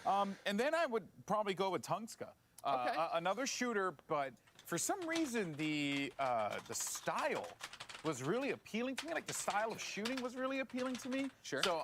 And then I would probably go with Tungska. Okay. Another shooter, but for some reason the style was really appealing to me. Like the style of shooting was really appealing to me. Sure. So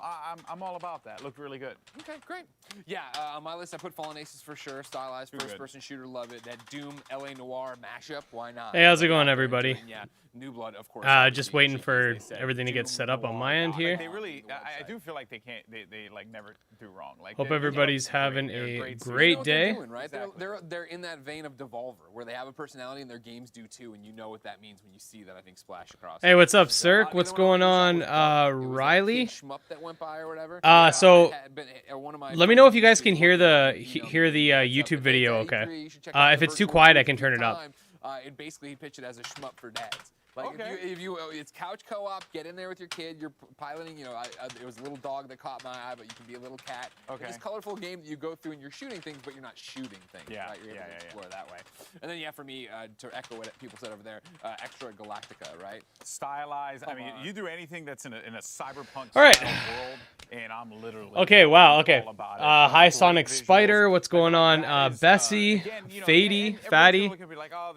I'm all about that. Looked really good. Okay, great. Yeah, on my list I put Fallen Aces for sure. Stylized first-person shooter, love it. That Doom LA Noire mashup, why not? Hey, how's it going, everybody? Yeah, New Blood, of course. Just waiting for everything to get set up on my end here. They really, I do feel like they can't, they like never do wrong. Like hope everybody's having a great day. Doing, right? Exactly. They're in that vein of Devolver, where they have a personality and their games do too, and you know what that means when you see that. I think splash across. Hey, what's up, Cirque? What's going on, Riley? Shmup that went by or whatever. So let me know if you guys can hear the YouTube video. Okay. If it's too quiet, I can turn it up. It basically he pitched it as a shmup for dads. Like if you it's couch co-op, get in there with your kid. You're piloting. You know, it was a little dog that caught my eye, but you can be a little cat. Okay. It's this colorful game that you go through and you're shooting things, but you're not shooting things. Yeah. Right? You're able to explore that way. And then for me to echo what people said over there, Extra Galactica, right? Stylized. I mean, you do anything that's in a cyberpunk All right. style world, and I'm literally okay. Wow. Okay. all about it. Hi, Sonic Spider. What's going on? Bessie, Fady, Fatty,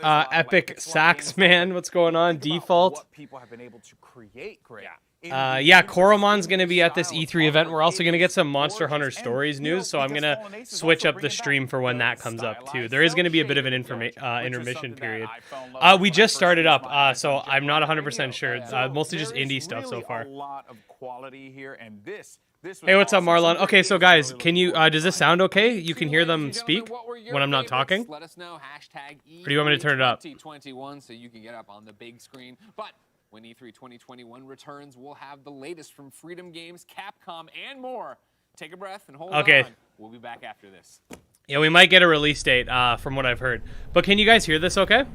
Epic Sax Man. What's going on? Default. What people have been able to create great. Yeah, Coromon's going to be at this E3 event. We're also going to get some Monster Hunter Stories news, so I'm going to switch up the stream for when that comes up, too. There is going to be a bit of an intermission period. We just started up, so I'm not 100% sure. Mostly just indie stuff so far. A lot of quality here, and this hey, what's up, Marlon? Okay, so guys, can you, does this sound okay? You can hear them speak when I'm not talking? Let us know. #E3 Or do you want me to turn it up? 2021, so you can get up on the big screen. But when E3 2021 returns, we'll have the latest from Freedom Games, Capcom, and more. Take a breath and hold on. We'll be back after this. Yeah, we might get a release date, from what I've heard. But can you guys hear this okay?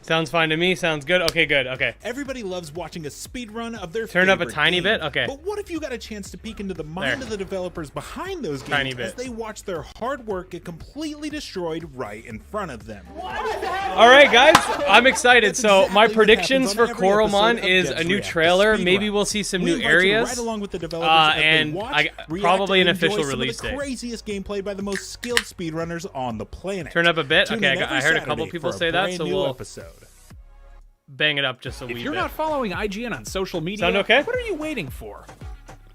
Sounds fine to me. Sounds good. Okay, good. Okay. Everybody loves watching a speedrun of their Turn up a favorite tiny game. bit? Okay. But what if you got a chance to peek into the mind of the developers behind those games as they watch their hard work get completely destroyed right in front of them? All right, guys. I'm excited. So my predictions for Coromon is a new trailer. Maybe we'll see some new areas. Right along with the developers and probably an official release date. Craziest gameplay by the most skilled speedrunners on the planet. Turn up a bit. Okay, I heard a couple people say that, so we'll bang it up just a wee bit. If you're not following IGN on social media, sound okay? What are you waiting for?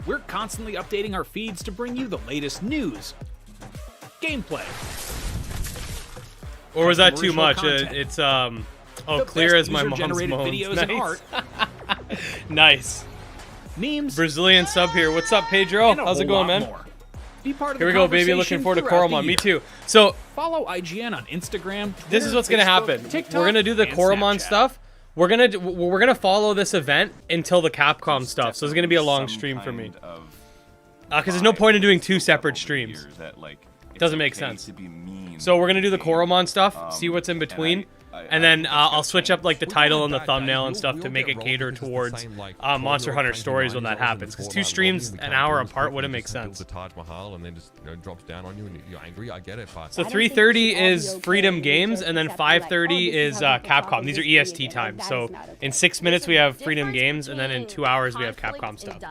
We're constantly updating our feeds to bring you the latest news, gameplay. Or was that too much? It's clear as my mom's videos and art. Nice. Memes. Brazilian sub here. What's up, Pedro? How's it going, man? More. Be part of Here we go, baby. Looking forward to Coromon. Me too. So follow IGN on Instagram. Twitter, this is what's gonna happen. TikTok, we're gonna do the Coromon stuff. We're gonna follow this event until the Capcom stuff. So it's gonna be a long stream for me. Because there's no point in doing two separate streams. It doesn't make sense. So we're gonna do the Coromon stuff. See what's in between. And then I'll switch up like the title and the thumbnail and stuff to make it cater towards Monster Hunter Stories when that happens. Because two streams an hour apart wouldn't make sense. The Taj Mahal and then just drops down on you and you're angry. I get it. So 3:30 is Freedom Games and then 5:30 is Capcom. These are EST times. So in 6 minutes we have Freedom Games and then in 2 hours we have Capcom stuff.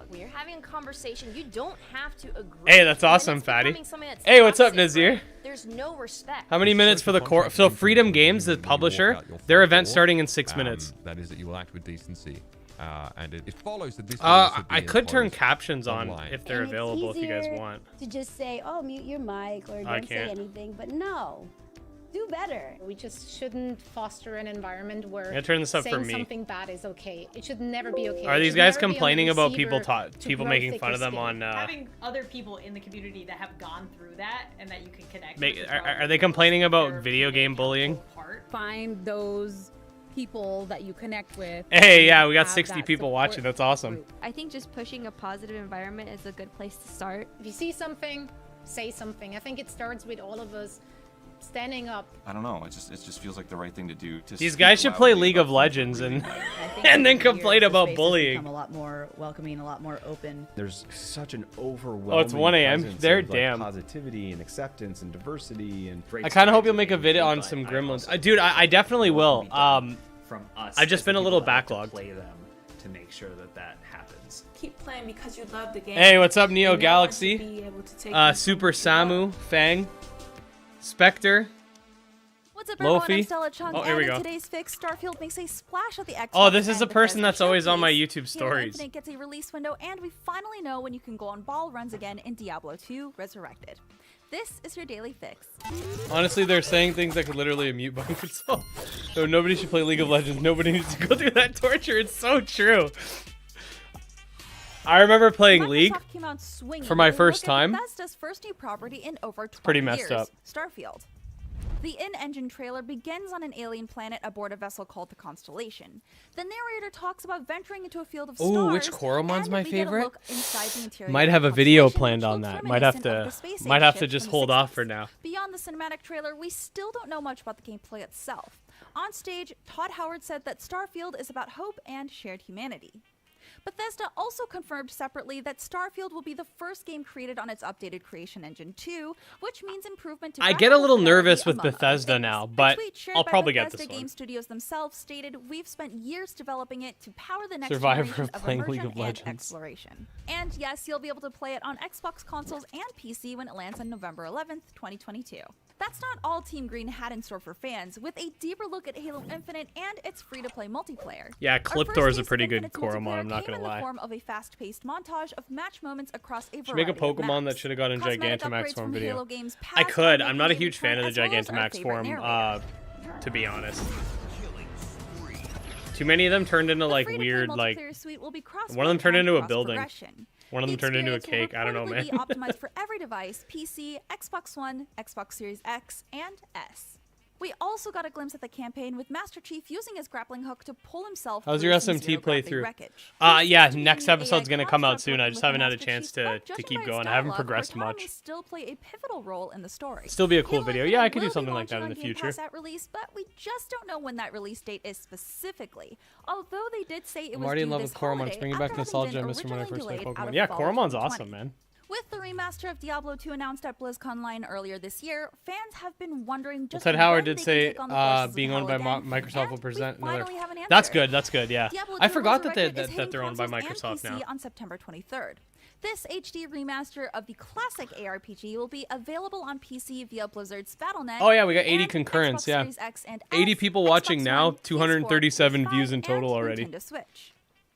When you're having a conversation, you don't have to agree. Hey, that's awesome, Fatty. Hey, what's up, Nazir? There's no respect. How many minutes for the core? So Freedom Games, the publisher, their event starting in 6 minutes. That is that you will act with decency. And it follows that this. I could turn captions on if they're available if you guys want. To just say, oh, mute your mic or don't say anything, but no. Do better. We just shouldn't foster an environment where turn this up saying for me. something bad is okay. It should never be okay. Are these guys complaining about people making fun of them on? Having other people in the community that have gone through that and that you can connect with. Are they complaining about video game bullying? Find those people that you connect with. Hey, yeah, we got 60 people watching. That's awesome. I think just pushing a positive environment is a good place to start. If you see something, say something. I think it starts with all of us standing up. I don't know. It just feels like the right thing to do. These guys should play League of Legends and and then complain about bullying. A lot more welcoming, a lot more open. There's such an overwhelming. Oh, it's 1 a.m. There, damn. Positivity and acceptance and diversity and. I kind of hope you'll make a video on some Gremlins, dude. I definitely will. From us, I've just been a little backlogged. Play them to make sure that that happens. Keep playing because you love the game. Hey, what's up, Neo And no one should Galaxy? be able to take you Super Samu, Fang, Spectre. What's up, everyone? I'm Lofi. Stella Chung, Oh, here we and in go. today's fix, Starfield makes a splash at the Xbox. Oh, this is and a person Bethesda that's always on my showcase. YouTube Halo stories. Infinite gets a release window, and we finally know when you can go on ball runs again in Diablo 2 Resurrected. This is your daily fix. Honestly, they're saying things that could literally a mute button could solve. So nobody should play League of Legends. Nobody needs to go through that torture. It's so true. I remember playing League Microsoft came out swinging for my with a first look at time. Bethesda's first new property in over 20 pretty messed years, up. Starfield. The in-engine trailer begins on an alien planet aboard a vessel called the Constellation. The narrator talks about venturing into a field of stars. Ooh, which Coromon's and my we get a favorite? look inside the interior Might of have the a video Constellation, planned which on looks that. Might have reminiscent of to. the space Might age have to ship just from the hold off 60s. for now. Beyond the cinematic trailer, we still don't know much about the gameplay itself. On stage, Todd Howard said that Starfield is about hope and shared humanity. Bethesda also confirmed separately that Starfield will be the first game created on its updated Creation Engine 2, which means improvement to I get a graphical little fidelity, nervous with among other Bethesda things. now, A but tweet shared I'll by probably get Bethesda this one. Game Studios themselves stated, "We've spent years developing it to power the next Survivor generation of of playing immersion League of and Legends. exploration." And yes, you'll be able to play it on Xbox consoles and PC when it lands on November 11th, 2022. That's not all Team Green had in store for fans, with a deeper look at Halo Infinite and its free-to-play multiplayer. Yeah, Our Clipdoor first is a taste pretty of good Infinite's Coromon, multiplayer I'm not came gonna in the lie. form of a fast-paced montage of match moments across a Should make a variety of Pokemon maps. that should have gotten Cosmetic Gigantamax upgrades form from video. Halo games I past could. are I'm not a making huge fan of the return, as well as our Gigantamax favorite form, narrator. to be honest. Too many of them turned into like Free-to-play weird, like multiplayer suite will be one of them turned cross-platform into a cross building. progression. One of them The turned into a experience cake. I don't know, will man. reportedly be optimized for every device: PC, Xbox One, Xbox Series X, and S. We also got a glimpse at the campaign with Master Chief using his grappling hook to pull himself How's through your some SMT zero-gravity playthrough? wreckage. Yeah, He's next using an episode's AI gonna come out construct soon. I working just with haven't had a Master chance Chief, to but judging keep by going. its I haven't dialogue, progressed Cortana may much. still play a pivotal role in the story. Still be a cool Halo video. Infinite Yeah, I could do will be something like that in launching the on Game future. Pass at release, but we just don't know when that release date is specifically. Although they did say it I'm was already in due love this with Coromon. holiday, Bringing after back having nostalgia been I missed from when I originally first played delayed out Pokemon. of Yeah, fall Coromon's 2020. awesome, man. With the remaster of Diablo 2 announced at BlizzCon Line earlier this year, fans have been wondering just Ted Howard when did they can say take on the forces of being owned hell by again, Microsoft and will present we another. finally have an answer. That's good. That's good. Yeah, Diablo I 2 forgot that Resurrected is hitting they're owned by consoles and Microsoft now. PC on September 23rd. This HD remaster of the classic ARPG will be available on PC via Blizzard's Battle.net. Oh yeah, we got 80 and concurrents. Xbox Yeah, Series X and 80 S, people watching Xbox now. One, 237 PS4, views in PS5, total and already. Nintendo Switch.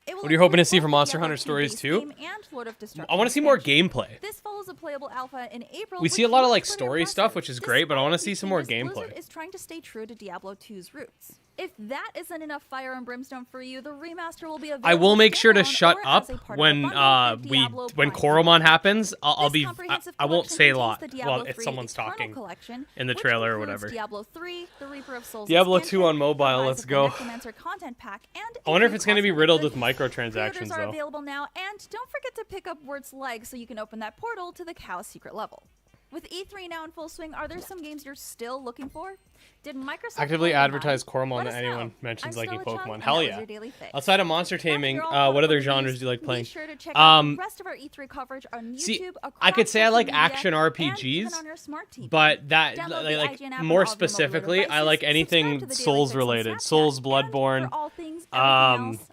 It will What are you hoping to include see from both the Monster Diablo Hunter 2 Stories base 2? game and Lord of Destruction I want to see more expansion. gameplay. This follows a playable alpha in April. We see a which lot of looks like pretty story impressive. stuff, which is great, but I want to see some more Despite these gameplay. Blizzard is trying to stay true to Diablo 2's roots. If that isn't enough fire and brimstone for you, the remaster will be available. I will make sure to standalone shut or up as a part of when a bundle with Diablo when Prime. Coromon happens. I'll This be comprehensive I won't collection say a contains lot the Diablo well if 3 someone's Eternal talking Collection, in the which trailer or includes whatever. Diablo 3, the Reaper of Souls Diablo expansion, 2 on mobile, the Rise let's of the go. Necromancer content pack, and I wonder a if few it's going to be cosmetic riddled with goodies. microtransactions Pre-orders are though. available now, and don't forget to pick up Word's leg so you can open that portal to the Chaos secret level. With E3 now in full swing, are there some games you're still looking for? Did Microsoft Actively blow your advertise mind? Coromon Let to us anyone know. mentions I'm liking Stella Chung, Pokemon. and Hell that was yeah. your Daily Fix. Outside of monster Now that taming, you're all what caught other up with genres these, do you like playing? Be sure to check out the rest of our E3 coverage on YouTube, See, across I could say I social like media, action and RPGs, even on your smart TV. but that Download the like IGN app on more all of your mobile specifically, I like devices, anything subscribe to the Daily Souls Fix on related. Snapchat, Souls, and Bloodborne, for all things, everything else,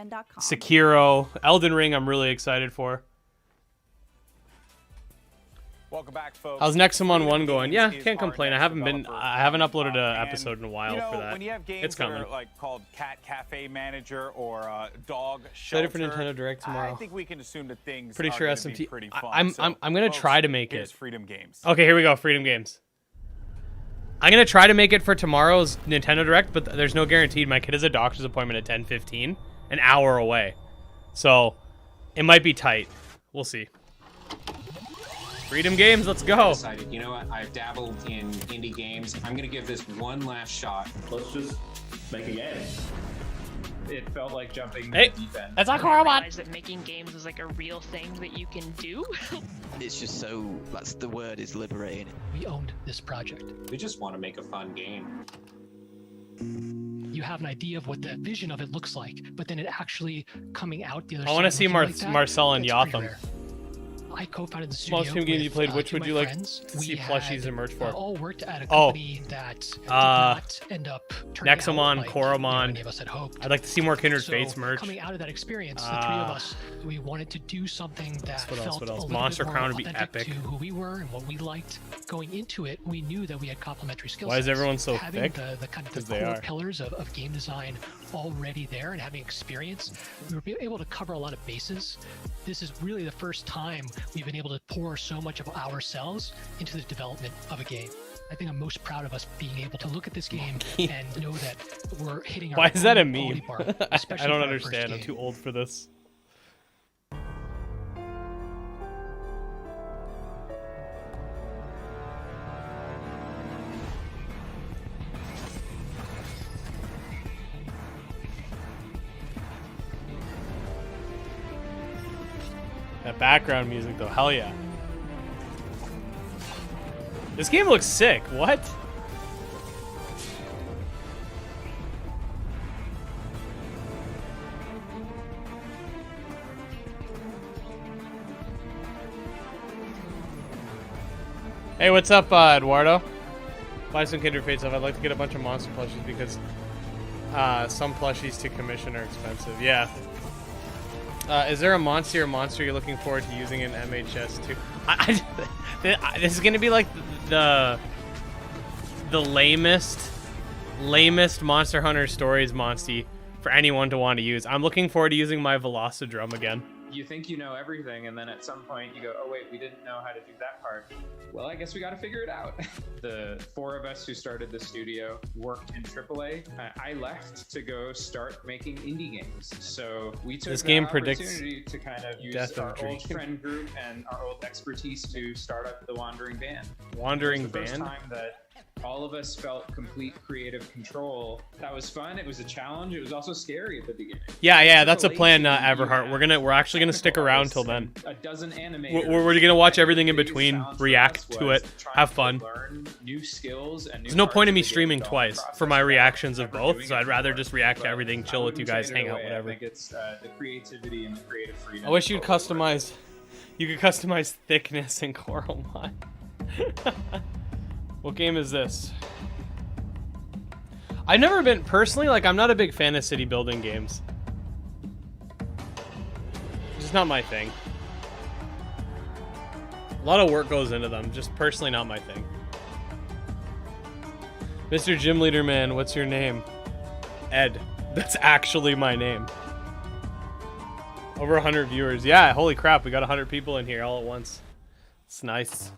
IGN.com. Sekiro, Elden Ring. I'm really excited for. Welcome back, folks. How's Nexomon 1 Freedom going? Games Yeah, is can't our complain. I next haven't developer. uploaded an And, episode in a while you know, for that. when you have games It's that coming. are like called Cat Cafe Manager or Dog Excited Shelter, for Nintendo Direct tomorrow. I think we can assume that things Pretty are sure gonna be SMT. pretty fun. I'm gonna folks, try to make here's it. Freedom Games. Okay, here we go. Freedom Games. I'm gonna try to make it for tomorrow's Nintendo Direct, but there's no guaranteed. My kid has a doctor's appointment at 10:15, an hour away, so it might be tight. We'll see. Freedom Games, let's go. Decided, you know what? I've dabbled in indie games. I'm gonna give this one last shot. Let's just make a game. It felt like jumping Hey, the deep end. that's not I Coromon. realized that making games is like a real thing that you can do. It's just so, that's the word, is liberating. We owned this project. We just want to make a fun game. You have an idea of what the vision of it looks like, but then it actually coming out the other I side. want to see looking like that, Marcel and that's pretty Yotham. rare. I co-founded the Small studio. stream game you with, played. Which two would of you my like friends. to see We plushies had, and merch for? all worked at a company that did not end up turning out Nexomon, like Coromon. any of us had hoped. I'd like to see more Kindred So, Fates merch. Coming out of that experience, the three of us, we wanted to do something that What else? felt What else? a little Monster bit more Crown would be authentic epic. to who we were and what we liked. Going into it, we knew that we had complementary skills. Why is everyone so having thick? The kind of the 'Cause they core are. pillars of game design already there and having experience, we were able to cover a lot of bases. This is really the first time we've been able to pour so much of ourselves into the development of a game. I think I'm most proud of us being able to look at this game and know that we're hitting our Why is that a own meme? quality bar, I especially don't for our first understand. I'm game. too old for this. That background music though, hell yeah. This game looks sick. What? Hey, what's up, Eduardo? Buy some Kindred Fate stuff. I'd like to get a bunch of monster plushies because some plushies to commission are expensive. Yeah. Is there a monster you're looking forward to using in MHS2? This is gonna be like the lamest Monster Hunter Stories monsty for anyone to want to use. I'm looking forward to using my Velocidrum again. You think you know everything, and then at some point you go, oh wait, we didn't know how to do that part. Well, I guess we got to figure it out. The four of us who started the studio worked in AAA. I left to go start making indie games. So we took This the game predicts opportunity to kind of use death of our a dream. old friend group and our old expertise to start up the Wandering Band. Wandering It was the first Band? time that all of us felt complete creative control. That was fun. It was a challenge. It was also scary at the beginning. Yeah, that's a plan, AAA team, you Everhart. have We're actually gonna stick around till then. a dozen animators. We're gonna watch everything in between, react to it, have fun. Learn new skills and new There's no point in me parts of the streaming game twice process for my without reactions of ever both, doing so it I'd rather before. just react to But everything, chill I with you wouldn't guys, trade it hang out, away. whatever. I think it's the creativity and the creative freedom. I wish you'd customize. You could customize thickness in Coromon. What game is this? I've never been personally I'm not a big fan of city building games. It's just not my thing. A lot of work goes into them. Just personally not my thing. Mr. Gym Leader Man, what's your name? Ed. That's actually my name. Over 100 viewers. Yeah, holy crap, we got 100 people in here all at once. It's nice.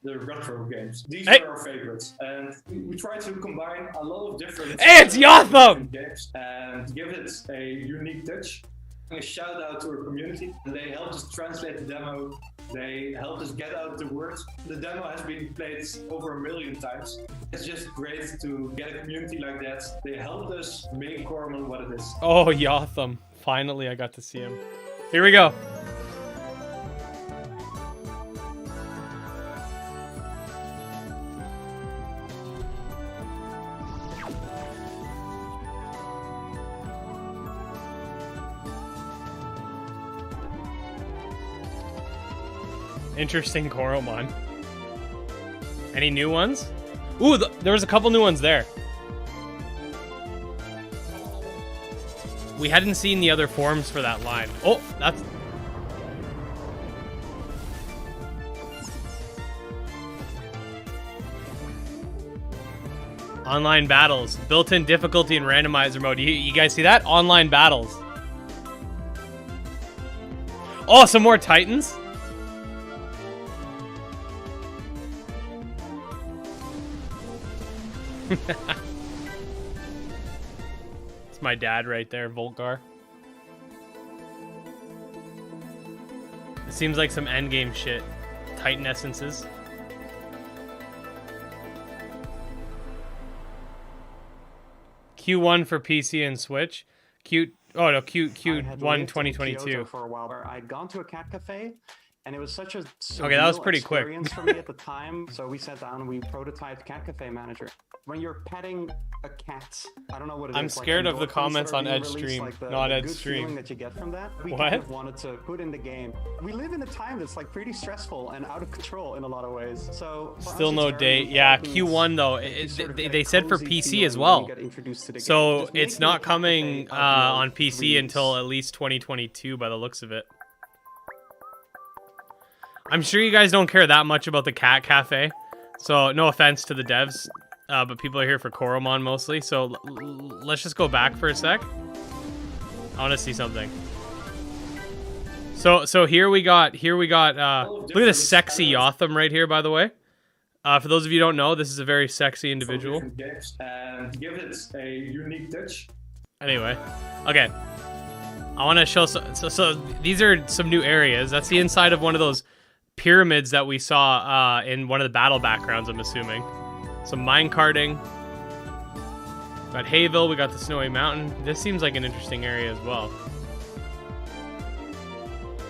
The retro games. These Hey. are our favorites, and we try to combine a lot of different Hey, it's Yotham! games and give it a unique touch. A shout out to our community. They helped us translate the demo. They helped us get out the words. The demo has been played over 1 million times. It's just great to get a community like that. They helped us make Coromon what it is. Oh, Yotham. Finally, I got to see him. Here we go. Interesting Coromon. Any new ones? Ooh, there was a couple new ones there. We hadn't seen the other forms for that line. Oh, that's... Online battles. Built-in difficulty and randomizer mode. You guys see that? Online battles. Oh, some more Titans? It's my dad right there, Volgar. It seems like some endgame shit. Titan essences. Q1 for PC and Switch. Q1 2022. For a while, I'd gone to a cat cafe And it was such a Okay, that was surreal pretty quick. experience for me at the time. So we sat down and we prototyped Cat Cafe Manager. When you're petting a cat, I don't know what it I'm is. like scared of the endorphins comments that are on being Edge released, stream, like the not good Edge stream. feeling that you get from that. We What? kind of wanted to put in the game. We live in a time that's like pretty stressful and out of control in a lot of ways. So for us, Still it's no very date. Yeah, important Q1 though. They said for PC as well. So it's not coming on PC until at least 2022 by the looks of it. I'm sure you guys don't care that much about the Cat Cafe. So no offense to the devs, but people are here for Coromon mostly. So let's just go back for a sec. I want to see something. So here we got look at this sexy Yotham right here, by the way. For those of you who don't know, this is a very sexy individual. Games and give it a unique touch. Anyway, okay. I want to show so these are some new areas. That's the inside of one of those pyramids that we saw in one of the battle backgrounds, I'm assuming. Some mine carting. Got Hayville, we got the Snowy Mountain. This seems like an interesting area as well.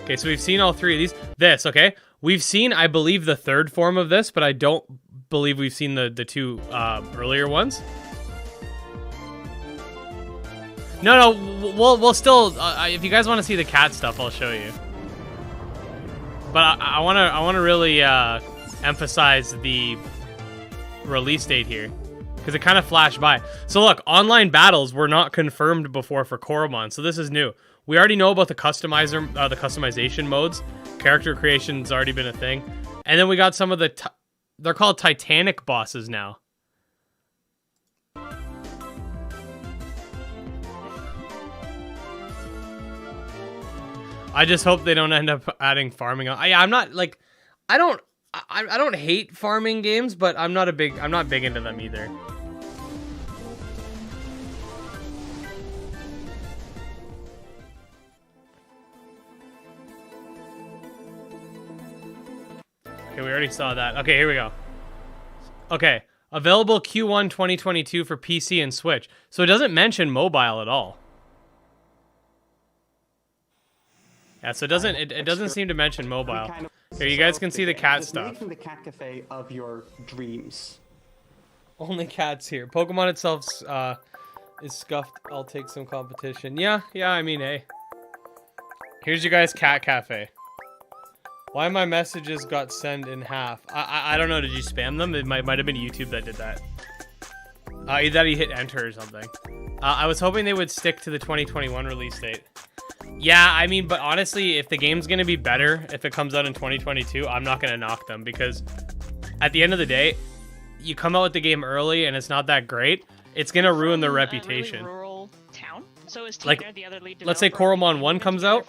Okay, so we've seen all three of these. Okay? We've seen, I believe, the third form of this, but I don't believe we've seen the two earlier ones. No, we'll still, if you guys want to see the cat stuff, I'll show you. But I want to really emphasize the release date here, because it kind of flashed by. So look, online battles were not confirmed before for Coromon, so this is new. We already know about the customization modes. Character creation's already been a thing, and then we got some of the they're called Titanic bosses now. I just hope they don't end up adding farming on. I'm not like, I don't hate farming games, but I'm not big into them either. Okay, we already saw that. Okay, here we go. Okay, available Q1 2022 for PC and Switch. So it doesn't mention mobile at all. Yeah, so it doesn't seem to mention mobile. Here, you guys can see the cat stuff. Making the Cat Cafe of your dreams. Only cats here. Pokemon itself is scuffed. I'll take some competition. Yeah, I mean, hey. Here's your guys' Cat Cafe. Why my messages got sent in half? I don't know. Did you spam them? It might have been YouTube that did that. Either you hit enter or something. I was hoping they would stick to the 2021 release date. Yeah, I mean, but honestly, if the game's gonna be better, if it comes out in 2022, I'm not gonna knock them, because at the end of the day, you come out with the game early and it's not that great, it's gonna ruin their reputation. Really rural town. So is Tamer, Like, the other lead let's say Coromon 1 comes out.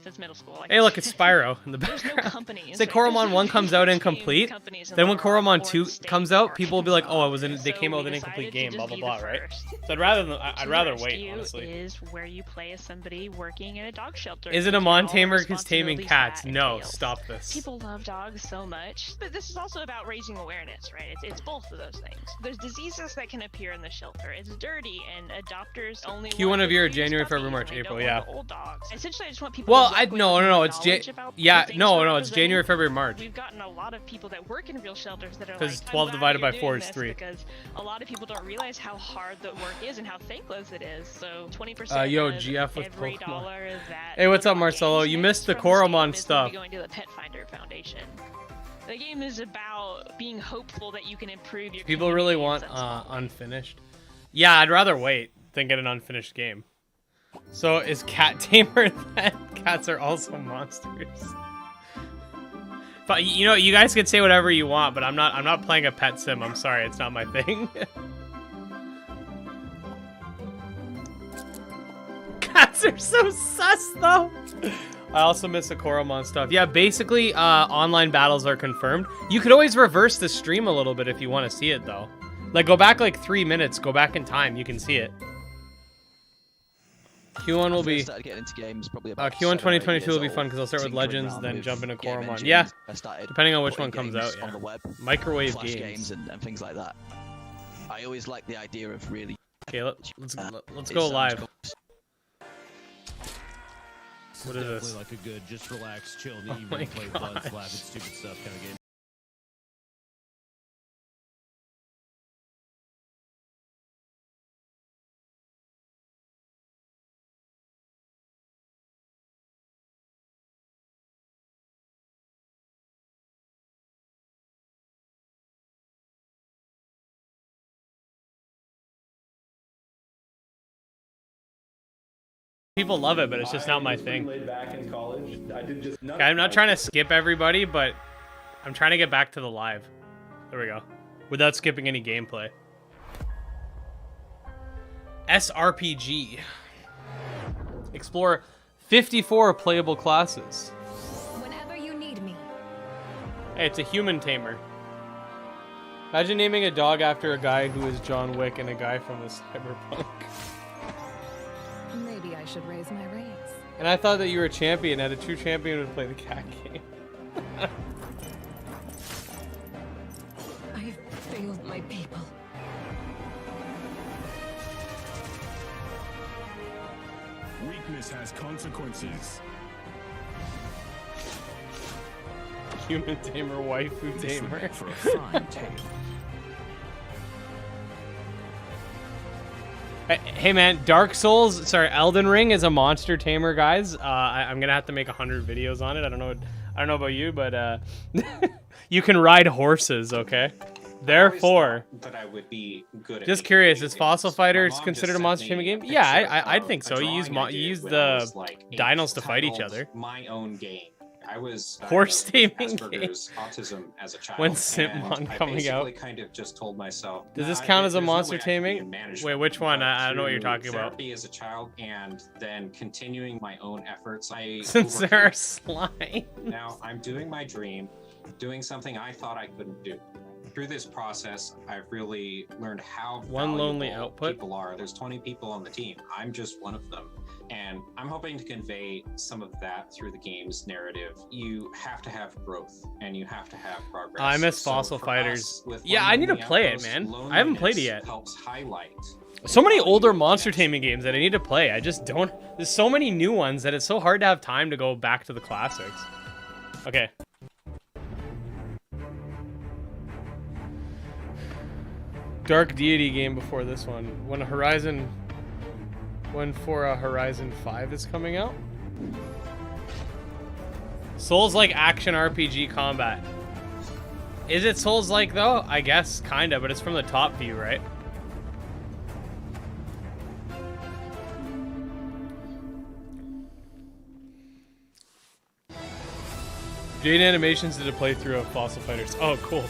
Since middle school. Hey, look, it's Spyro in the There's no background. companies, Say right? Coromon 1 comes out There's incomplete. companies in Then the when Coromon world 2 state comes out, people will be like, "Oh, they came out with an we incomplete decided game." to Blah just blah be blah. the Right? first. So I'd rather wait, Rescue honestly. is where you play as somebody working in a dog shelter. Is it a Taking all the Tamer because taming responsibilities cats? that No, entails. stop this. People love dogs so much, but this is also about raising awareness, right? It's both of those things. There's diseases that can appear in the shelter. It's dirty, and adopters only. Q1 want of the year, cutest January, puppies, February, March, and they April. don't Yeah. want the old dogs. Essentially, I just want people. Well, to work with no, it's knowledge about yeah, things no, we're it's presenting. January, February, March. We've gotten a lot of people that work in real shelters that are like, Because I'm 12 glad divided you're by 4 doing is this 3. Because a lot of people don't realize how hard the work is and how thankless it is. So 20% Yo, of GF with every Pokemon. dollar that Hey, what's up, Pokemon Marcelo? games You makes missed the from this game Coromon is stuff. going to the Pet Finder Foundation. The game is about being hopeful that you can improve your People really want unfinished. Yeah, I'd rather wait than get an unfinished game. So is Cat Tamer then? Cats are also monsters. But you know, you guys can say whatever you want, but I'm not playing a pet sim. I'm sorry, it's not my thing. Cats are so sus though. I also miss the Coromon stuff. Yeah, basically, online battles are confirmed. You could always reverse the stream a little bit if you want to see it though. Like, go back like 3 minutes, go back in time, you can see it. Q1 will be started getting into games probably about Q1 7 or 8 2022 will be years fun because I'll start with tinkering Legends, around then with jump into game Coromon. engines. Yeah, I started depending on which putting one comes games out. Yeah. on the web, Microwave Flash games. and things like that. I always like the idea of really. Okay, let's go live. What is this? Like a good, just relax, chill, Oh even my play fun, gosh. slap, and stupid stuff kind of game. People love it, but it's just not my thing. Laid back in college. I did just Okay, I'm not trying to skip everybody, but I'm trying to get back to the live. There we go. Without skipping any gameplay. SRPG. Explore 54 playable classes. Whenever you need me. Hey, it's a human tamer. Imagine naming a dog after a guy who is John Wick and a guy from the Cyberpunk. Maybe I should raise my rates. And I thought that you were a champion, and a true champion would play the cat game. I've failed my people. Weakness has consequences. Human tamer, waifu tamer. For a fine tale. Hey man, Elden Ring is a monster tamer, guys. I'm gonna have to make 100 videos on it. I don't know about you, but you can ride horses, okay? Therefore, that I would be good at. just curious, is Fossil Fighters considered a monster taming game? Yeah, I think so. You use the dinos to fight each other. My own game. I was Horse taming Asperger's autism as a child. When Simpmon and coming I out. basically kind of just told myself. Does this "Nah, count as a there's no monster way I can be in taming? management." Wait, which one? But I don't know what you're through talking about. Therapy as a child, and then continuing my own efforts. Since there are slime. Now I'm doing my dream, doing something I thought I couldn't do. Through this process, I've really learned how One lonely valuable output. people are. There's 20 people on the team. I'm just one of them. And I'm hoping to convey some of that through the game's narrative. You have to have growth, and you have to have progress. I miss So Fossil for Fighters. us, with Yeah, One I need to Lonely play it, Outpost, man. I haven't played it loneliness yet. Helps highlight So many older monster taming games that I need to play. I just don't. There's so many new ones that it's so hard to have time to go back to the classics. Okay. Dark Deity game before this one. When Horizon 5 is coming out? Souls-like action RPG combat. Is it Souls-like though? I guess, kinda, but it's from the top view, right? Jade Animations did a playthrough of Fossil Fighters. Oh, cool.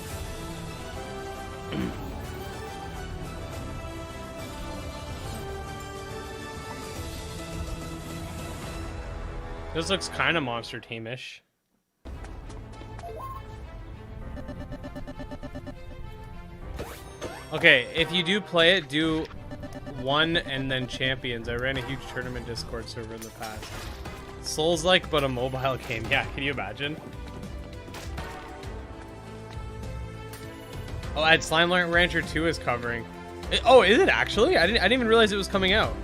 This looks kind of monster tame-ish. Okay, if you do play it, do 1 and then Champions. I ran a huge tournament Discord server in the past. Souls-like, but a mobile game. Yeah, can you imagine? Oh, and Slime Rancher 2 is covering. Oh, is it actually? I didn't even realize it was coming out.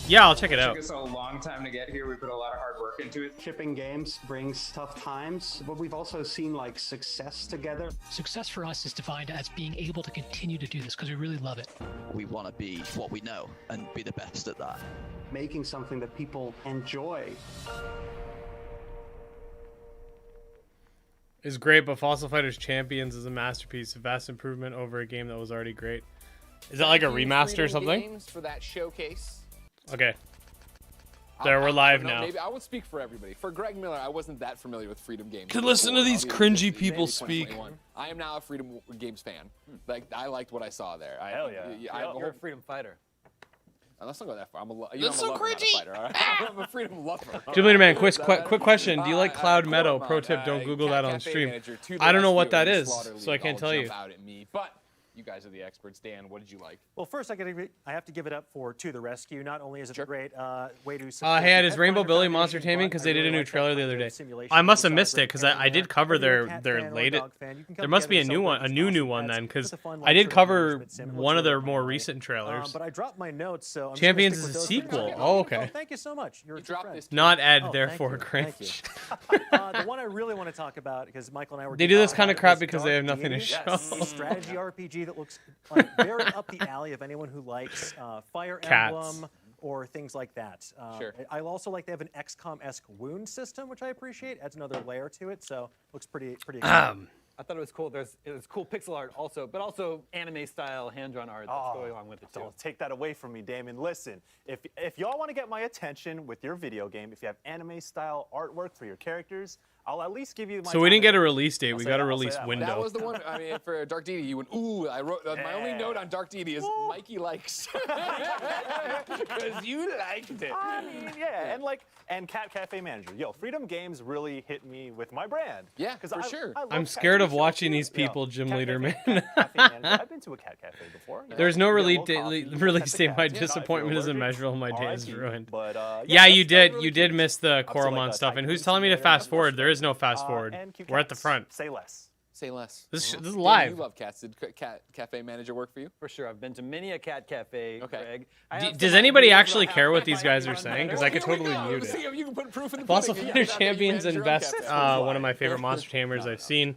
Yeah, I'll check it out. It took us a long time to get here. We put a lot of hard work into it. Shipping games brings tough times, but we've also seen like success together. Success for us is defined as being able to continue to do this because we really love it. We want to be what we know and be the best at that. Making something that people enjoy. Is great, but Fossil Fighters Champions is a masterpiece, a vast improvement over a game that was already great. Is that like a remaster or something? Games for that showcase. Okay. There, we're live no, now. Maybe I would speak for everybody. For Greg Miller, I wasn't that familiar with Freedom Games. Could listen to these cringy people speak. I am now a Freedom Games fan. Like, I liked what I saw there. Hell yeah. You're a freedom fighter. Let's not go that far. That's so cringy. Fighter, all right? I'm a freedom lover. Jim Leader Man, quick question. Do you like Cloud Meadow? Pro tip, don't Google that on stream. I don't know what that is, so I can't tell you. But You guys are the experts. Dan, what did you like? Well, first I have to give it up for To the Rescue. Not only is it a great way to support Hey, the is Rainbow Headfinder Billy Foundation, Monster Taming? but Because I they did really a new like that trailer the kind other of day. simulation I must we have saw missed it bring because I did there. cover Whether you're a their cat fan or a latest. dog fan, you can come There must be a together new to one, celebrate new these one awesome then, pets. because It's a fun, I like, did sort of cover management sim. It looks one of really their fun more to play. recent trailers. But I dropped my notes, so I'm Champions just is a gonna stick with those for sequel. now. Oh, okay. Thank you so much. You're a true friend. Not Ed, Oh, therefore thank you. cringe. The one I really want to talk about, because Michael and I were They do this talking kind of about crap is because they have Dark nothing to Deity. show. A strategy RPG that looks like very up the alley of anyone who likes Fire Cats. Emblem or things like that. Sure. I also like they have an XCOM-esque wound system, which I appreciate. Adds another layer to it, so looks pretty exciting. I thought it was cool. It was cool pixel art also, but also anime style hand-drawn art that's going along with it too. Don't take that away from me, Damon. Listen, if y'all want to get my attention with your video game, if you have anime style artwork for your characters, I'll at least give you my So we didn't time. get a release date. I'll We say got a that, I'll say release that. window. That was the one. I mean, for Dark Deity, you went, ooh. I wrote my only note on Dark Deity is Mikey likes because you liked it. I mean, yeah, and Cat Cafe Manager. Yo, Freedom Games really hit me with my brand. Yeah, because for sure. I'm scared of watching these people, Gym Leader Man. I've been to a Cat Cafe before. There's no release date. My disappointment is immeasurable. My day is ruined. Yeah, you did miss the Coromon stuff. And who's telling me to fast forward? There is no fast forward. We're at the front. Say less. Say less. This is Dan, live. You love cats. Did Cat Cafe Manager work for you? For sure. I've been to many a cat cafe, Greg. Does anybody actually care what these guys are saying? Because I could totally mute See it. if you can put proof in the I've also pudding. finished Champions and Best, one of my favorite Monster Tamers I've seen,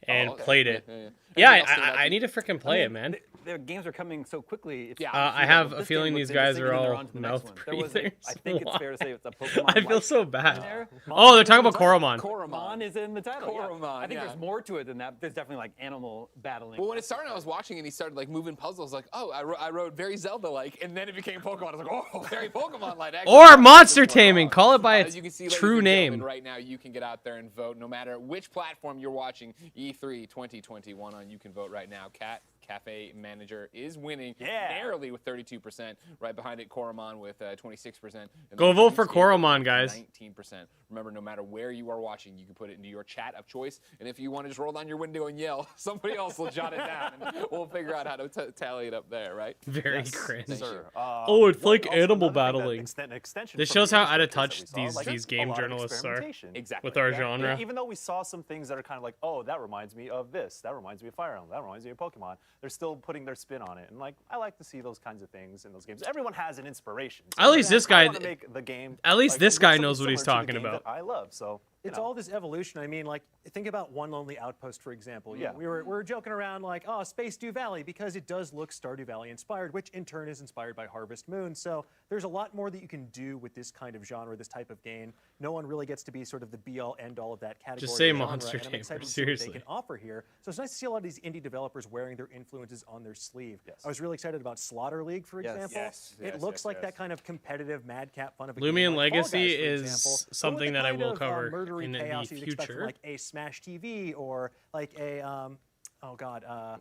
and played it. Yeah, I need to freaking play it, man. Their games are coming so quickly. I have a feeling these guys are all mouth breathers. I think it's fair to say it's a Pokemon. I feel so bad. Oh, they're talking about Coromon. Coromon is in the title. Coromon, I think yeah. there's more to it than that. There's definitely like animal battling. Well, when it started, I was watching and he started like moving puzzles. Like, oh, I wrote very Zelda-like, and then it became Pokemon. I was like, oh, very Pokemon-like. Or monster taming. Call it by its you can see, true and name. gentlemen, right now, you can get out there and vote. No matter which platform you're watching E3 2021 on, you can vote right now. Cat Cafe Manager is winning narrowly with 32%. Right behind it, Coromon with 26%. Go vote for Coromon, guys. 19%. Remember, no matter where you are watching, you can put it into your chat of choice. And if you want to just roll down your window and yell, somebody else will jot it down, and we'll figure out how to tally it up there, right? Very cringe. Sir. Oh, it's like animal battling. Extension This from shows the how out of interface that touch we saw, these a game lot of journalists are experimentation. with our genre. Even though we saw some things that are kind of like, oh, that reminds me of this. That reminds me of Fire Emblem. That reminds me of Pokemon. They're still putting their spin on it. And like, I like to see those kinds of things in those games. Everyone has an inspiration. So At least this guy- I wanna make the game, at least like, this guy something knows what he's similar to the talking game about. that I love. So It's all this evolution. I mean, like, think about One Lonely Outpost, for example. Yeah. We were joking around like, oh, Space Dew Valley, because it does look Stardew Valley inspired, which in turn is inspired by Harvest Moon. So there's a lot more that you can do with this kind of genre, this type of game. No one really gets to be sort of the be-all, end-all of that category. Just say or genre, Monster and I'm Tamer, excited to see seriously. what they can offer here. So it's nice to see a lot of these indie developers wearing their influences on their sleeve. I was really excited about Slaughter League, for example. It looks like that kind of competitive madcap fun of a game. Lumion like Fall Legacy Guys, for is example, but with something the that I kind will of, cover murdery in the chaos you'd expect from, future. like a Smash TV or like a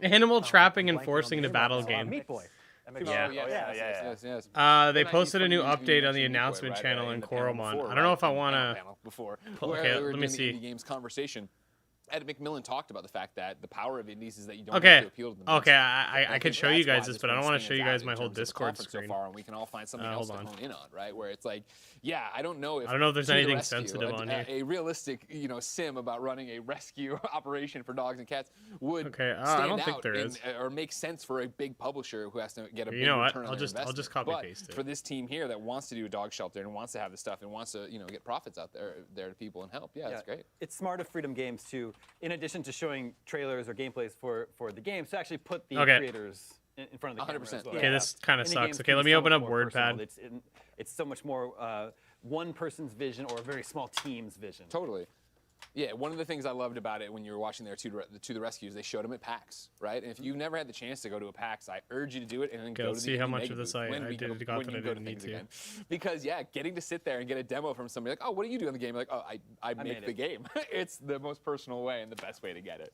Animal trapping and blanking on forcing the to name right battle now. game. Meat Boy. Yeah. They posted a new update on the announcement channel in Coromon. I don't know if I want to. Before. Okay, we were let me doing the see. Indie games conversation. Ed McMillan talked about the fact that the power of indies is that you don't Okay. have to appeal to the Okay, mainstream. I could show you guys this, but I don't want to show you guys my whole Discord screen. So far, and we can all find something else to hold hone on. in on, right? Where it's like, yeah, I don't know if there's To the anything Rescue, sensitive on here. A realistic, sim about running a rescue operation for dogs and cats would Okay, I stand don't think out there is. or make sense for a big publisher who has to get a You big know what? return on I'll their just investment. copy But paste it. for this team here that wants to do a dog shelter and wants to have this stuff and wants to, get profits out there to people and help. Yeah, that's great. It's smart of Freedom Games to, in addition to showing trailers or gameplays for the games, to actually put the creators in front of the camera as well. Okay, this kind of Indie sucks. games Okay, can let be me so open much up more personal. WordPad. It's so much more one person's vision or a very small team's vision. Totally. Yeah, one of the things I loved about it when you were watching their To the Rescues, they showed them at PAX, right? And if you've never had the chance to go to a PAX, I urge you to do it and then go to let's the see how Indie much Mega of this booth I when we did go- got when that you I go to didn't need things to. again. Because, getting to sit there and get a demo from somebody like, oh, what do you do in the game? Like, oh, I make the game. It's the most personal way and the best way to get it.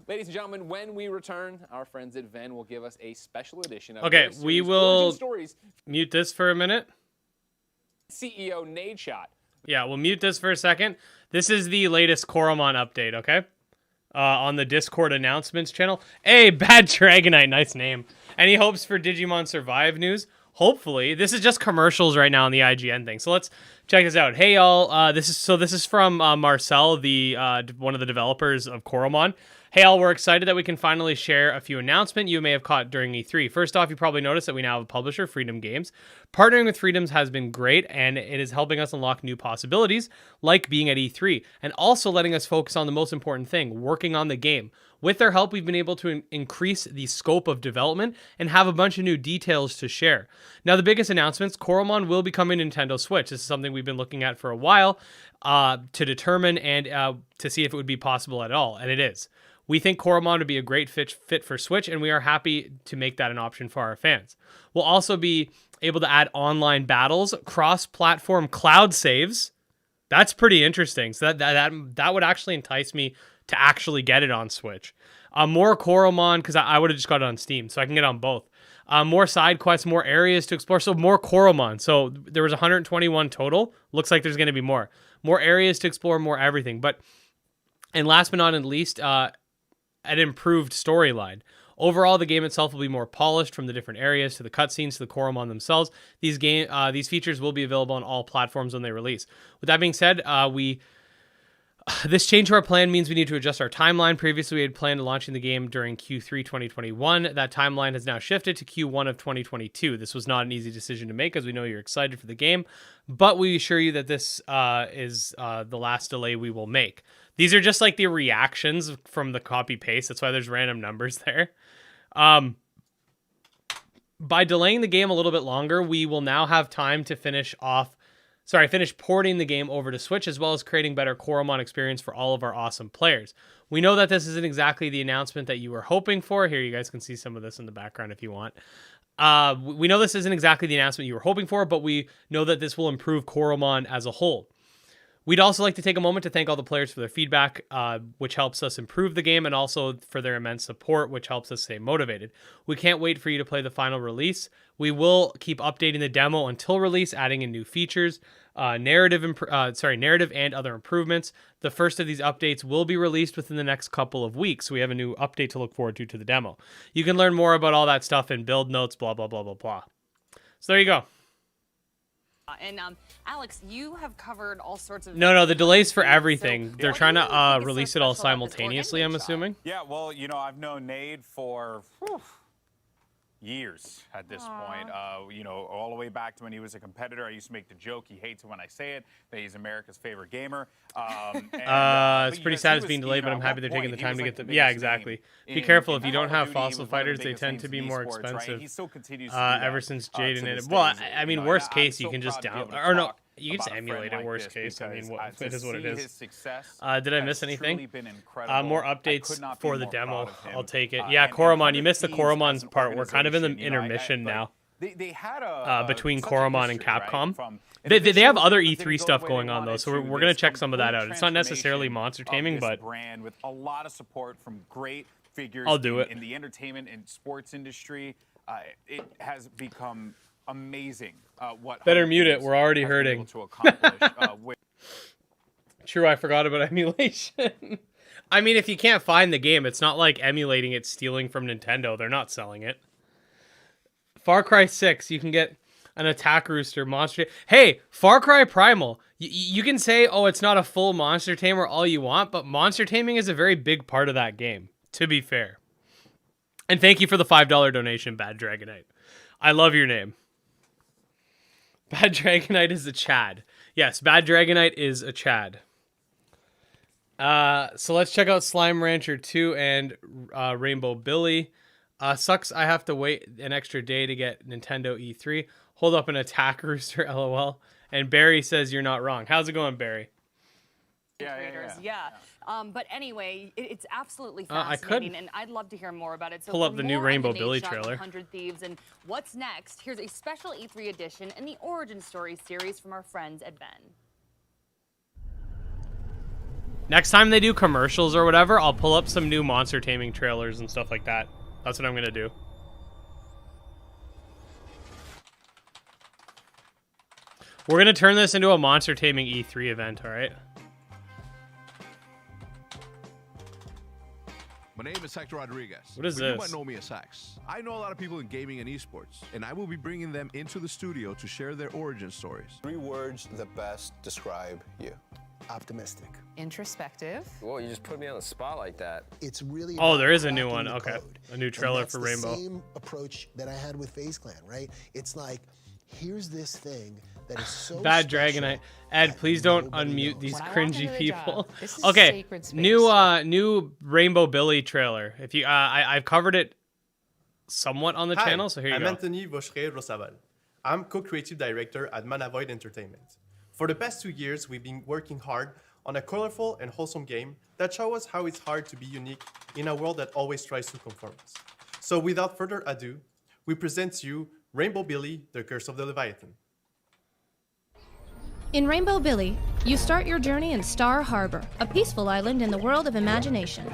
Ladies and gentlemen, when we return, our friends at Venn will give us a special edition of Okay, their series, we Origin will Stories. mute this for a minute. CEO Nadeshot. Yeah, we'll mute this for a second. This is the latest Coromon update, okay? on the Discord announcements channel. Hey, Bad Dragonite, nice name. Any hopes for Digimon Survive news? Hopefully. This is just commercials right now on the IGN thing. So let's check this out. Hey y'all, this is from Marcel, the one of the developers of Coromon. Hey all, we're excited that we can finally share a few announcements you may have caught during E3. First off, you probably noticed that we now have a publisher, Freedom Games. Partnering with Freedoms has been great, and it is helping us unlock new possibilities, like being at E3, and also letting us focus on the most important thing, working on the game. With their help, we've been able to increase the scope of development and have a bunch of new details to share. Now, the biggest announcements, Coromon will be coming to Nintendo Switch. This is something we've been looking at for a while to determine and to see if it would be possible at all, and it is. We think Coromon would be a great fit for Switch, and we are happy to make that an option for our fans. We'll also be able to add online battles, cross-platform cloud saves. That's pretty interesting. So that would actually entice me to actually get it on Switch. More Coromon, because I would have just got it on Steam, so I can get it on both. More side quests, more areas to explore, so more Coromon. So there was 121 total. Looks like there's going to be more. More areas to explore, more everything. And last but not least, an improved storyline. Overall, the game itself will be more polished, from the different areas to the cutscenes to the Coromon themselves. These features will be available on all platforms when they release. With that being said, this change to our plan means we need to adjust our timeline. Previously, we had planned on launching the game during Q3 2021. That timeline has now shifted to Q1 of 2022. This was not an easy decision to make, as we know you're excited for the game, but we assure you that this is the last delay we will make. These are just like the reactions from the copy paste. That's why there's random numbers there. By delaying the game a little bit longer, we will now have time to finish porting the game over to Switch, as well as creating better Coromon experience for all of our awesome players. We know that this isn't exactly the announcement that you were hoping for. Here, you guys can see some of this in the background if you want. We know this isn't exactly the announcement you were hoping for, but we know that this will improve Coromon as a whole. We'd also like to take a moment to thank all the players for their feedback, which helps us improve the game, and also for their immense support, which helps us stay motivated. We can't wait for you to play the final release. We will keep updating the demo until release, adding in new features, narrative and other improvements. The first of these updates will be released within the next couple of weeks, so we have a new update to look forward to the demo. You can learn more about all that stuff in build notes, blah, blah, blah, blah, blah. So there you go. And Alex, you have covered all sorts of... No, the delays for everything. They're trying to release it all simultaneously, I'm assuming. Yeah, well, I've known Nade for years at this point. All the way back to when he was a competitor. I used to make the joke, he hates it when I say it, that he's America's favorite gamer. It's pretty sad it's being delayed, but I'm happy they're taking the time to get them. Yeah, exactly. Be careful, if you don't have fossil fighters, they tend to be more expensive. He still continues ever since Jaden and well, I mean, worst case, you can just download, or no, you can just emulate it. Worst case, I mean, it is what it is. Did I miss anything? More updates for the demo. I'll take it. Yeah, Coromon. You missed the Coromon part. We're kind of in the intermission now. They had between Coromon and Capcom. They have other E3 stuff going on though, so we're gonna check some of that out. It's not necessarily monster taming, but brand with a lot of support from great figures. I'll do it in the entertainment and sports industry. It has become amazing. What better mute it? We're already hurting. True, I forgot about emulation. I mean, if you can't find the game, it's not like emulating it, stealing from Nintendo. They're not selling it. Far Cry 6, you can get an attack rooster monster. Hey, Far Cry Primal. You can say, oh, it's not a full monster tamer all you want, but monster taming is a very big part of that game, to be fair. And thank you for the $5 donation, Bad Dragonite. I love your name. Bad Dragonite is a Chad. Yes, Bad Dragonite is a Chad. So let's check out Slime Rancher 2 and Rainbow Billy. Sucks I have to wait an extra day to get Nintendo E3. Hold up an attack rooster, LOL. And Barry says you're not wrong. How's it going, Barry? Yeah. But anyway, it's absolutely fascinating, and I'd love to hear more about it. So pull up the new Rainbow Billy trailer. 100 Thieves and what's next? Here's a special E3 edition in the Origin Story series from our friends at Ben. Next time they do commercials or whatever, I'll pull up some new monster taming trailers and stuff like that. That's what I'm gonna do. We're gonna turn this into a monster taming E3 event, all right? My name is Hector Rodriguez. What is but this? You might know me as Hex. I know a lot of people in gaming and esports, and I will be bringing them into the studio to share their origin stories. 3 words that best describe you. Optimistic. Introspective. Whoa, you just put me on the spot like that. It's really Oh, about there is a new cracking one. the Okay. code. A new And trailer that's for the Rainbow. Same approach that I had with FaZe Clan, right? It's like, here's this thing that is so Bad special Dragonite. Ed, please don't nobody unmute knows. these When I walk cringy into the people. job, this is Okay, sacred space. new Rainbow Billy trailer. If you, I've covered it somewhat on the Hi, channel, so here you I'm go. Anthony Vaucheray-Rosaval. I'm co-creative director at Manavoid Entertainment. For the past 2 years, we've been working hard on a colorful and wholesome game that shows us how it's hard to be unique in a world that always tries to conform us. So without further ado, we present to you Rainbow Billy, The Curse of the Leviathan. In Rainbow Billy, you start your journey in Star Harbor, a peaceful island in the world of imagination.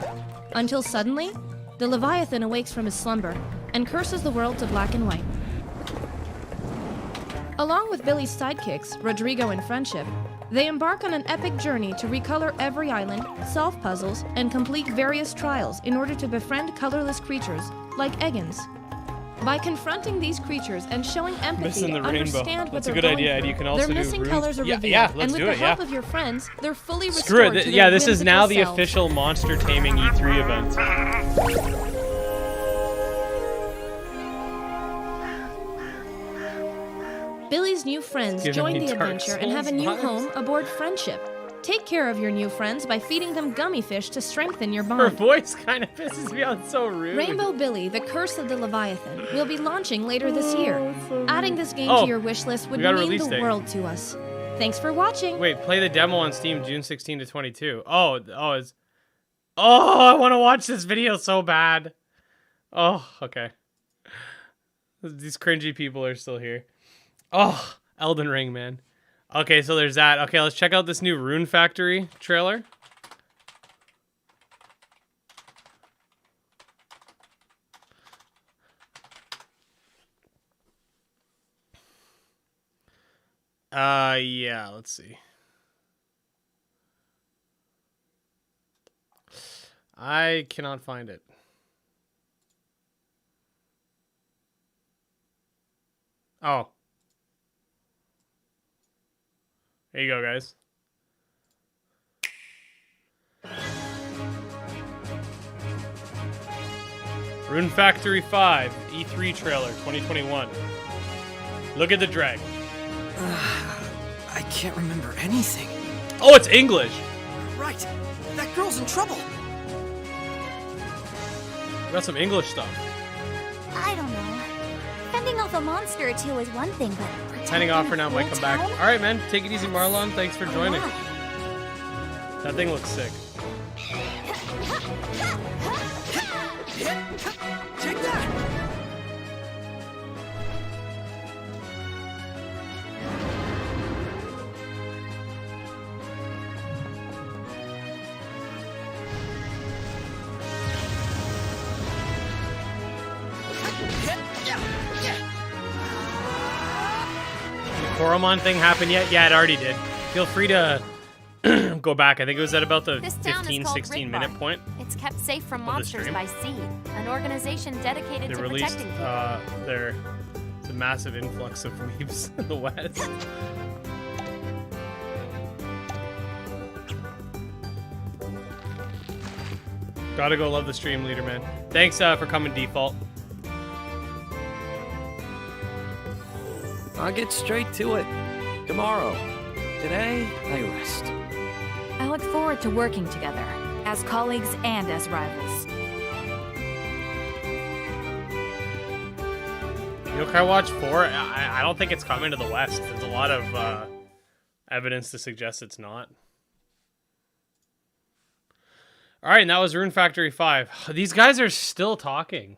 Until suddenly, the Leviathan awakes from his slumber and curses the world to black and white. Along with Billy's sidekicks, Rodrigo and Friendship, they embark on an epic journey to recolor every island, solve puzzles, and complete various trials in order to befriend colorless creatures like Eggins. By confronting these creatures and showing empathy Missing to the rainbow. understand what That's a they're good going idea, Ed. through, You can also their do missing runes. colors are Yeah, revealed, yeah, let's and with do the it, help yeah. of your friends, they're fully restored Screw it. to Yeah, their this is now the whimsical selves. official Monster Taming E3 event. Billy's new friends Giving join me the Dark adventure and have a Souls new vibes. home aboard Friendship. Take care of your new friends by feeding them gummy fish to strengthen your Her bond. voice kind of pisses me off. So rude. Rainbow Billy, The Curse of the Leviathan, will be launching later this year. Adding this game Oh, to your wish list would we got a mean release the date. world to us. Thanks for watching. Wait, play the demo on Steam June 16 to 22. Oh, I want to watch this video so bad. Oh, okay. These cringy people are still here. Oh, Elden Ring, man. Okay, so there's that. Okay, let's check out this new Rune Factory trailer. Yeah, let's see. I cannot find it. Oh. There you go, guys. Rune Factory 5 E3 trailer 2021. Look at the drag. I can't remember anything. Oh, it's English. Right. That girl's in trouble. We got some English stuff. I don't know. Fending off a monster or two is one thing, but Signing off for now, might come back. town? All right, man. Take it easy, Marlon. Thanks for joining. Why? That thing looks sick. Take that. The Coromon thing happened yet? Yeah, it already did. Feel free to go back. I think it was at about the This town is 15, called 16 Ridbar. minute point. It's kept safe from of the monsters stream. by Seed, an organization dedicated They to released protecting people. their the massive influx of weebs in the West. Gotta go love the stream, leader man. Thanks for coming, Default. I'll get straight to it. Tomorrow. Today, I rest. I look forward to working together, as colleagues and as rivals. Yokai Watch 4, I don't think it's coming to the West. There's a lot of evidence to suggest it's not. All right, and that was Rune Factory 5. These guys are still talking.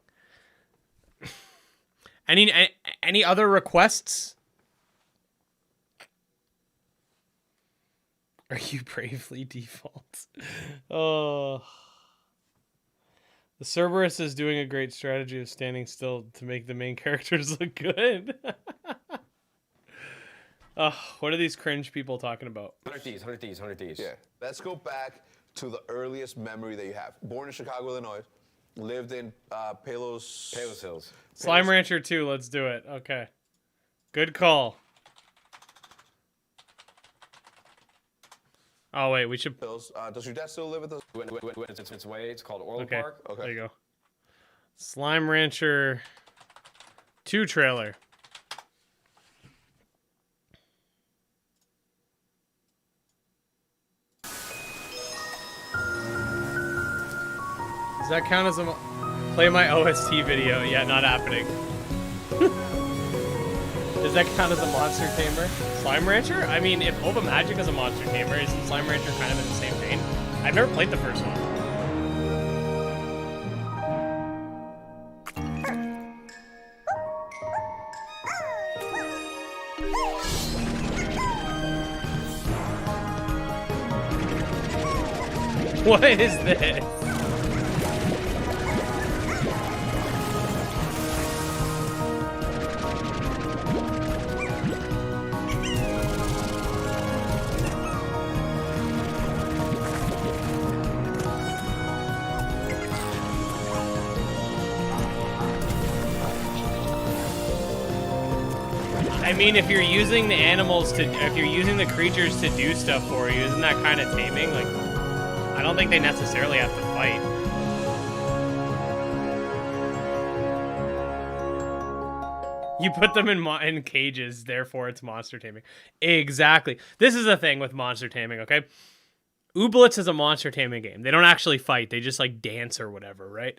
Any other requests? Are you bravely default? Oh. The Cerberus is doing a great strategy of standing still to make the main characters look good. What are these cringe people talking about? 100 Ds. Yeah. Let's go back to the earliest memory that you have. Born in Chicago, Illinois. lived in Palos Hills. Slime Rancher 2, let's do it. Okay. Good call. Oh, wait, we should... Does your dad still live at the... It's way. It's called Orland Okay, Park. there you go. Slime Rancher 2 trailer. Does that count as a... Play my OST video. Yeah, not happening. Does that count as a monster tamer? Slime Rancher? I mean, if Ova Magic is a monster tamer, isn't Slime Rancher kind of in the same vein? I've never played the first one. What is this? I mean, if you're using the animals to, if you're using the creatures to do stuff for you, isn't that kind of taming? Like, I don't think they necessarily have to fight. You put them in cages, therefore it's monster taming. Exactly. This is the thing with monster taming, okay? Ooblets is a monster taming game. They don't actually fight. They just, like, dance or whatever, right?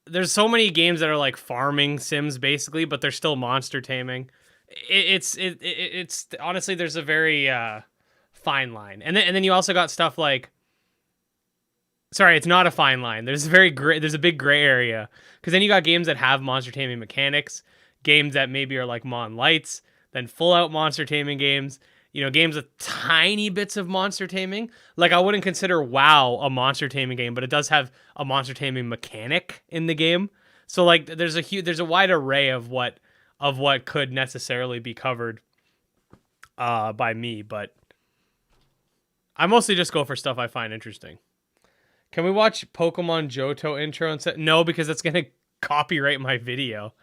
There's so many games that are like farming sims basically, but they're still monster taming. It's honestly, there's a very fine line, and then you also got stuff like, sorry, it's not a fine line. There's a big gray area, because then you got games that have monster taming mechanics, games that maybe are like Mon Lights, then full out monster taming games. You know, games with tiny bits of monster taming. Like, I wouldn't consider WoW a monster taming game, but it does have a monster taming mechanic in the game. So, like, there's a wide array of what could necessarily be covered by me, but I mostly just go for stuff I find interesting. Can we watch Pokemon Johto intro and no, because it's gonna copyright my video.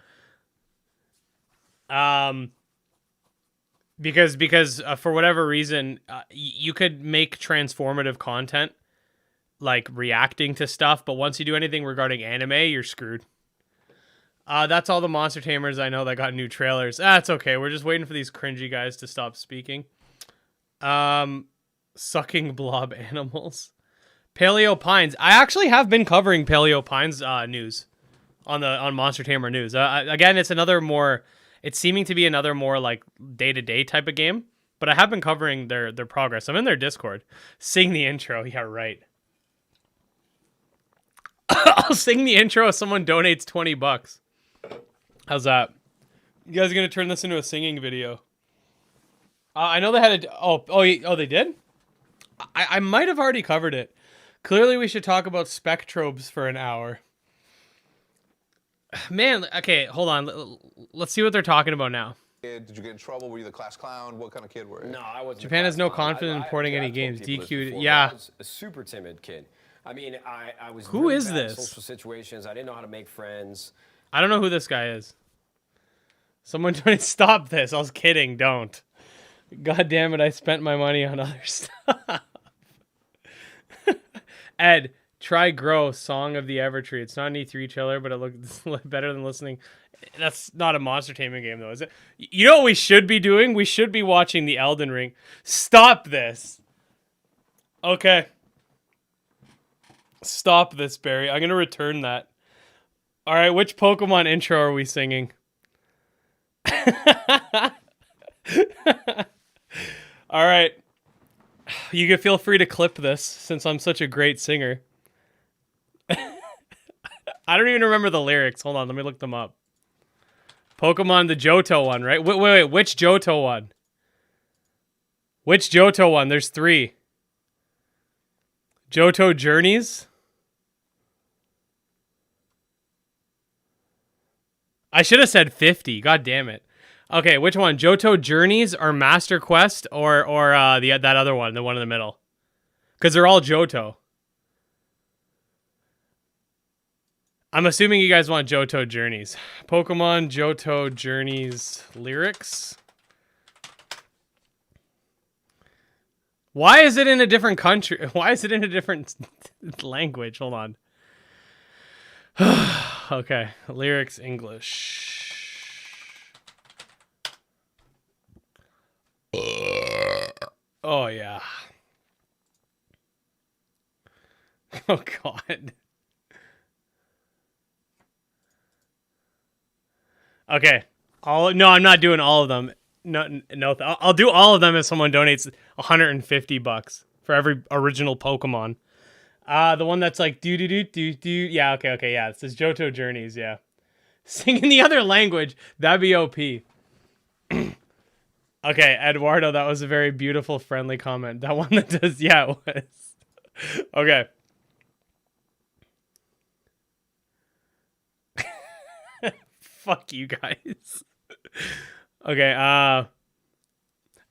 Because for whatever reason, you could make transformative content, like reacting to stuff, but once you do anything regarding anime, you're screwed. That's all the monster tamers I know that got new trailers. That's okay. We're just waiting for these cringy guys to stop speaking. Sucking blob animals. Paleo Pines. I actually have been covering Paleo Pines news on Monster Tamer News. Again, it's seeming to be another more like day-to-day type of game, but I have been covering their progress. I'm in their Discord. Sing the intro. Yeah, right. I'll sing the intro if someone donates $20. How's that? You guys are going to turn this into a singing video. I know they had they did? I might have already covered it. Clearly we should talk about spectrobes for an hour. Man, okay, hold on. Let's see what they're talking about now. Did you get in trouble? Were you the class clown? What kind of kid were you? No, I wasn't. Japan has no confidence in porting any games. DQ, yeah. I was a super timid kid. I mean, I was. Who really is bad at this? social situations. I didn't know how to make friends. I don't know who this guy is. Someone don't stop this. I was kidding. Don't. God damn it! I spent my money on other stuff. Ed, try Grow, Song of the Evertree. It's not an E3 trailer, but it looks better than listening. That's not a monster taming game, though, is it? You know what we should be doing? We should be watching the Elden Ring. Stop this. Okay. Stop this, Barry. I'm going to return that. All right, which Pokemon intro are we singing? All right. You can feel free to clip this since I'm such a great singer. I don't even remember the lyrics. Hold on, let me look them up. Pokemon, the Johto one, right? Wait, which Johto one? Which Johto one? There's 3. Johto Journeys? I should have said 50. God damn it. Okay, which one? Johto Journeys or Master Quest or that other one, the one in the middle? Because they're all Johto. I'm assuming you guys want Johto Journeys. Pokemon Johto Journeys lyrics. Why is it in a different country? Why is it in a different language? Hold on. Okay, lyrics English. Oh yeah. Oh god. Okay. No, I'm not doing all of them. No, I'll do all of them if someone donates $150 for every original Pokemon. The one that's like do. Yeah, okay, yeah. It says Johto Journeys, yeah. Sing in the other language, that'd be OP. Okay, Eduardo, that was a very beautiful, friendly comment. That one that does, yeah, it was. Okay. Fuck you guys. Okay,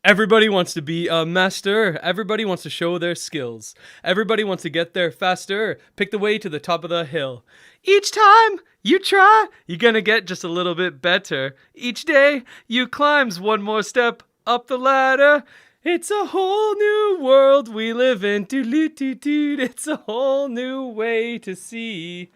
everybody wants to be a master. Everybody wants to show their skills. Everybody wants to get there faster. Pick the way to the top of the hill. Each time you try, you're gonna get just a little bit better. Each day you climbs one more step up the ladder. It's a whole new world we live in. Doot-doot-doot-doot. It's a whole new way to see.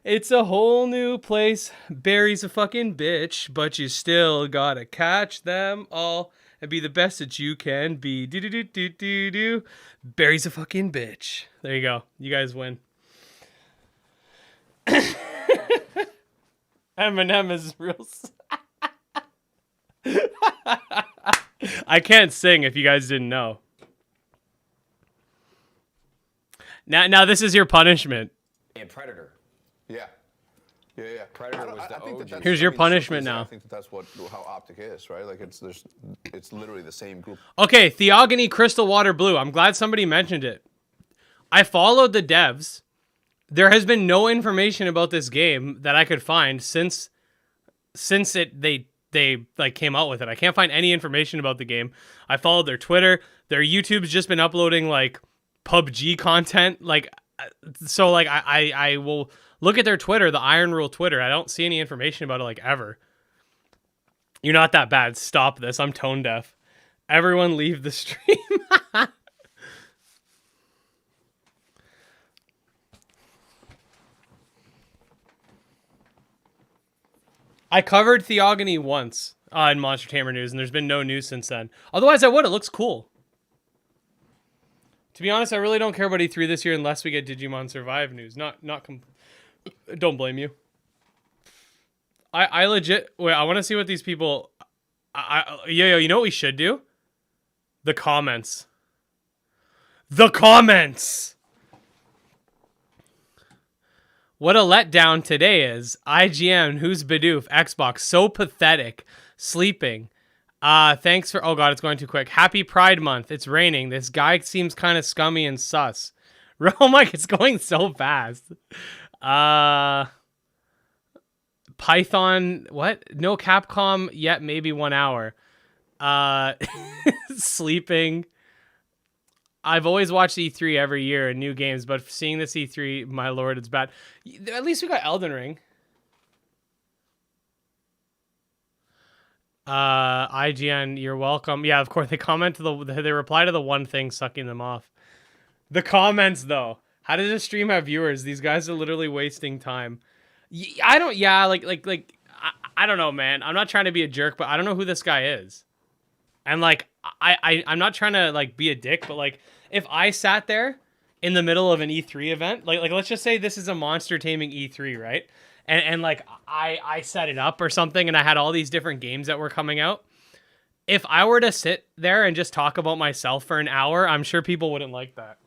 It's a whole new place. Barry's a fucking bitch, but you still gotta catch them all and be the best that you can be. Do-do-do-do-do-do. Barry's a fucking bitch. There you go. You guys win. Eminem is real. I can't sing if you guys didn't know. Now this is your punishment. And Predator. Yeah. Predator was the OG. Here's your punishment now. I think that's how Optic is, right? Like it's literally the same group. Okay, Theogony Crystal Water Blue. I'm glad somebody mentioned it. I followed the devs. There has been no information about this game that I could find since they like came out with it. I can't find any information about the game. I followed their Twitter. Their YouTube's just been uploading like PUBG content. Like, so like I will look at their Twitter, the Iron Rule Twitter. I don't see any information about it like ever. You're not that bad. Stop this. I'm tone deaf. Everyone leave the stream. I covered Theogony once in Monster Tamer News, and there's been no news since then. Otherwise, I would. It looks cool. To be honest, I really don't care about E3 this year unless we get Digimon Survive news. Don't blame you. I legit... Wait, I want to see what these people... Yo, you know what we should do? The comments. The comments! What a letdown today is. IGN, who's Bidoof, Xbox, so pathetic. Sleeping. Thanks for... Oh god, it's going too quick. Happy Pride Month. It's raining. This guy seems kind of scummy and sus. Oh my, it's going so fast. Python, what? No Capcom yet, maybe 1 hour. Sleeping. I've always watched E3 every year and new games, but seeing this E3, my lord, it's bad. At least we got Elden Ring. IGN, you're welcome. Yeah, of course, they reply to the one thing sucking them off. The comments, though. How does this stream have viewers? These guys are literally wasting time. I don't know, man. I'm not trying to be a jerk, but I don't know who this guy is. And like, I'm not trying to like be a dick, but like, if I sat there in the middle of an E3 event, like let's just say this is a monster taming E3, right? And like I set it up or something, and I had all these different games that were coming out. If I were to sit there and just talk about myself for an hour, I'm sure people wouldn't like that.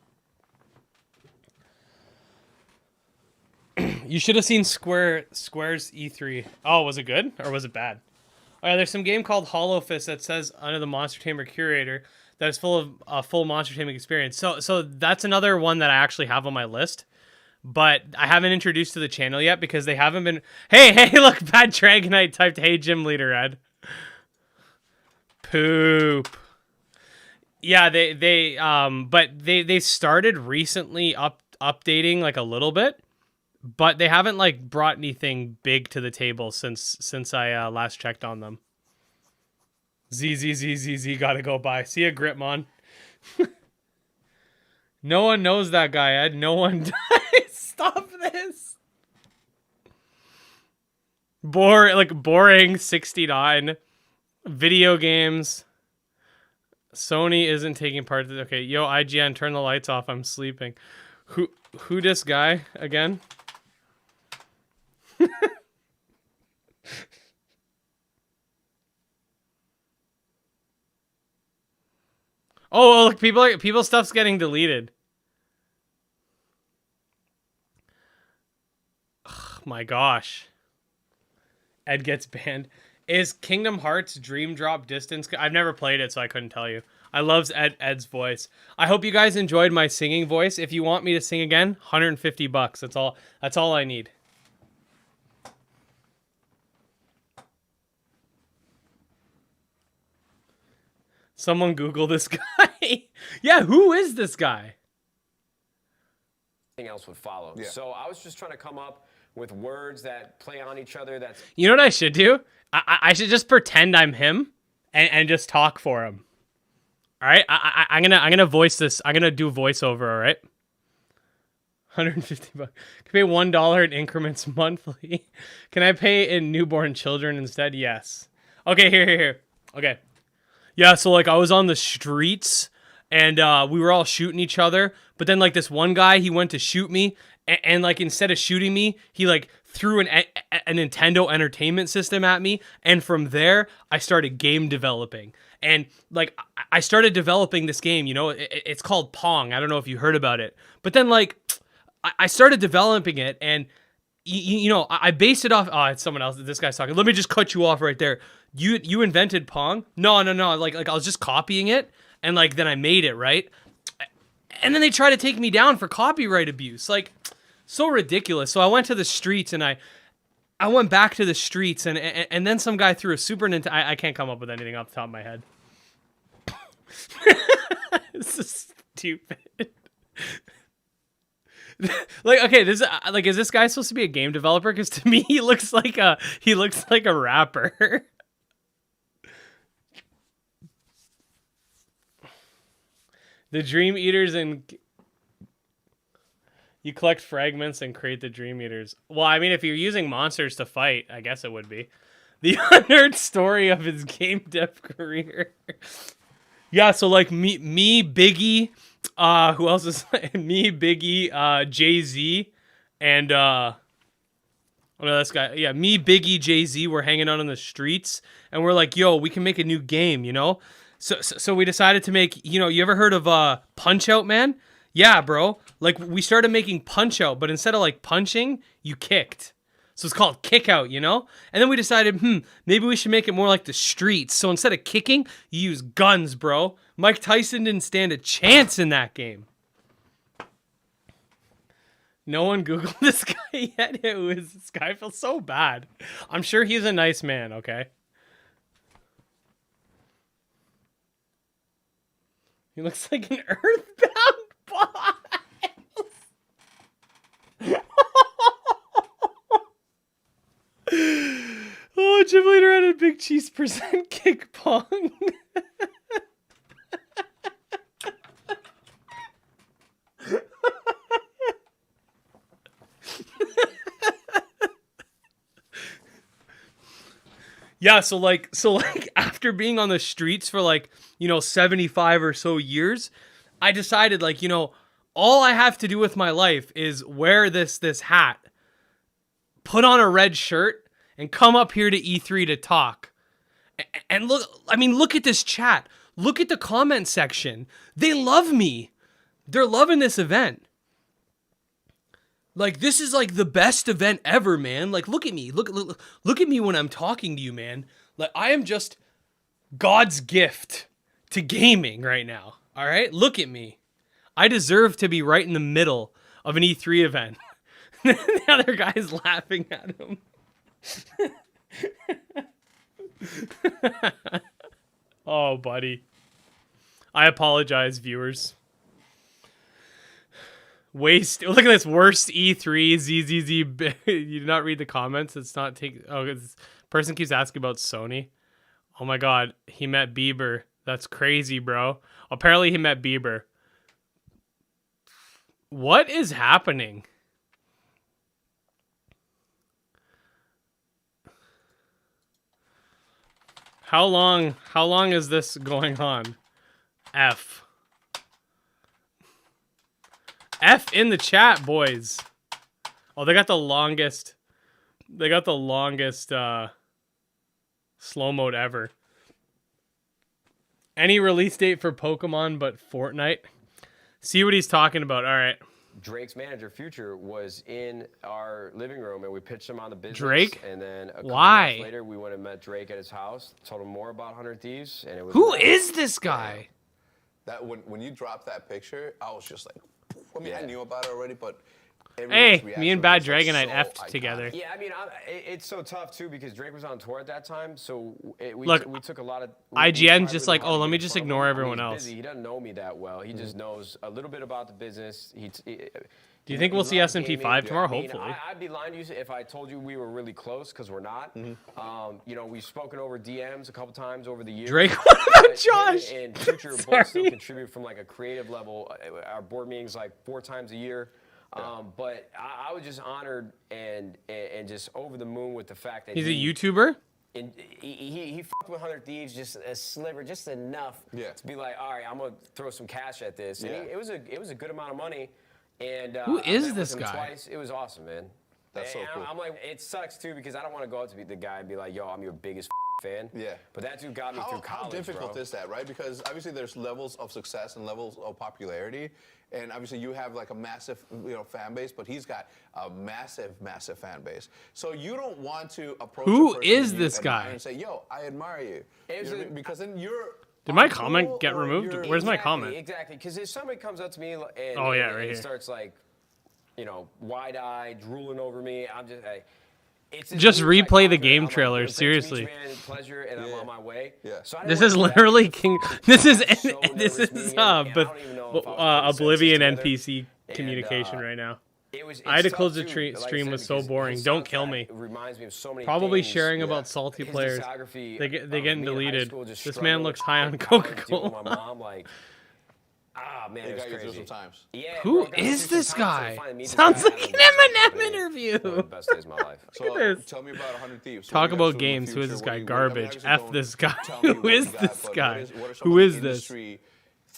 You should have seen Square's E3. Oh, was it good or was it bad? Oh, yeah, there's some game called Hollow Fist that says under the Monster Tamer curator that is full of a full monster taming experience. So that's another one that I actually have on my list, but I haven't introduced to the channel yet because they haven't been. Hey, look, Bad Dragonite typed, "Hey, Gym Leader Ed." Poop. Yeah, they started recently updating like a little bit. but they haven't like brought anything big to the table since I last checked on them. Z gotta go by. See ya, Gritmon. No one knows that guy, Ed. No one does. Stop this. Boring 69. Video games. Sony isn't taking part. Okay, yo, IGN, turn the lights off. I'm sleeping. Who this guy again? Oh, look, people stuff's getting deleted. Oh, my gosh. Ed gets banned. Is Kingdom Hearts Dream Drop Distance? I've never played it, so I couldn't tell you. I love Ed's voice. I hope you guys enjoyed my singing voice. If you want me to sing again, $150. That's all I need. Someone Google this guy. Yeah, who is this guy? Anything else would follow. Yeah. So I was just trying to come up with words that play on each other. That's You know what I should do? I should just pretend I'm him and just talk for him. All right, I'm gonna voice this. I'm gonna do voiceover. All right. $150. Can I pay $1 in increments monthly? Can I pay in newborn children instead? Yes. Okay, here. Okay. Yeah, so like I was on the streets and we were all shooting each other, but then like this one guy, he went to shoot me and like instead of shooting me, he like threw a Nintendo Entertainment System at me, and from there I started game developing. And like I started developing this game, you know, it's called Pong. I don't know if you heard about it. But then like I started developing it, and you know, I based it off. Oh, it's someone else. This guy's talking. Let me just cut you off right there. You invented Pong? No. Like I was just copying it, and like then I made it, right? And then they try to take me down for copyright abuse. Like, so ridiculous. So I went to the streets, and I went back to the streets, and then some guy threw a Super Nintendo. I can't come up with anything off the top of my head. This is stupid. Like, okay, this like, is this guy supposed to be a game developer? Because to me, he looks like a rapper. The Dream Eaters, and you collect fragments and create the Dream Eaters. Well, I mean, if you're using monsters to fight, I guess it would be. The unearthed story of his game dev career. Yeah, so like me, Biggie, who else is me, Biggie, Jay-Z, and oh no, this guy. Yeah, me, Biggie, Jay-Z were hanging out on the streets, and we're like, yo, we can make a new game, you know? So we decided to make, you know, you ever heard of Punch-Out, man? Yeah, bro. Like, we started making Punch-Out, but instead of like punching, you kicked. So it's called Kick-Out, you know? And then we decided, maybe we should make it more like the streets. So instead of kicking, you use guns, bro. Mike Tyson didn't stand a chance in that game. No one Googled this guy yet. Who is this guy? I feel so bad. I'm sure he's a nice man, okay? He looks like an earthbound boss. Oh, Gym Leader had a big cheese percent kick pong. Yeah, so like after being on the streets for like, you know, 75 or so years, I decided like, you know, all I have to do with my life is wear this hat, put on a red shirt, and come up here to E3 to talk. And look at this chat. Look at the comment section. They love me. They're loving this event. Like, this is like the best event ever, man. Like, look at me. Look at me when I'm talking to you, man. Like, I am just God's gift to gaming right now. All right? Look at me. I deserve to be right in the middle of an E3 event. The other guy's laughing at him. Oh, buddy. I apologize, viewers. Waste. Look at this. Worst E3 ZZZ. You did not read the comments. It's not take. Oh, this person keeps asking about Sony. Oh my God, he met Bieber. That's crazy, bro. Apparently he met Bieber. What is happening? How long is this going on? F in the chat, boys. Oh, they got the longest slow mode ever. Any release date for Pokemon but Fortnite? See what he's talking about. All right. Drake's manager, Future, was in our living room, and we pitched him on the business. Drake? And then a couple Why? months later, we went and met Drake at his house, told him more about 100 Thieves, and it was... Who is this guy? That when you dropped that picture, I was just like, I mean, I knew about it already, but Hey, me and Bad Dragonite effed together. Yeah, I mean, it's so tough, too, because Drake was on tour at that time, so we took a lot of... IGN's just like, oh, let me just ignore everyone else. Busy. He doesn't know me that well. He just knows a little bit about the business. Do you think we'll see SMP 5 tomorrow? Hopefully. I'd be lying to you if I told you we were really close, because we're not. You know, we've spoken over DMs a couple times over the years. Drake, what about Josh? And Future both still contribute from like a creative level. Our board meetings like 4 times a year. But I was just honored and just over the moon with the fact that he's a YouTuber. And he fucked with 100 Thieves just a sliver, just enough to be like, all right, I'm gonna throw some cash at this. And it was a good amount of money. And who is this guy? Twice. It was awesome, man. That's so cool. I'm like, it sucks too because I don't want to go up to the guy and be like, yo, I'm your biggest fan. Yeah. But that dude got me through college, How difficult bro. is that, right? Because obviously there's levels of success and levels of popularity, and obviously you have like a massive, fan base, but he's got a massive fan base. So you don't want to approach. Who is this guy? And say, yo, I admire you. Because then you're. Did my comment get removed? Where's my comment? Exactly, because if somebody comes up to me and, right and here. starts like, wide-eyed, drooling over me, I'm just like, just replay the game trailer, seriously. Pleasure, and I'm on my way. Yeah. So this is literally King. This is Oblivion NPC communication right now. I had to close the stream. Was so boring. Don't kill me. Reminds me of so many Probably things. sharing about salty His players. discography, They getting deleted. This This man looks high on My Coca-Cola. mom, like, man, it was got you through crazy. some times. Yeah, Who bro, got me is through this some times guy? to finally meet this Sounds guy. like an Eminem interview. One of the best days of my life. So Look at this. tell me about 100 Thieves. Talk What do you about guys do in the games. Who is this future? guy? What do you- Garbage. obviously F don't this guy. tell me Who what is you got, this but guy? what are some Who of is the this? industry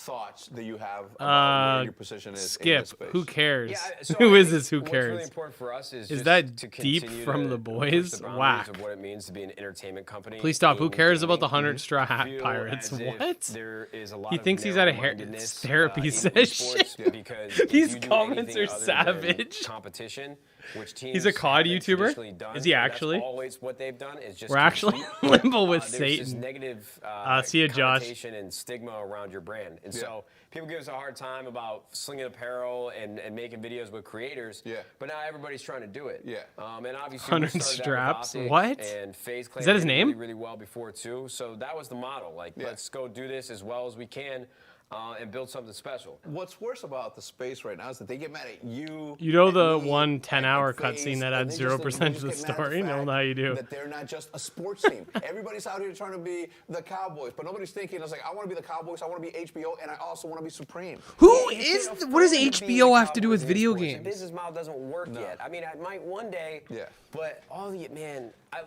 thoughts that you have about where your position is in Skip. this space? Who cares? Yeah, so Who I is think this? Who what's cares? really important for us is just that to deep continue from to the push boys? the boundaries Whack. of what it means to be an entertainment company. Please stop. Who in cares about the gaming. 100 Straw Hat Feel Pirates? as if What? There is a lot He of thinks he's at a narrow-mindedness, therapy in session. esports because if These you do comments anything are other than savage. Competition, which teams He's a COD haven't YouTuber? traditionally done, Is he and that's actually? always what they've done is just We're actually compete. limbo with There's this Satan. negative See ya, Josh. connotation and stigma around your brand, and so people give us a hard time about slinging apparel and making videos with creators. Yeah. But now everybody's trying to do it. Yeah. And obviously 100 we started straps? out with What? Optic, and FaZe Clan Is that his did name? Really, really well before too. So that was the model. Like, let's go do this as well as we can. And build something special. What's worse about the space right now is that they get mad at you. You know the and me, one 10-hour and FaZe, cutscene that and adds they just 0% to the get mad at story? fact No, how you do. That they're not just a sports team. Everybody's out here trying to be the Cowboys, but nobody's thinking, it's like, I want to be the Cowboys, I want to be HBO, and I also want to be Supreme. Who is? What does HBO have to do with video The games? business model doesn't work yet. I mean, I might one day. Yeah. But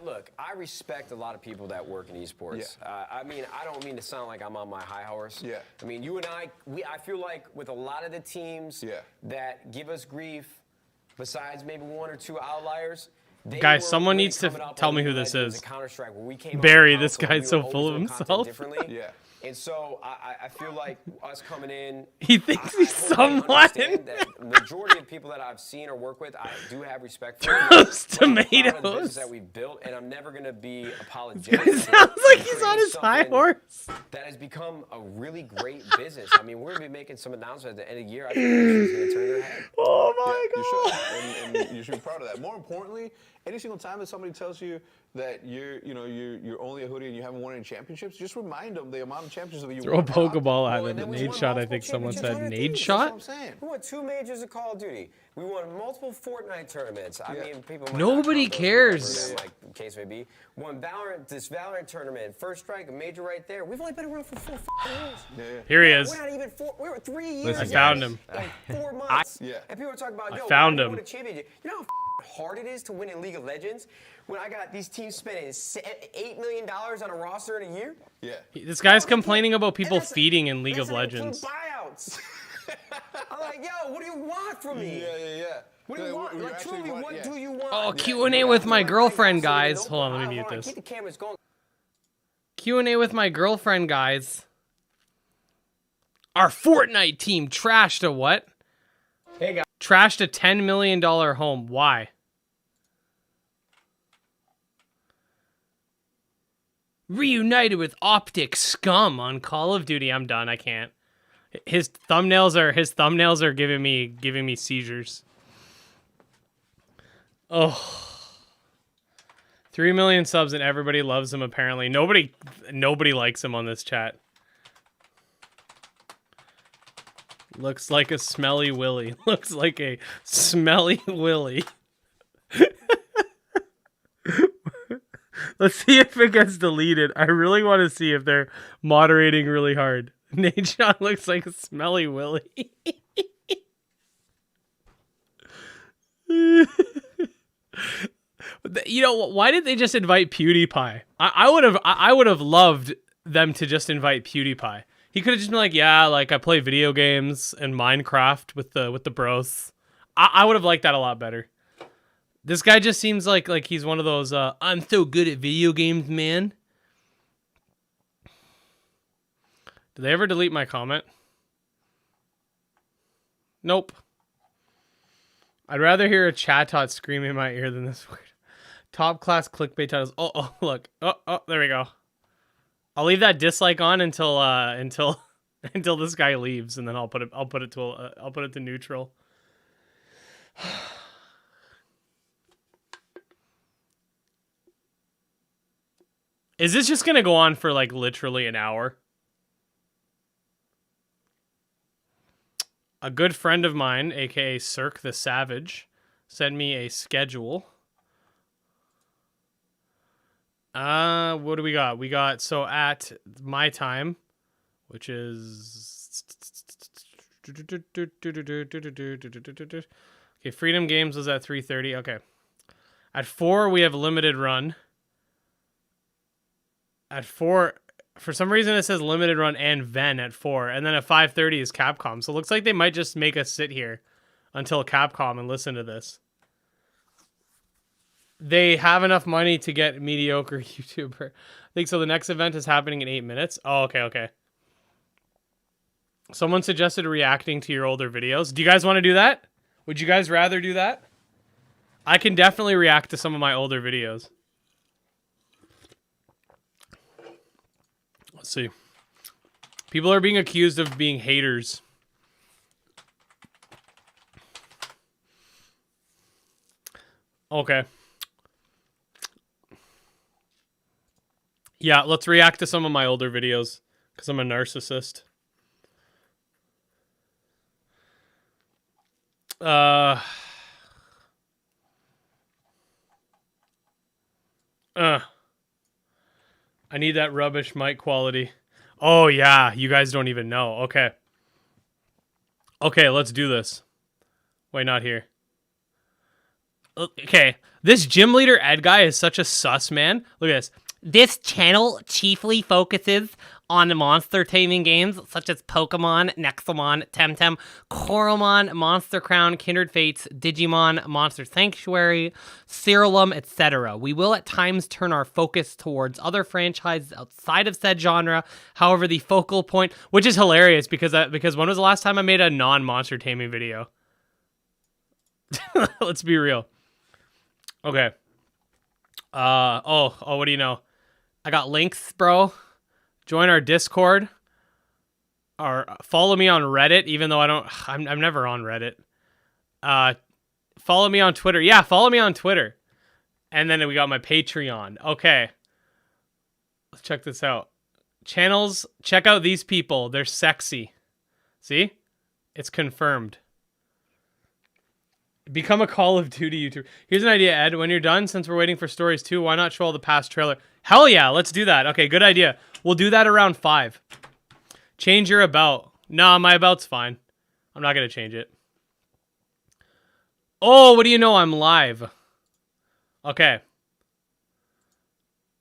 look, I respect a lot of people that work in esports. Yeah. I mean, I don't mean to sound like I'm on my high horse. Yeah. I mean, you and I feel like with a lot of the teams that give us grief, besides maybe 1 or 2 outliers. Guys, someone needs to tell me who this is. Barry, this guy's so full of himself. Yeah. And so I feel like us coming in. He thinks he's someone. The majority of people that I've seen or work with, I do have respect for. Those tomatoes. The tomatoes. business that we've built, and I'm never going to be apologetic. It sounds like he's on his high horse. That has become a really great business. I mean, we're going to be making some announcements at the end of the year. I think this is going to turn their head. Oh my God. You should. And you should be proud of that. More importantly, any single time that somebody tells you that you're only a hoodie and you haven't won any championships, just remind them the amount of championships that you Throw a won. Pokeball at it. Nade shot, I think someone said. Nade shot? We won 2 majors of Call of Duty. We won multiple Fortnite tournaments. I mean, people might Nobody not count those, cares. whatever, like case may be. Won this Valorant tournament, First Strike, a major right there. We've only been around for 4 years. Here he is. We're not even 4. We were 3 years. I found him. In 4 months. And people are talking about, yo, found we him. won a championship. You know how hard it is to win in League of Legends? When I got these teams spending $8 million on a roster in a year? Yeah. This guy's complaining about people feeding in League of Legends. Buyouts. I'm like, yo, what do you want from me? Yeah. What do you want? Like, truly, what do you want? Oh, Q&A with my girlfriend, guys. Hold on, let me mute this. Keep the cameras going. Q&A with my girlfriend, guys. Our Fortnite team trashed a what? Hey, guys. Trashed a $10 million home. Why? Reunited with Optic Scum on Call of Duty. I'm done. I can't. His thumbnails are giving me seizures. Oh. 3 million subs and everybody loves him apparently. Nobody likes him on this chat. Looks like a smelly willy. Looks like a smelly willy. Let's see if it gets deleted. I really want to see if they're moderating really hard. Nade shot looks like a smelly willy. You know, why did they just invite PewDiePie? I would have loved them to just invite PewDiePie. He could have just been like, yeah, like I play video games and Minecraft with the bros. I would have liked that a lot better. This guy just seems like he's one of those I'm so good at video games, man. Did they ever delete my comment? Nope. I'd rather hear a chatot scream in my ear than this word. Top class clickbait titles. Oh, look. Oh, there we go. I'll leave that dislike on until this guy leaves, and then I'll put it to neutral. Is this just gonna go on for like literally an hour? A good friend of mine, aka Cirque the Savage, sent me a schedule. What do we got? We got, so at my time, which is... Okay, Freedom Games was at 3:30. Okay. At 4, we have Limited Run. At 4, for some reason it says Limited Run and Ven at 4. And then at 5:30 is Capcom. So it looks like they might just make us sit here until Capcom and listen to this. They have enough money to get mediocre YouTuber. I think so. The next event is happening in 8 minutes. Oh, okay. Someone suggested reacting to your older videos. Do you guys want to do that? Would you guys rather do that? I can definitely react to some of my older videos. Let's see. People are being accused of being haters. Okay. Yeah, let's react to some of my older videos because I'm a narcissist. I need that rubbish mic quality. Oh, yeah. You guys don't even know. Okay. Okay, let's do this. Wait, not here. Okay. This gym leader Ed guy is such a sus, man. Look at this. This channel chiefly focuses on monster taming games such as Pokemon, Nexomon, Temtem, Coromon, Monster Crown, Kindred Fates, Digimon, Monster Sanctuary, Cerulum, etc. We will at times turn our focus towards other franchises outside of said genre. However, the focal point, which is hilarious because when was the last time I made a non-monster taming video? Let's be real. Okay. Oh, what do you know? I got links, bro. Join our Discord. Or follow me on Reddit, even though I'm never on Reddit. Follow me on Twitter. Yeah, follow me on Twitter. And then we got my Patreon. Okay. Let's check this out. Channels, check out these people. They're sexy. See? It's confirmed. Become a Call of Duty YouTuber. Here's an idea, Ed. When you're done, since we're waiting for stories too, why not show all the past trailer? Hell yeah, let's do that. Okay, good idea. We'll do that around 5. Change your about. Nah, my about's fine. I'm not going to change it. Oh, what do you know? I'm live. Okay.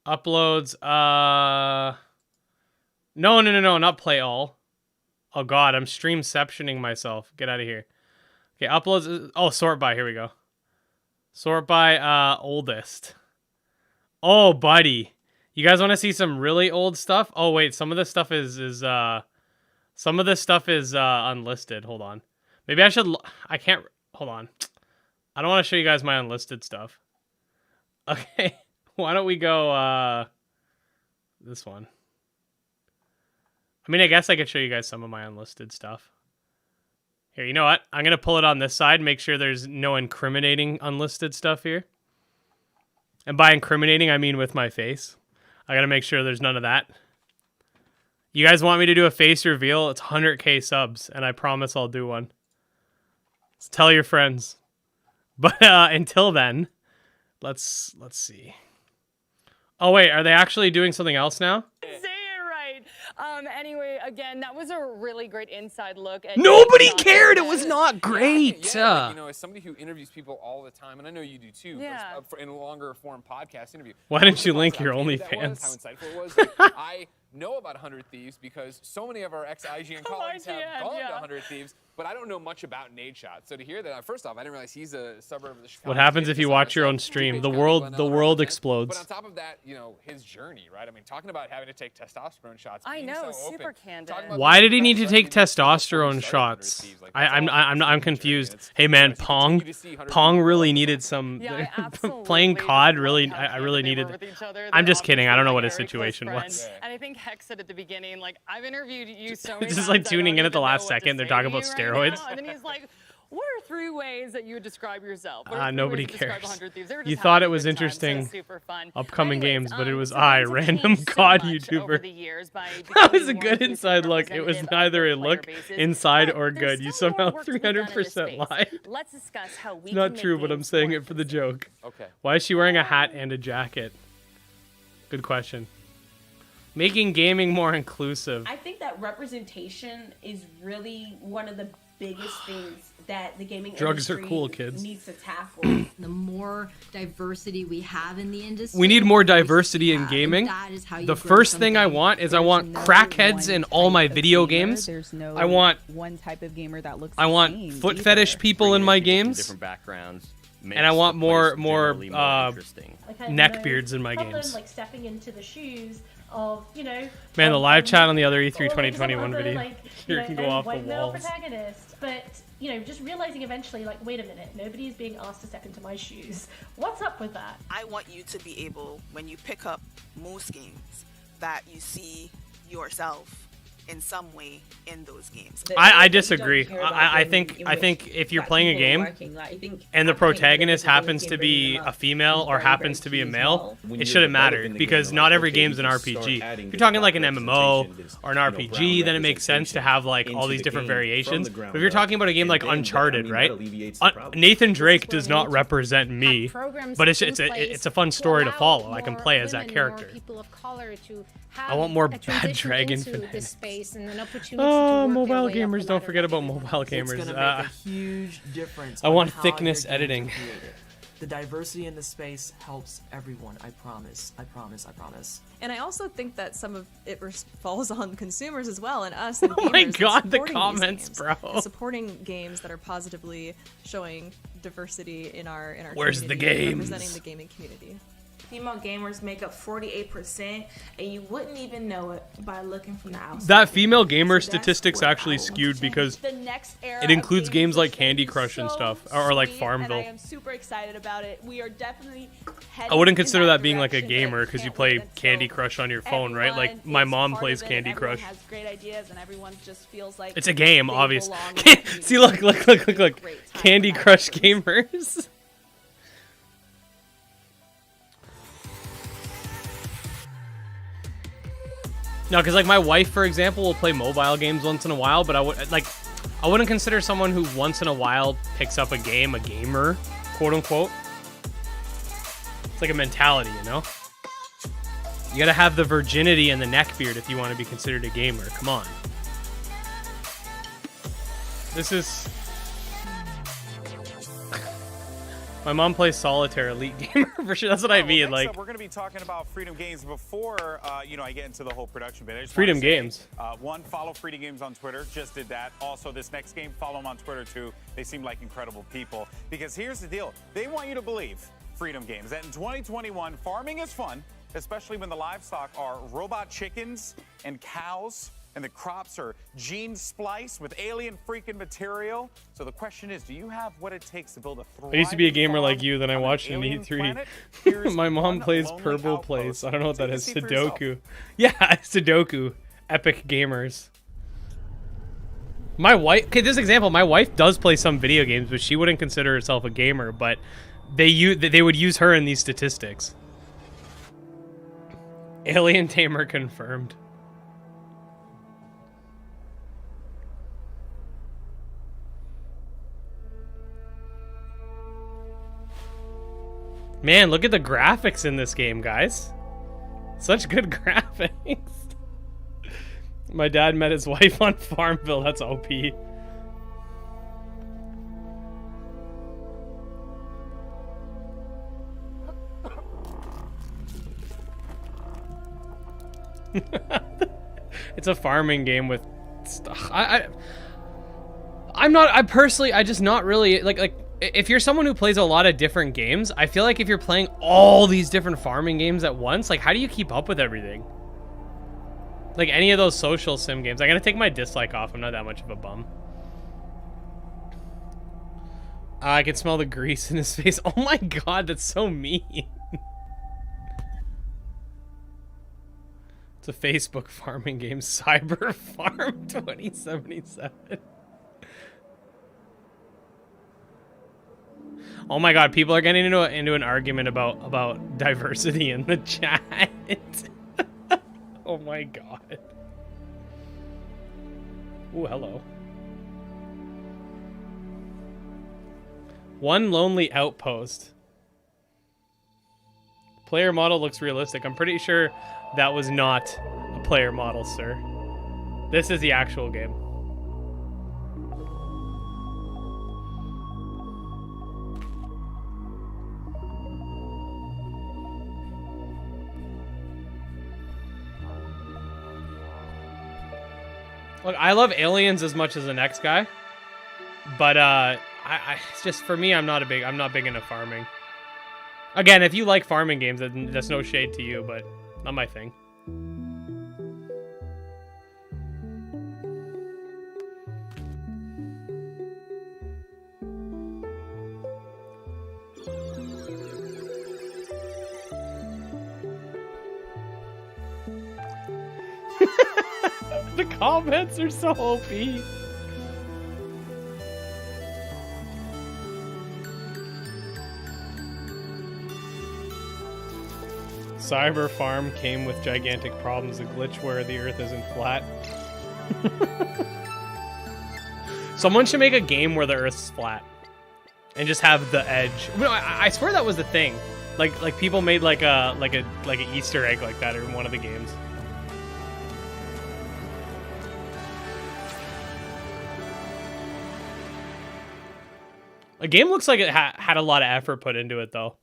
Uploads. No, not play all. Oh god, I'm streamceptioning myself. Get out of here. Okay, uploads. Oh, sort by. Here we go. Sort by oldest. Oh, buddy. You guys want to see some really old stuff? Oh wait, some of this stuff is unlisted. Hold on. Maybe I should. I can't. Hold on. I don't want to show you guys my unlisted stuff. Okay. Why don't we go this one? I mean, I guess I could show you guys some of my unlisted stuff. Here, you know what? I'm going to pull it on this side, make sure there's no incriminating unlisted stuff here. And by incriminating, I mean with my face. I got to make sure there's none of that. You guys want me to do a face reveal? It's 100k subs, and I promise I'll do one. So tell your friends. But until then, let's see. Oh wait, are they actually doing something else now? Say it right. Anyway, again, that was a really great inside look at Nobody cared. It was not great. Yeah, like, you know, as somebody who interviews people all the time, and I know you do too, yeah. in a longer form podcast interview. Why didn't you link your OnlyFans? How insightful it was. Like, I know about 100 Thieves because so many of our ex-IGN colleagues have gone to 100 Thieves, but I don't know much about Nadeshot. So to hear that, first off, I didn't realize he's a suburb of the Chicago. What happens if you watch your own stream? The world explodes. But on top of that, you know, his journey, right? I mean, talking about having to take testosterone shots. I know, so super candid. Why did he need to take testosterone shots? I'm confused. Hey man, Pong really needed some. Playing COD really, I really needed. I'm just kidding. I don't know what his situation was. And I think Hex said at the beginning, like, I've interviewed you so many times. Just like tuning in at the last second, they're talking about steroids. And then he's like, what are 3 ways that you would describe yourself? Nobody cares. You thought it was interesting. Upcoming games, but it was random COD YouTuber. That was a good inside look. It was neither a look inside or good. You somehow 300% lied. Let's discuss how we Not true, but I'm saying it for the joke. Okay. Why is she wearing a hat and a jacket? Good question. Making gaming more inclusive. I think that representation is really one of the biggest things that the gaming industry are cool, kids. Needs to tackle. The more diversity we have in the industry, we need more diversity in gaming. The first thing I want is I want crackheads in all my video games. I want one type of gamer that looks. I want foot fetish people in my games. Different backgrounds. And I want more neckbeards in my games. Like stepping into the shoes of, you know. Man, the live chat on the other E3 2021 video. Like, Here can go off the white male walls. Protagonist, but you know, just realizing eventually, like, wait a minute, nobody is being asked to step into my shoes. What's up with that? I want you to be able, when you pick up most games, that you see yourself in some way in those games. I disagree. I think if you're playing a game and the protagonist happens to be a female or happens to be a male, it shouldn't matter because not every game's an RPG. If you're talking like an MMO or an RPG, then it makes sense to have like all these different variations. But if you're talking about a game like Uncharted, right? Nathan Drake does not represent me, but it's a fun story to follow. I can play as that character. I want more bad dragon finesse. Oh, mobile gamers! Don't forget about mobile gamers. It's gonna make a huge difference. I want thickness editing. The diversity in the space helps everyone. I promise. I promise. I promise. And I also think that some of it falls on consumers as well, and us. And oh my god, the comments, bro! Supporting games that are positively showing diversity in our Where's community, the games? representing the gaming community. Female gamers make up 48%, and you wouldn't even know it by looking from the outside. That female gamer statistic's actually skewed because it includes games like Candy Crush and stuff, or like Farmville. And I am super excited about it. We are definitely I wouldn't consider that being like a gamer because you play Candy Crush on your phone, right? Like my mom plays Candy Crush. Has great ideas, and everyone just feels like it's a game, obviously. See, look! Candy Crush gamers. No, because like my wife, for example, will play mobile games once in a while, but I wouldn't consider someone who once in a while picks up a game a gamer, quote unquote. It's like a mentality, you know? You gotta have the virginity and the neckbeard if you want to be considered a gamer. Come on. This is... My mom plays solitaire, elite gamer for sure. That's what I mean. Like, we're going to be talking about Freedom Games before you know, I get into the whole production bit. Freedom Games. One, follow Freedom Games on Twitter. Just did that. Also, this next game, follow them on Twitter too. They seem like incredible people. Because here's the deal: they want you to believe, Freedom Games, that in 2021, farming is fun, especially when the livestock are robot chickens and cows. And the crops are gene spliced with alien freaking material. So the question is, do you have what it takes to build a thriving I used to be a gamer farm like you, then I on an watched an alien E3. planet? My mom one plays lonely Purple outpost. Plays. I don't know what that Take a is. seat for yourself. Sudoku. Yeah, Sudoku. Epic gamers. My wife, okay, this example, my wife does play some video games, but she wouldn't consider herself a gamer, but they would use her in these statistics. Alien Tamer confirmed. Man, look at the graphics in this game, guys. Such good graphics. My dad met his wife on Farmville. That's OP. It's a farming game with stuff. I'm not, I personally, I just not really, like, if you're someone who plays a lot of different games, I feel like if you're playing all these different farming games at once, like, how do you keep up with everything? Like, any of those social sim games. I gotta take my dislike off. I'm not that much of a bum. I can smell the grease in his face. Oh my god, that's so mean. It's a Facebook farming game, Cyber Farm 2077. Oh my god, people are getting into an argument about diversity in the chat. Oh my god. Ooh, hello. One lonely outpost. Player model looks realistic. I'm pretty sure that was not a player model, sir. This is the actual game. Look, I love Aliens as much as the next guy, but it's just, for me, I'm not big into farming. Again, if you like farming games, that's no shade to you, but not my thing. The comments are so OP. Cyber Farm came with gigantic problems. A glitch where the earth isn't flat. Someone should make a game where the earth's flat and just have the edge. No, I swear that was the thing. Like people made like an Easter egg like that in one of the games. A game looks like it had a lot of effort put into it, though.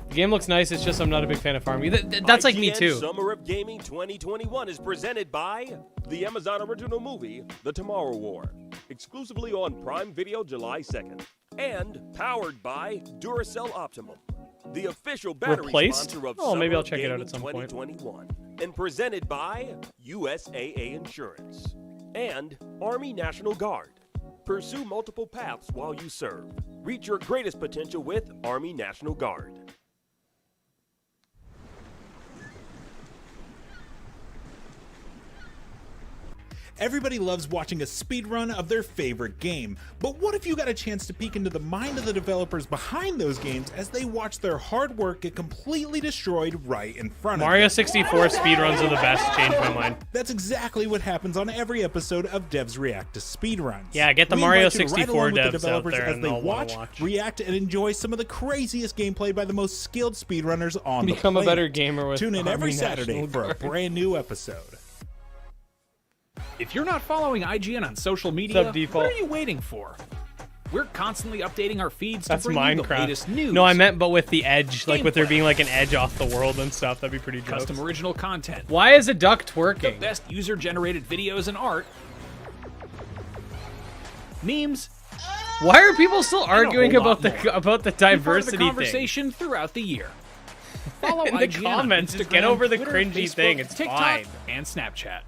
The game looks nice, it's just I'm not a big fan of farming. That's like me, too. Summer of Gaming 2021 is presented by the Amazon original movie, The Tomorrow War, exclusively on Prime Video July 2nd, and powered by Duracell Optimum, the official battery sponsor of Maybe Summer I'll of check it out Gaming at some point. 2021, and presented by USAA Insurance and Army National Guard. Pursue multiple paths while you serve. Reach your greatest potential with Army National Guard. Everybody loves watching a speedrun of their favorite game, but what if you got a chance to peek into the mind of the developers behind those games as they watch their hard work get completely destroyed right in front of them? Mario 64 speedruns are the best, changed my mind. That's exactly what happens on every episode of Devs React to Speedruns. Yeah, get the We Mario invite you to ride 64 along with the devs out developers there as and they they'll wanna watch, react, and enjoy some of the craziest gameplay by the most skilled speedrunners on Become the a planet. better gamer with Tune in every Army Saturday National for a Guard. brand new episode. If you're not following IGN on social media, What's up, Default? what are you waiting for? We're constantly updating our feeds That's to bring you the Minecraft. latest news. No, I meant but with the edge, like with there being like an edge off the world and stuff. That'd be pretty dope. custom original content. Why is a duck The twerking? best user-generated videos and art. Memes. Why are people still arguing and a whole about the lot diversity Be part of the thing? conversation throughout the year. Follow In the IGN on comments to Instagram, get over the Twitter, cringy Facebook, thing, it's TikTok, fine. and Snapchat.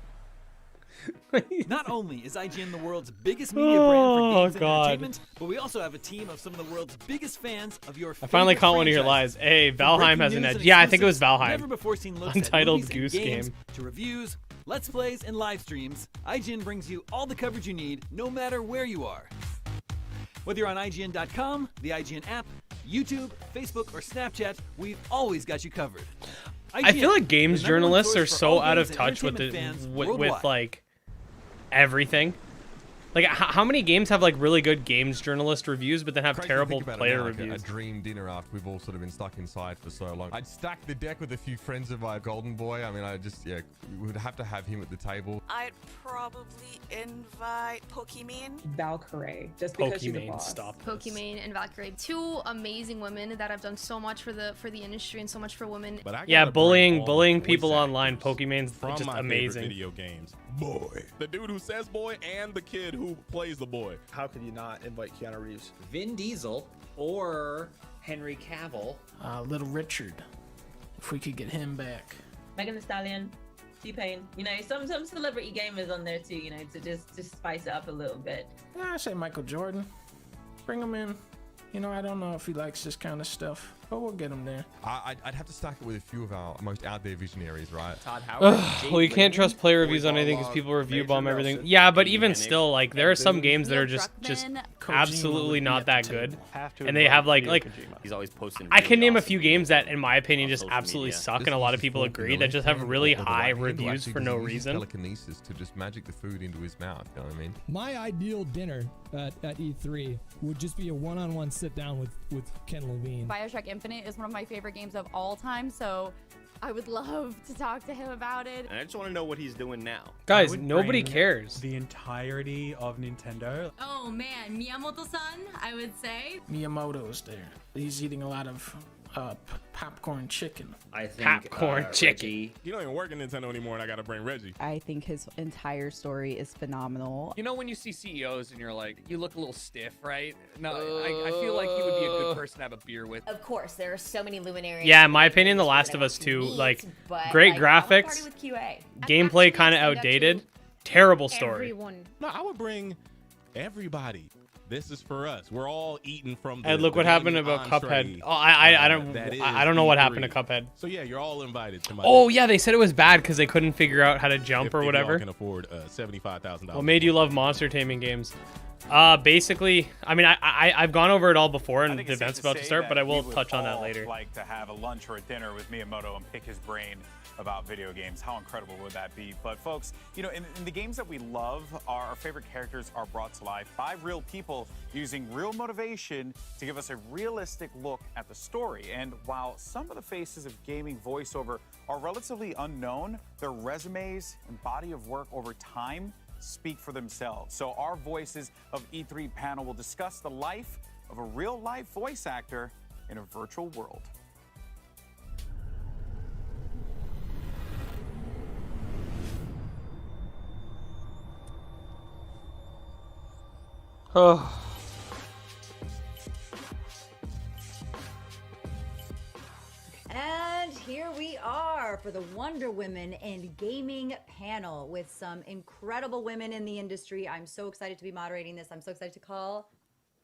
Not only is IGN the world's biggest media brand for games and God. entertainment, but we also have a team of some of the world's biggest fans of your I finally favorite caught one of your franchises. lies. Hey, From Valheim breaking has an news edge. and Yeah, I think it was exclusives, Valheim. never before seen looks Untitled at movies and Goose games, Game. to reviews, let's plays, and live streams. IGN brings you all the coverage you need, no matter where you are. Whether you're on IGN.com, the IGN app, YouTube, Facebook, or Snapchat, we've always got you covered. I feel like games the number one journalists source are for so all out of games and touch with the entertainment fans with worldwide. like everything. Like how many games have like really good games journalist reviews, but then have Crazy to terrible think about it player now, like reviews? A dream dinner after we've all sort of been stuck inside for so long. I'd stack the deck with a few friends of my golden boy. I mean, I just, yeah, we would have to have him at the table. I'd probably invite Pokimane. Valkyrie, just because she's a Pokimane, boss. stop. Pokimane and Valkyrie, two amazing women that have done so much for the industry and so much for women. Yeah, bullying people online. Pokemon's from just my amazing. favorite video games. Boy. The dude who says boy and the kid who plays the boy. How could you not invite Keanu Reeves? Vin Diesel or Henry Cavill. Little Richard, if we could get him back. Megan Thee Stallion, T-Pain. You know, some celebrity gamers on there too. You know, to just spice it up a little bit. Yeah, I say Michael Jordan. Bring him in. You know, I don't know if he likes this kind of stuff, but we'll get him there. I'd have to stack it with a few of our most out there visionaries, right? Todd Howard. Well, you can't trust player reviews on anything because people review bomb everything. Yeah, but even still, like there are some games that are just absolutely not that good, and they have like he's always posting. I can name a few games that, in my opinion, just absolutely suck, and a lot of people agree that just have really high reviews for no reason. Telekinesis to just magic the food into his mouth. You know what I mean? My ideal dinner at E3 would just be a one-on-one sit down with Ken Levine. Bioshock Infinite is one of my favorite games of all time, so I would love to talk to him about it. And I just want to know what he's doing now. Guys, nobody cares. The entirety of Nintendo. Oh man, Miyamoto-san, I would say. Miyamoto's there. He's eating a lot of popcorn chicken. I think Popcorn chicken. Reggie. You don't even work at Nintendo anymore, and I gotta bring Reggie. I think his entire story is phenomenal. You know when you see CEOs and you're like, you look a little stiff, right? No, I feel like he would be a good person to have a beer with. Of course, there are so many luminaries. Yeah, in my opinion, The Last of Us 2, like great graphics, gameplay kind of outdated, terrible story. No, I would bring everybody. This is for us. We're all eating from the And look what happened about Cuphead. Oh, I don't know what happened to Cuphead. So yeah, you're all invited to my. Oh yeah, they said it was bad because they couldn't figure out how to jump or whatever. If y'all can afford $75,000. What made you love monster taming games? Basically, I mean, I've gone over it all before, and the event's about to start, but I will touch on that later. Like to have a lunch or a dinner with Miyamoto and pick his brain about video games. How incredible would that be? But folks, you know, in the games that we love, our favorite characters are brought to life by real people using real motivation to give us a realistic look at the story. And while some of the faces of gaming voiceover are relatively unknown, their resumes and body of work over time speak for themselves. So our Voices of E3 panel will discuss the life of a real-life voice actor in a virtual world. Oh. And here we are for the Wonder Women and Gaming panel with some incredible women in the industry. I'm so excited to be moderating this. I'm so excited to call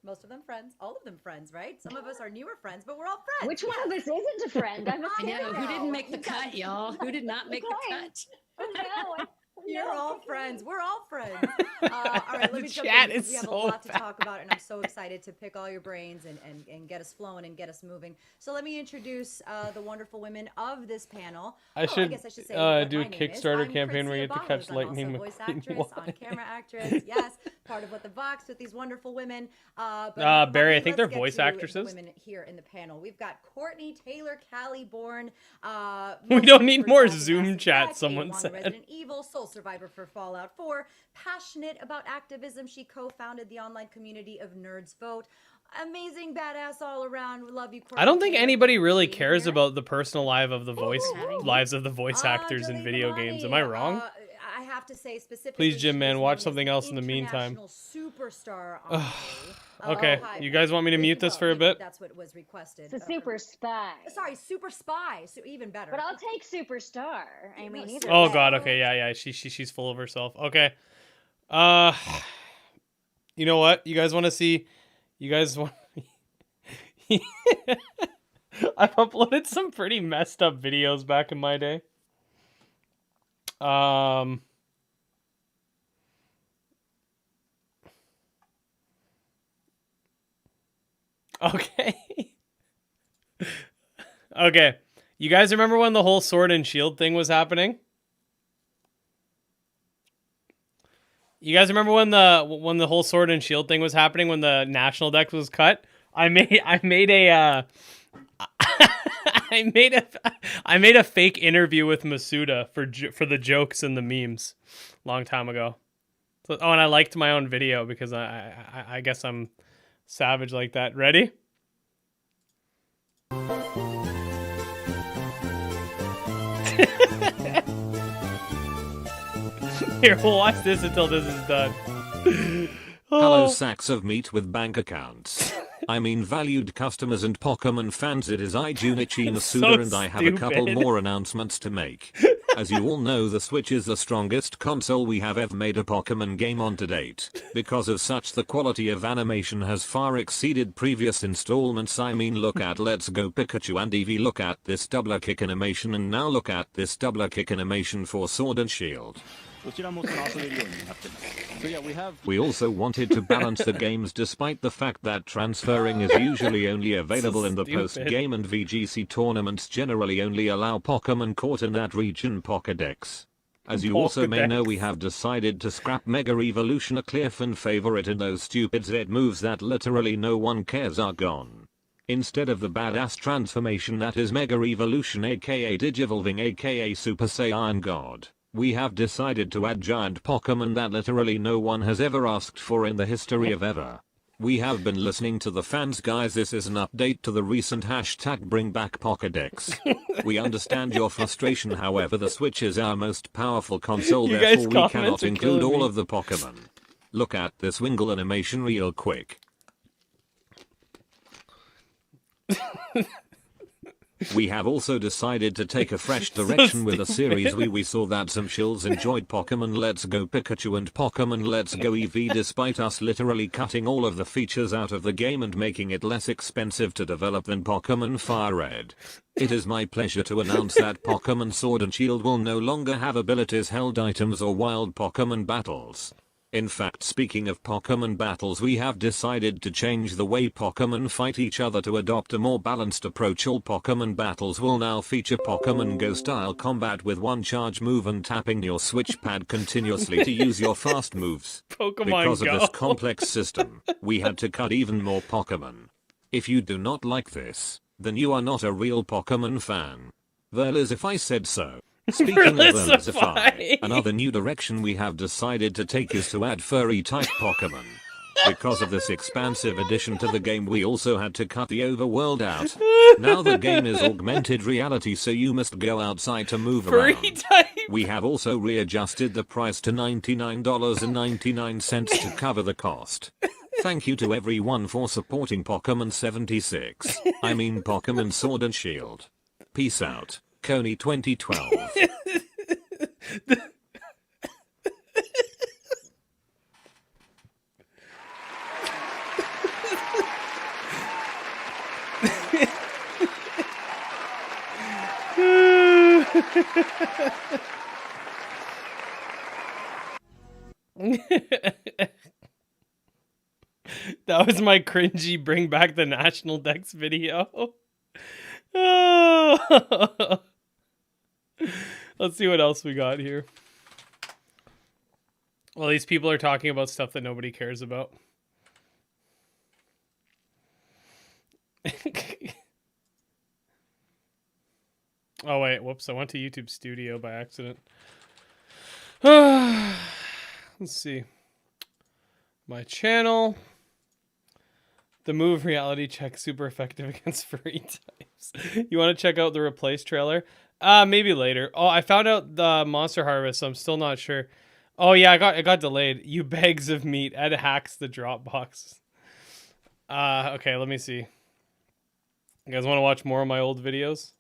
most of them friends, all of them friends, right? Some of us are newer friends, but we're all friends. Which one of us isn't a friend? I'm I scared know. now. Who didn't make the cut, y'all? Who did not make the cut? Oh no, You're all friends. We're all friends. All right, let me jump chat in because is we have so a lot to talk about, and I'm so excited to pick all your brains and get us flowing and get us moving. So let me introduce the wonderful women of this panel. I guess I should say what do my a name is. Kickstarter I'm campaign where you Kisiwa have to catch Barros. I'm lightning also voice McQueen actress, one. on-camera actress. Yes, part of What the Box with these wonderful women. But Barry, I think let's they're get voice to actresses. The women here in the panel. We've got Courtney Taylor Callie Bourne. We don't need more Zoom chat, someone said. Resident Evil, Soul Survivor for Fallout 4, passionate about activism. She co-founded the online community of Nerds Vote. Amazing, badass all around. Love you, Courtney. I don't think Taylor. anybody Thank you for really being cares here. about the personal lives of the voice actors in video games. Am I wrong? I have to say specifically. Please, Jim, man, watch something else in the meantime. Superstar on Okay, you guys want me to mute this for a bit? That's what was requested. It's a super spy. Sorry, super spy. So even better. But I'll take superstar. I mean, either Oh way. God, okay, yeah. She's full of herself. Okay. You know what? You guys want to see? You guys want? I've uploaded some pretty messed up videos back in my day. Okay. Okay. You guys remember when the whole sword and shield thing was happening? You guys remember when the whole sword and shield thing was happening when the national deck was cut? I made a fake interview with Masuda for the jokes and the memes long time ago. So, and I liked my own video because I guess I'm savage like that. Ready? Here, we'll watch this until this is done. Hello, sacks of meat with bank accounts. I mean, valued customers and Pokemon fans, it is I, Junichi Masuda, and I have a couple more announcements to make. As you all know, the Switch is the strongest console we have ever made a Pokemon game on to date. Because of such, the quality of animation has far exceeded previous installments. I mean, look at Let's Go Pikachu and Eevee, look at this double kick animation, and now look at this double kick animation for Sword and Shield. We also wanted to balance the games despite the fact that transferring is usually only available in the post-game and VGC tournaments generally only allow Pokemon caught in that region Pokédex. As you also may know, we have decided to scrap Mega Evolution, a clear fan favorite, and those stupid Z moves that literally no one cares are gone. Instead of the badass transformation that is Mega Evolution, aka Digivolving, aka Super Saiyan God, we have decided to add giant Pokemon that literally no one has ever asked for in the history of ever. We have been listening to the fans, guys. This is an update to the recent #BringBackPokédex. We understand your frustration, however the Switch is our most powerful console, therefore we cannot include all of the Pokemon. Look at this Wingull animation real quick. We have also decided to take a fresh direction with a series we saw that some shills enjoyed Pokemon Let's Go Pikachu and Pokemon Let's Go Eevee, despite us literally cutting all of the features out of the game and making it less expensive to develop than Pokemon Fire Red. It is my pleasure to announce that Pokemon Sword and Shield will no longer have abilities, held items, or wild Pokemon battles. In fact, speaking of Pokemon battles, we have decided to change the way Pokemon fight each other to adopt a more balanced approach. All Pokemon battles will now feature Pokemon Go style combat with one charge move and tapping your switch pad continuously to use your fast moves. Because of this complex system, we had to cut even more Pokemon. If you do not like this, then you are not a real Pokemon fan. Well, as if I said so. Speaking of Verlisify, another new direction we have decided to take is to add furry type Pokemon. Because of this expansive addition to the game, we also had to cut the overworld out. Now the game is augmented reality, so you must go outside to move around. We have also readjusted the price to $99.99 to cover the cost. Thank you to everyone for supporting Pokemon 76. I mean Pokemon Sword and Shield. Peace out. Coney 2012. That was my cringy bring back the National Dex video. Oh. Let's see what else we got here. Well, these people are talking about stuff that nobody cares about. Oh, wait. Whoops. I went to YouTube Studio by accident. Let's see. My channel. The move reality check super effective against furry types. You want to check out the Replace trailer? Maybe later. Oh, I found out the Monster Harvest, so I'm still not sure. Oh yeah, it got delayed. You bags of meat. Ed hacks the Dropbox. Okay, let me see. You guys want to watch more of my old videos?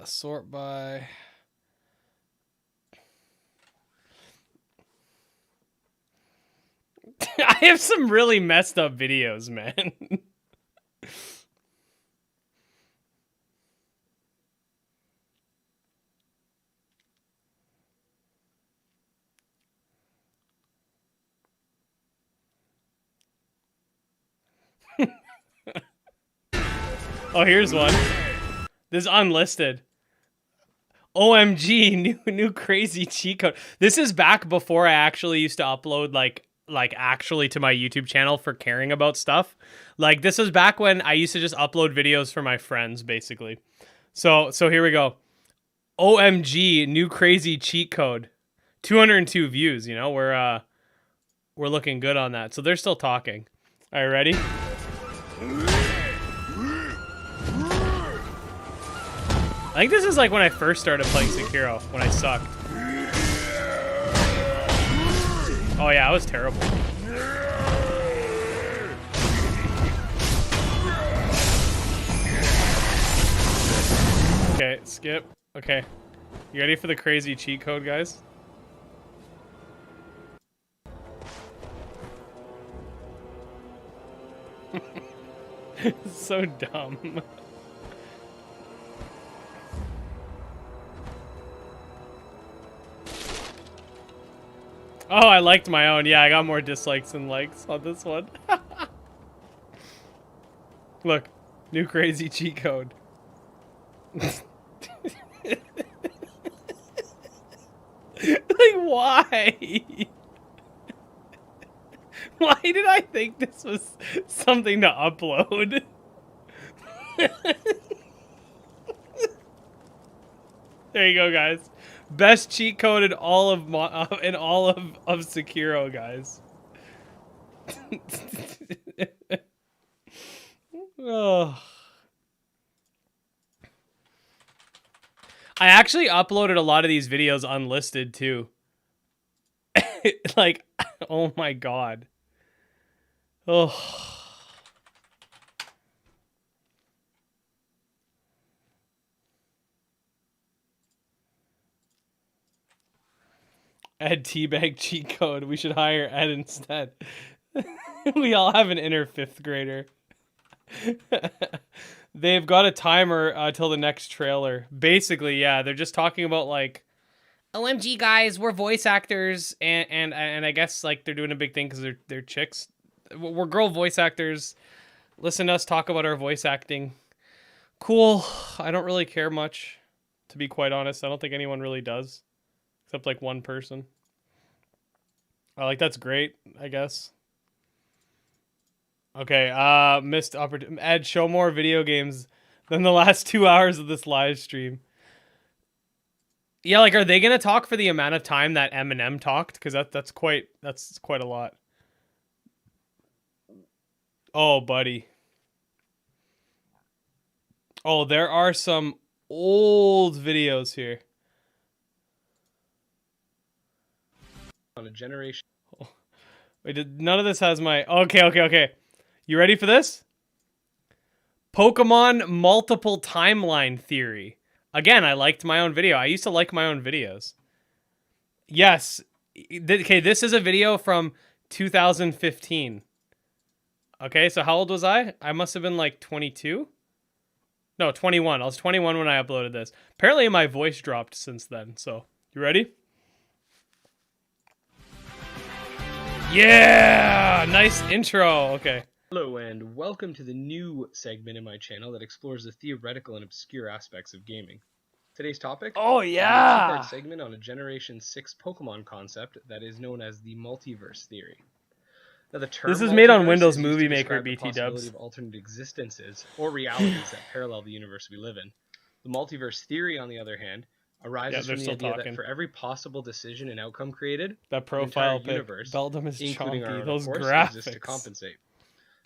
Sort by. I have some really messed up videos, man. Oh, here's one. This is unlisted. OMG, new crazy cheat code. This is back before I actually used to upload like actually to my YouTube channel for caring about stuff. Like this was back when I used to just upload videos for my friends basically. So here we go. OMG, new crazy cheat code. 202 views, you know. We're looking good on that. So they're still talking. All right, ready? I think this is like when I first started playing Sekiro, when I sucked. Oh yeah, I was terrible. Okay, skip. Okay. You ready for the crazy cheat code, guys? It's so dumb. Oh, I liked my own. Yeah, I got more dislikes than likes on this one. Look, new crazy cheat code. Like, why? Why did I think this was something to upload? There you go, guys. Best cheat code in all of Sekiro, guys. Oh. I actually uploaded a lot of these videos unlisted too. Like, oh my god. Oh. Ed teabag cheat code. We should hire Ed instead. We all have an inner 5th grader. They've got a timer till the next trailer. Basically, yeah, they're just talking about like, OMG guys, we're voice actors, and I guess like they're doing a big thing because they're chicks. We're girl voice actors. Listen to us talk about our voice acting. Cool. I don't really care much, to be quite honest. I don't think anyone really does. Except like one person. Like that's great, I guess. Okay, missed opportunity. Ed, show more video games than the last 2 hours of this live stream. Yeah, like, are they gonna talk for the amount of time that Eminem talked? Because that's quite a lot. Oh, buddy. Oh, there are some old videos here. On a generation. Oh. Wait, none of this has my... Okay. You ready for this? Pokemon multiple timeline theory. Again, I liked my own video. I used to like my own videos. Yes. Okay, this is a video from 2015. Okay, so how old was I? I must have been like 22. No, 21. I was 21 when I uploaded this. Apparently my voice dropped since then. So, you ready? Yeah! Nice intro. Okay. Hello and welcome to the new segment in my channel that explores the theoretical and obscure aspects of gaming. Today's topic? Oh, yeah! A two-part segment on a Generation 6 Pokemon concept that is known as the Multiverse Theory. Now, the term This is made on multiverse Windows is used Movie to Maker, describe the BT possibility dubs. of alternate existences or realities that parallel the universe we live in. The multiverse theory, on the other hand, arises from the idea that for every possible decision and outcome created, that profile the entire universe, Beldum is including our chonky. own, Those of course, exists to graphics. compensate.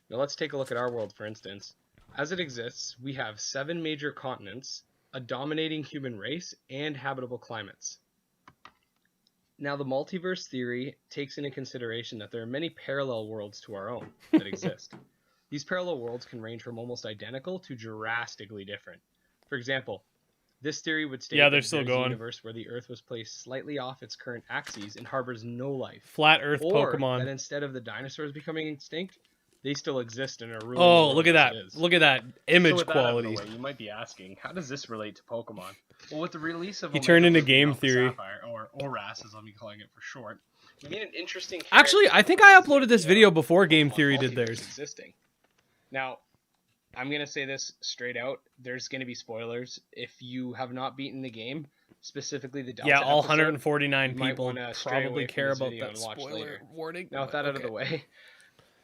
Now let's take a look at our world, for instance. As it exists, we have 7 major continents, a dominating human race, and habitable climates. Now, the multiverse theory takes into consideration that there are many parallel worlds to our own that exist. These parallel worlds can range from almost identical to drastically different. For example, this theory would state Yeah, that they're still there's a going. universe where the Earth was placed slightly off its current axis and harbors no life. Flat Earth or Pokemon. that instead of the dinosaurs becoming extinct, they still exist and are ruling Oh, the world look at as that. it is. Look at that image So with that out of the quality. way, you might be asking, how does this relate to Pokemon? Well, with the release of He turned Omega into Ruby game Alpha theory. Sapphire, or ORAS as I'll be calling it for short, we made an interesting Actually, I think I uploaded this video before Game Theory did multiverse theirs. existing. Now, I'm going to say this straight out. There's going to be spoilers. If you have not beaten the game, specifically the Delta Yeah, all episode, 149 you might people wanna stray probably away from care this about video that and watch spoiler later. warning. Now, with that out of the way,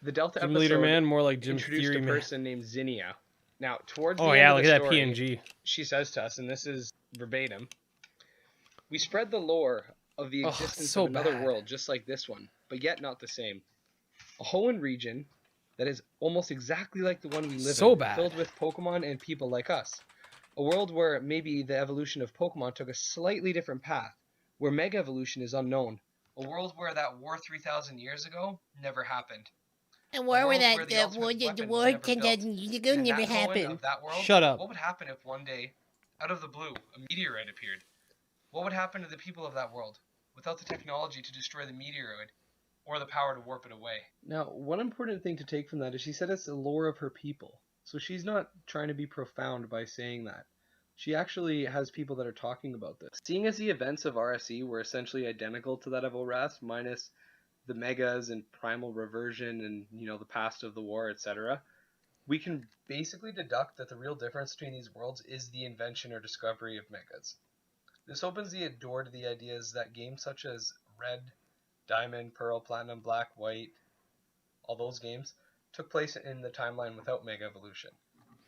the Delta Gym episode Leader Man, more like Gym introduced Theory a Man. person named Zinnia. Now, towards Oh, the yeah, end look of the at that story, PNG. she says to us, and this is verbatim, we spread the lore of the existence so of another bad. world just like this one, but yet not the same. A Hoenn region that is almost exactly like the one we live So in, bad. filled with Pokemon and people like us. A world where maybe the evolution of Pokemon took a slightly different path, where Mega Evolution is unknown. A world where that war 3,000 years ago never happened. And where would world that the ultimate weapon was the never war built. 10,000 years ago And in never that Hoenn happened? of that world, Shut up. What would happen if one day, out of the blue, a meteorite appeared? What would happen to the people of that world without the technology to destroy the meteoroid or the power to warp it away? Now, one important thing to take from that is she said it's the lore of her people. So she's not trying to be profound by saying that. She actually has people that are talking about this. Seeing as the events of RSE were essentially identical to that of ORAS, minus the Megas and Primal Reversion and, you know, the past of the war, etc., we can basically deduct that the real difference between these worlds is the invention or discovery of Megas. This opens the door to the ideas that games such as Red, Diamond, Pearl, Platinum, Black, White, all those games, took place in the timeline without Mega Evolution,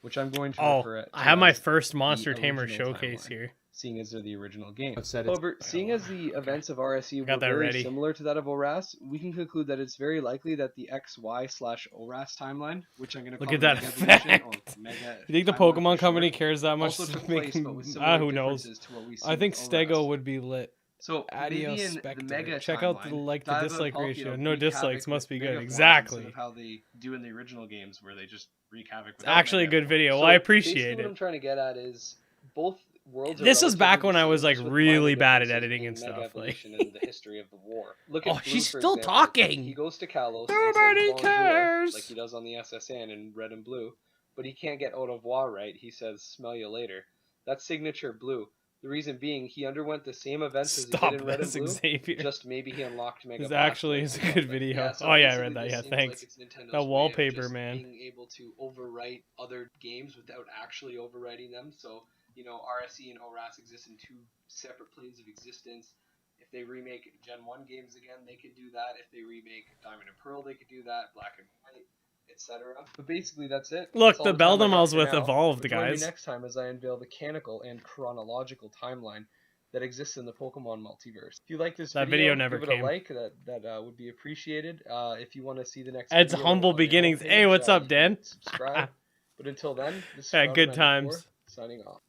which I'm going to refer to I have my as first the Monster Tamer original showcase timeline, here. seeing as they're the original game. I've said it. However, seeing as the events of RSE were Got that very ready. similar to that of ORAS, we can conclude that it's very likely that the XY/ORAS timeline, which I'm going to call Look at that Mega Evolution, or effect. Mega You think the timeline Pokemon for Company short, cares that much also to took make place, but with who similar knows? differences to what we see I think with Stego ORAS. would be lit. So Adios, maybe in Spectre. the Mega Check out the timeline, like to Diva dislike and Palkia ratio. No wreak dislikes havoc must with be good. Mega forms Exactly. instead of how they do in the original games, where they just wreak havoc. It's actually a good video. Well, I appreciate What I'm it. trying to get at is both worlds. This are was back relatively when I was the like same, just with really minor bad at differences editing in and Mega stuff. Like, Evolution and the history of the war. Look at oh, Blue, she's for still example. talking. He goes to Kalos. Nobody and says, "Bonjour," cares. like he does on the SSN in Red and Blue, but he can't get au revoir right. He says, "Smell you later." That's signature Blue. The reason being, he underwent the same events as he Stop did in Red this, and Blue. Xavier. Just maybe he unlocked Mega. This Black actually Blitz is or a good something. video. So Oh yeah, I basically read that. this Yeah, seems thanks. Like it's Nintendo's That way of wallpaper, just man. being able to overwrite other games without actually overwriting them. So, you know, RSE and ORAS exist in two separate planes of existence. If they remake Gen 1 games again, they could do that. If they remake Diamond and Pearl, they could do that. Black and White, etc. But basically, that's it. Look, That's all the time I Beldum got I was for with now. evolved, But join me guys. next time as I unveil the canonical and chronological timeline that exists in the Pokemon multiverse. If you like this That video never give it came. a like. That would be appreciated. If you want to see the next Ed's video humble on the beginnings. homepage, Hey, what's up, you Dan? can subscribe. But until then, this is Yeah, good Router94, times. signing off.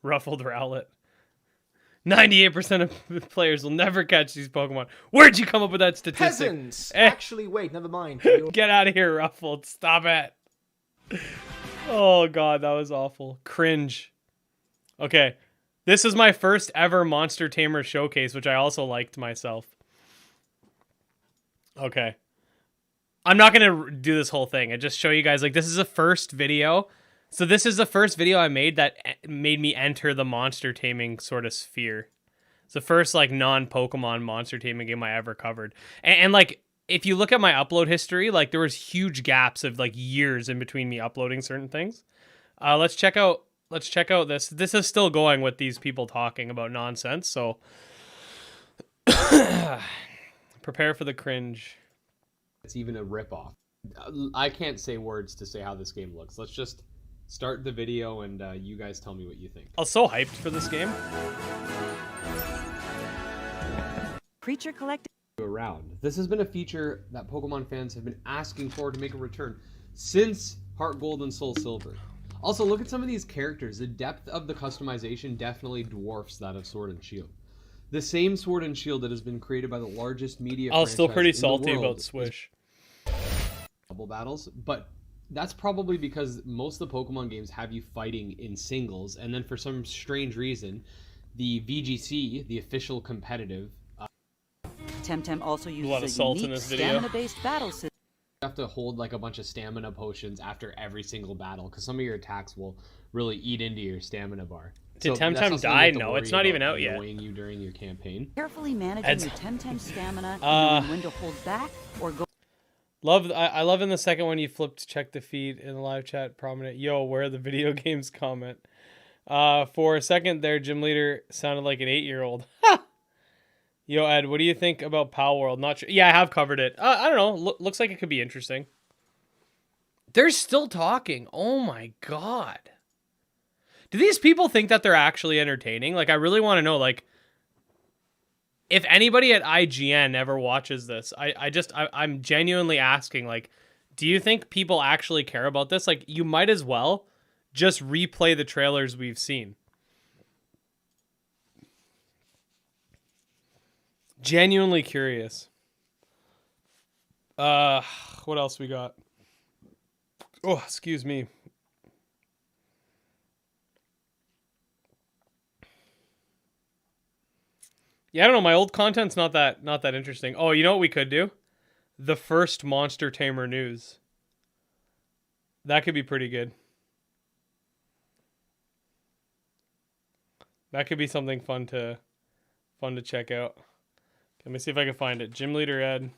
Ruffled Rowlet. 98% of players will never catch these Pokemon. Where'd you come up with that statistic? Peasants! Eh, Actually, wait, never mind. get out of here, Ruffled. Stop it. Oh, God, that was awful. Cringe. Okay. This is my first ever Monster Tamer showcase, which I also liked myself. Okay. I'm not gonna do this whole thing. I just show you guys, like, this is the first video. So this is the first video I made that made me enter the monster taming sort of sphere. It's the first, like, non-Pokemon monster taming game I ever covered. And like, if you look at my upload history, like, there was huge gaps of, like, years in between me uploading certain things. Let's check out this. This is still going with these people talking about nonsense, so prepare for the cringe. It's even a ripoff. I can't say words to say how this game looks. Let's just start the video and you guys tell me what you think. I was so hyped for this game. Creature collecting around. This has been a feature that Pokemon fans have been asking for to make a return since Heart Gold and Soul Silver. Also, look at some of these characters. The depth of the customization definitely dwarfs that of Sword and Shield. The same Sword and Shield that has been created by the largest media I was still pretty franchise in the salty world about Swish. Double battles, but that's probably because most of the Pokemon games have you fighting in singles, and then for some strange reason, the VGC, the official competitive, Temtem also a lot of uses a salt in unique this video. stamina-based battle system. you have to hold like a bunch of stamina potions after every single battle, because some of your attacks will really eat into your stamina bar. Did So that's Temtem not something you die? have to No, worry it's not even about out yet. annoying you during your campaign. Carefully managing It's- your Temtem stamina, Uh, knowing when to hold back or go. I love in the second one you flipped check the feed in the live chat prominent. Yo, where are the video games comment? For a second there, Gym Leader sounded like an 8-year-old. Yo, Ed, what do you think about Pal World? Not sure. Yeah, I have covered it. I don't know. Looks like it could be interesting. They're still talking. Oh my god. Do these people think that they're actually entertaining? Like, I really want to know, like, if anybody at IGN ever watches this, I'm genuinely asking, like, do you think people actually care about this? Like, you might as well just replay the trailers we've seen. Genuinely curious. What else we got? Oh, excuse me. Yeah, I don't know. My old content's not that interesting. Oh, you know what we could do? The first Monster Tamer news. That could be pretty good. That could be something fun to check out. Let me see if I can find it. Gym Leader Ed.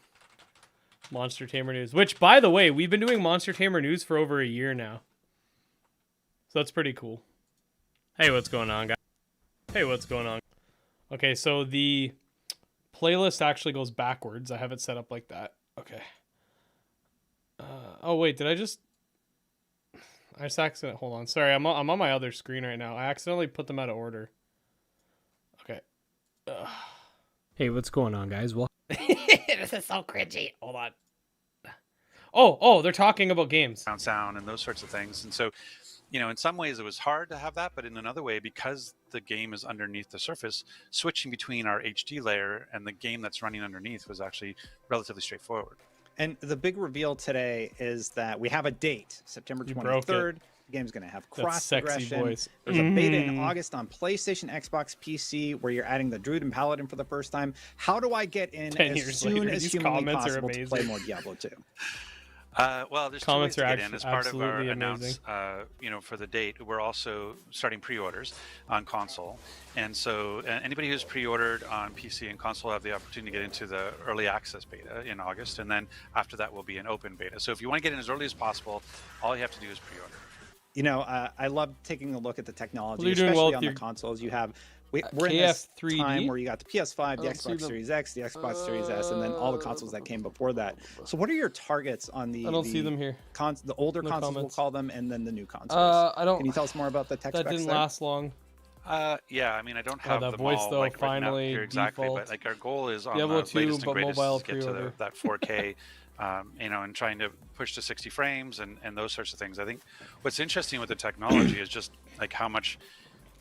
Monster Tamer news. Which, by the way, we've been doing Monster Tamer news for over a year now. So that's pretty cool. Hey, what's going on, guys? Hey, what's going on? Okay, so the playlist actually goes backwards. I have it set up like that. Okay. Oh, wait, did I just accidentally... Hold on. Sorry, I'm on my other screen right now. I accidentally put them out of order. Okay. Hey, what's going on, guys? Well, This is so cringy. hold on. Oh, they're talking about games. Sound and those sorts of things. And so, you know, in some ways it was hard to have that, but in another way, because the game is underneath the surface, switching between our HD layer and the game that's running underneath was actually relatively straightforward. And the big reveal today is that we have a date, September 23rd. The game's going to have cross progression. Voice. There's a beta in August on PlayStation, Xbox, PC, where you're adding the Druid and Paladin for the first time. How do I get in 10 as years soon later, as these humanly comments are possible to play amazing. more Diablo 2? Well, there's Comments two ways are to get in as part of our absolutely announce, for the date. We're also starting pre-orders on console, and so anybody who's pre-ordered on PC and console have the opportunity to get into the early access beta in August, and then after that will be an open beta. So if you want to get in as early as possible, all you have to do is pre-order. You know, I love taking a look at the technology, Well, you're doing well especially with on the your consoles. You have we're in this KF3D? time where you got the PS5, the don't see Xbox them. Series X, the Xbox Series S, and then all the consoles that came before that. So what are your targets on the I don't see them here. The older No consoles, comments. we'll call them, and then the new consoles. I don't. Can you tell us more about the tech That specs didn't there? last long. Yeah, I mean, I don't have that them voice, all though, like written out finally here exactly, default. but like our goal is on Diablo the 2, latest and but greatest mobile to get to pre-order. that 4K, and trying to push to 60 frames and those sorts of things. I think what's interesting with the technology is just like how much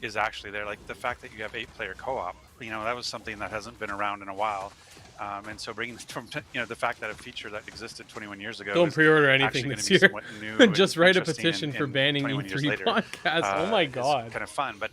is actually there. Like the fact that you have 8-player co-op, that was something that hasn't been around in a while. And so bringing from, the fact that a feature that existed 21 years ago. Don't pre-order actually anything gonna this be year. somewhat new Just and write a interesting petition for banning 21 years E3 later, podcasts. Oh my god. Kind of fun, but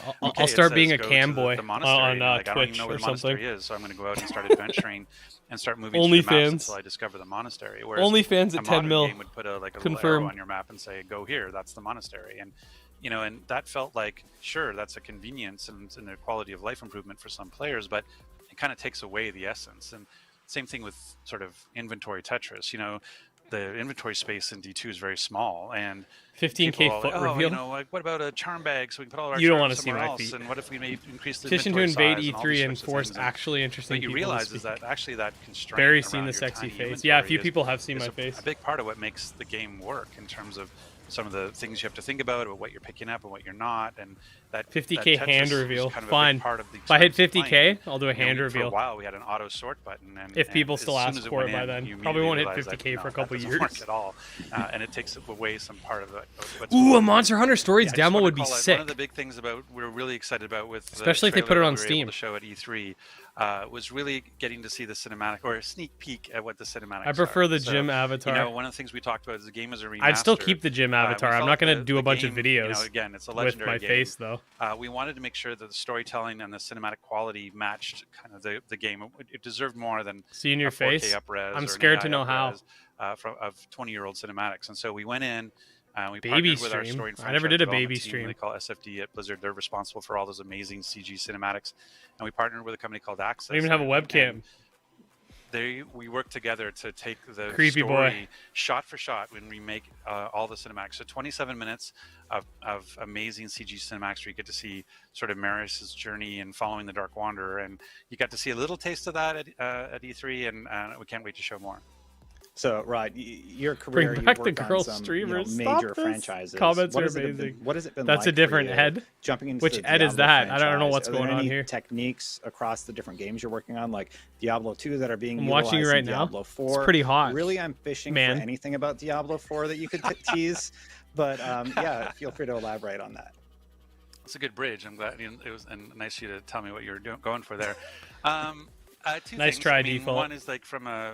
I'll start being a go cam to boy the monastery, on and you're like, I don't even Twitch know where or the monastery something. is, so I'm going to go out and start adventuring and start moving through the maps OnlyFans. until I discover the monastery. Whereas OnlyFans a at 10 modern mil. game would put a little Confirm. arrow on your map and say, go here, that's the monastery. And and that felt like, sure, that's a convenience and a quality of life improvement for some players, but it kind of takes away the essence. And same thing with sort of inventory Tetris. You know, the inventory space in D2 is very small, and 15K foot reveal. You know, like what about a charm bag so we can put all our You don't charms want to see somewhere my else? feet. And what if we may increase the Petition to inventory invade size and all these E3 and sorts of force things? actually interesting What you people to realize speak. is that actually that constraint. Barry's seen around the your sexy tiny face. Yeah, a few inventory people have seen is my a face. big part of what makes the game work in terms of some of the things you have to think about what you're picking up and what you're not, and that 50K that hand Tetris was reveal. kind of a big Fine. part of the If I hit experience of 50K, playing. I'll do a hand For reveal. a while, we had an auto sort button, and If people and still as soon ask as for it went by in, then. you Probably won't hit immediately realized 50K that, for a no, couple that years. doesn't work at all, and it takes away some part of it. Ooh, a Monster Hunter Stories I just demo wanna would be call out sick. One of the big things about we're really excited about with the Especially if they put trailer it that on we were Steam. able to show at E3 was really getting to see the cinematic or a sneak peek at what the cinematics. I prefer are. the So, gym avatar. You know, one of the things we talked about is the game as a remaster. I'd still keep the gym avatar. We I'm not felt going to that do a the bunch of game, videos You know, again, it's a with legendary my game. face, though. We wanted to make sure that the storytelling and the cinematic quality matched kind of the game. It deserved more than See in your a 4K face? up-res I'm or an scared to AI know how. up-res, of 20-year-old cinematics. And so we went in. We Baby partnered with our stream? story and I never franchise did a development baby team. stream. They call SFD at Blizzard. They're responsible for all those amazing CG cinematics. And we partnered with a company called Access. I don't even have a webcam. We work together to take the Creepy story boy. shot for shot when we make all the cinematics. So 27 minutes of amazing CG cinematics where you get to see sort of Maris's journey and following the Dark Wanderer. And you got to see a little taste of that at E3, and we can't wait to show more. So, Rod, your career, Bring back you the worked on girl some, streamers. major Stop this. franchises. Comments what are has it amazing. been, what has it been That's like a different for you head. jumping into Which the Ed is Diablo that? I don't know franchise? what's Are there going on any here. techniques across the different games you're working on, like Diablo 2 that are being I'm utilized watching you right in now. Diablo 4? It's pretty hot. Really, I'm fishing man. for anything about Diablo 4 that you could tease. But yeah, feel free to elaborate on that. It's a good bridge. I'm glad it was and nice of you to tell me what you were going for there. Two Nice things. try, I mean, Default. One is like from a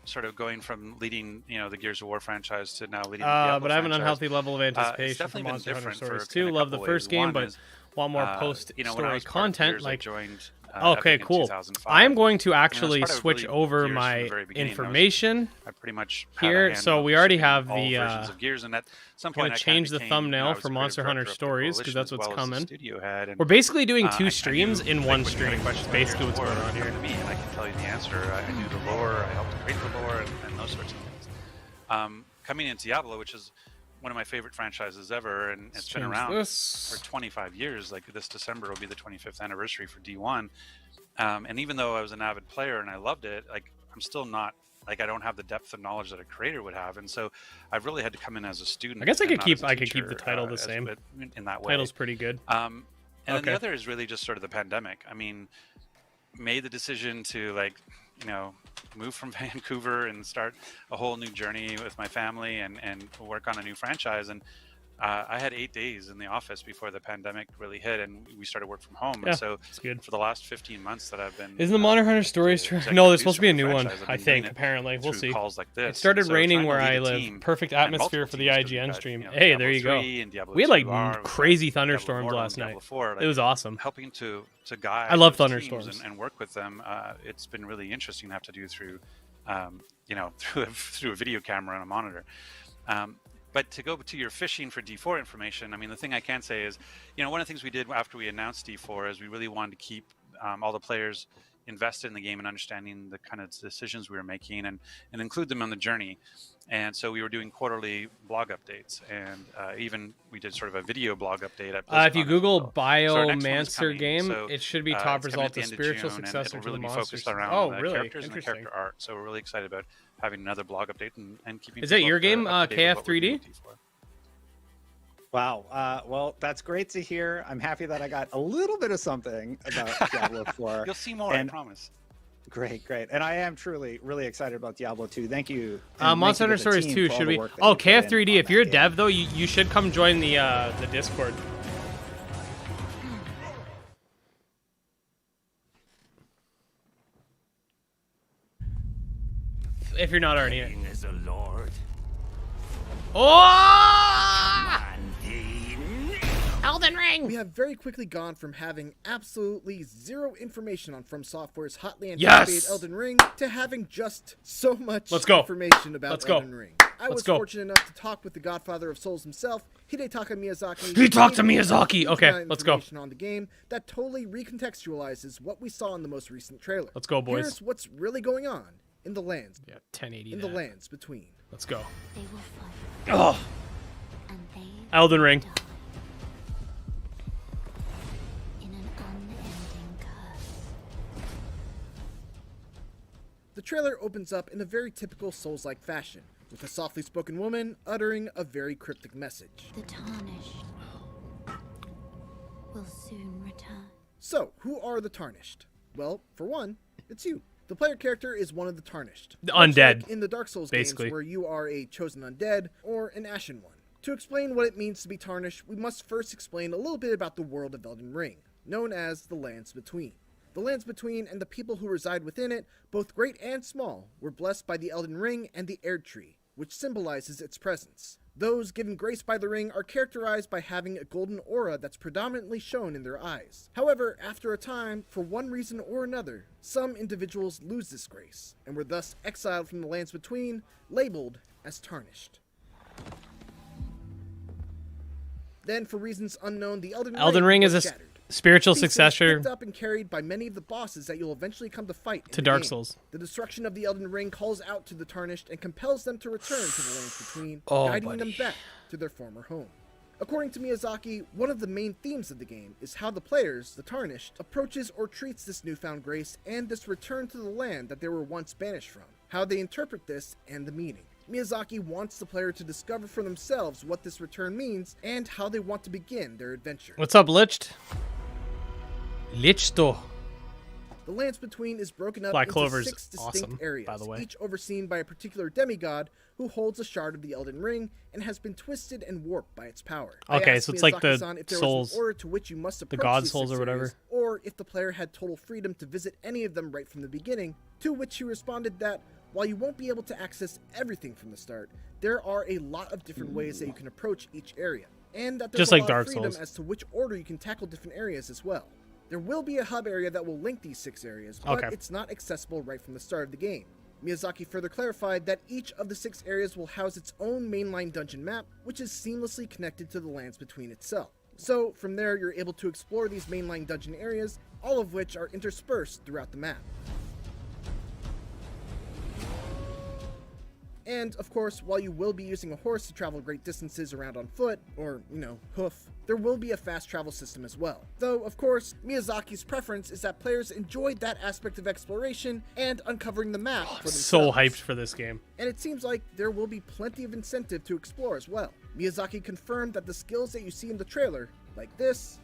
sort of going from leading, the Gears of War franchise to now leading the Diablo but I have an franchise. unhealthy level of It's anticipation for definitely been Monster Hunter different Stories for 2. in a Love the couple first ways. game, One but is, want more when I post-story was part of content. Gears, I Like, joined, okay, Epic in cool. 2005. I'm going to And I was actually part of switch really over Gears from the my very beginning. information I pretty much had a here. hand So in we already shaping have all the. versions of Gears, and at some I'm point gonna I change kinda the became, thumbnail I was for creative Monster Hunter director of the Stories because Coalition that's as what's well as the coming. studio head, and, We're basically doing I two knew, streams in like, one when you had a stream. question It's about basically Gears what's of going War, on here. come to me, and I can tell you the answer. I knew the lore. I helped create the lore, and those sorts of things. Coming into Diablo, which is one of my favorite franchises ever, and it's been change around this. for 25 years. Like this December will be the 25th anniversary for D1. And even though I was an avid player and I loved it, like I'm still not, like I don't have the depth of knowledge that a creator would have, and so I've really had to come in as a student. I guess I and could not keep. as a I could keep teacher, the title the as- same. but in that way. Title's pretty good. And then the Okay. other is really just sort of the pandemic. I mean, made the decision to move from Vancouver and start a whole new journey with my family and work on a new franchise. And I had 8 days in the office before the pandemic really hit, and we started work from home. Yeah, and so it's good. for the last 15 months that I've been Isn't the Monster Hunter Stories? executive No, there's supposed to be a producer new for one. the franchise. I I've been doing think. it Apparently, we'll through see. calls like this. It started And so raining trying to where lead I a live. team Perfect and atmosphere multiple for the teams, 'cause IGN we've got, stream. you know, Hey, Diablo there you go. 3 and Diablo We had 2 like R, we've got crazy Diablo thunderstorms Immortal last and night. Diablo 4, It was awesome. Helping to guide I love those teams thunderstorms. and work with them. It's been really interesting to have to do through, through a video camera and a monitor. But to go to your fishing for D4 information, I mean, the thing I can say is, one of the things we did after we announced D4 is we really wanted to keep all the players invested in the game and understanding the kind of decisions we were making and include them on the journey. And so we were doing quarterly blog updates, and even we did sort of a video blog update at If you BlizzCon as Google well. So our next one is Biomancer coming. game, So, it should be it's top coming result at the the end of spiritual June, and successor it'll to the really be Monsters. focused around Oh, the really? characters and the Interesting. character art. So we're really excited about having another blog update and keeping. Is that people your up game, up to date with what we're doing KF3D? with D4. Wow. Well, that's great to hear. I'm happy that I got a little bit of something about Diablo 4. You'll see more, I promise. Great. And I am truly, really excited about Diablo 2. Thank you. Monster Hunter Stories 2 should be. Oh, KF3D. If you're a dev though, you should come join the Discord. If you're not already in. As a lord. Oh! Elden Ring! We have very quickly gone from having absolutely zero information on From Software's hotly Yes! anticipated Elden Ring to having just so much Let's go. information about Let's go. Elden Ring. I was fortunate enough to talk with the godfather of Souls himself, Hidetaka Miyazaki. He talked to Miyazaki. Okay, let's go. On the game that totally recontextualizes what we saw in the most recent trailer. Let's go, boys. Here's what's really going on in the lands. Yeah, 1080. In the lands between. Let's go. They will fight. Oh. Elden Ring. The trailer opens up in a very typical Souls-like fashion, with a softly spoken woman uttering a very cryptic message. The Tarnished will soon return. So, who are the Tarnished? Well, for one, it's you. The player character is one of the Tarnished. The undead. Like in the Dark Souls basically. Games where you are a chosen undead or an ashen one. To explain what it means to be Tarnished, we must first explain a little bit about the world of Elden Ring, known as the Lands Between. The Lands Between and the people who reside within it, both great and small, were blessed by the Elden Ring and the Erd Tree, which symbolizes its presence. Those given grace by the ring are characterized by having a golden aura that's predominantly shown in their eyes. However, after a time, for one reason or another, some individuals lose this grace, and were thus exiled from the Lands Between, labeled as Tarnished. Then, for reasons unknown, the Elden Ring is a spiritual successor picked up and carried by many of the bosses that you'll eventually come to fight in to the Dark game. Souls. The destruction of the Elden Ring calls out to the Tarnished and compels them to return to the Lands Between, guiding them back to their former home. According to Miyazaki, one of the main themes of the game is how the players, the Tarnished, approaches or treats this newfound grace and this return to the land that they were once banished from, how they interpret this and the meaning. Miyazaki wants the player to discover for themselves what this return means and how they want to begin their adventure. What's up, Liched? Lichto. The Lands Between is broken up Black into Clover's 6 distinct awesome, areas, by the way. each overseen by a particular demigod who holds a shard of the Elden Ring and has been twisted and warped by its power. Okay, so it's like the if there souls, was an order to which you must the approach God these souls 6 or whatever. areas, or if the player had total freedom to visit any of them right from the beginning, to which he responded that, while you won't be able to access everything from the start, there are a lot of different ways that you can approach each area, and that there's Just a like lot Dark of freedom Souls. as to which order you can tackle different areas as well. There will be a hub area that will link these 6 areas, but it's not accessible right from the start of the game. Miyazaki further clarified that each of the 6 areas will house its own mainline dungeon map, which is seamlessly connected to the Lands Between itself. So, from there you're able to explore these mainline dungeon areas, all of which are interspersed throughout the map. And, of course, while you will be using a horse to travel great distances around on foot, or, hoof, there will be a fast travel system as well. Though, of course, Miyazaki's preference is that players enjoyed that aspect of exploration and uncovering the map for themselves. So hyped for this game. And it seems like there will be plenty of incentive to explore as well. Miyazaki confirmed that the skills that you see in the trailer, like this,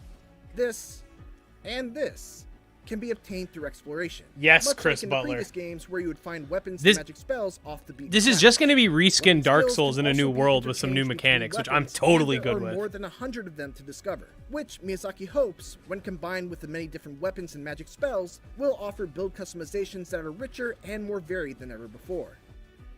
and this, can be obtained through exploration. Yes, Much Chris like in Butler. The previous games where you would find weapons This- and magic spells off the beaten This is path. just going to be reskinned Dark Skills Souls in can a new also be world with some new interchanged between mechanics, which I'm weapons, totally and there good are with. more than 100 of them to discover, which Miyazaki hopes, when combined with the many different weapons and magic spells, will offer build customizations that are richer and more varied than ever before.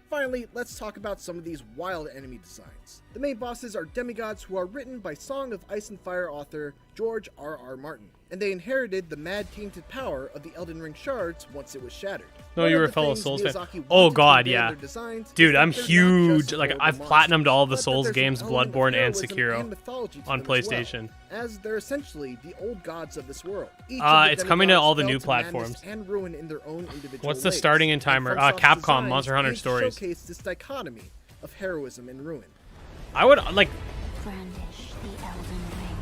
Finally, let's talk about some of these wild enemy designs. The main bosses are demigods who are written by Song of Ice and Fire author George R.R. Martin, and they inherited the mad tainted power of the Elden Ring shards once it was shattered. No, One you of were a the fellow things Souls fan. Miyazaki Oh wanted to god, convey in yeah. their designs is Dude, that I'm they're not huge. just Like, horrible I've monsters, platinumed all the but that Souls there's an games, element of Bloodborne and heroism Sekiro and mythology to on them as well, PlayStation. as they're essentially the old gods of this world. Each of the It's coming to demigods all the fell new to madness platforms. and ruin in their own individual What's the ways. starting and And timer? FromSoft's Capcom, designs Monster Hunter aim to Stories. showcase this dichotomy of heroism and ruin. I would, like,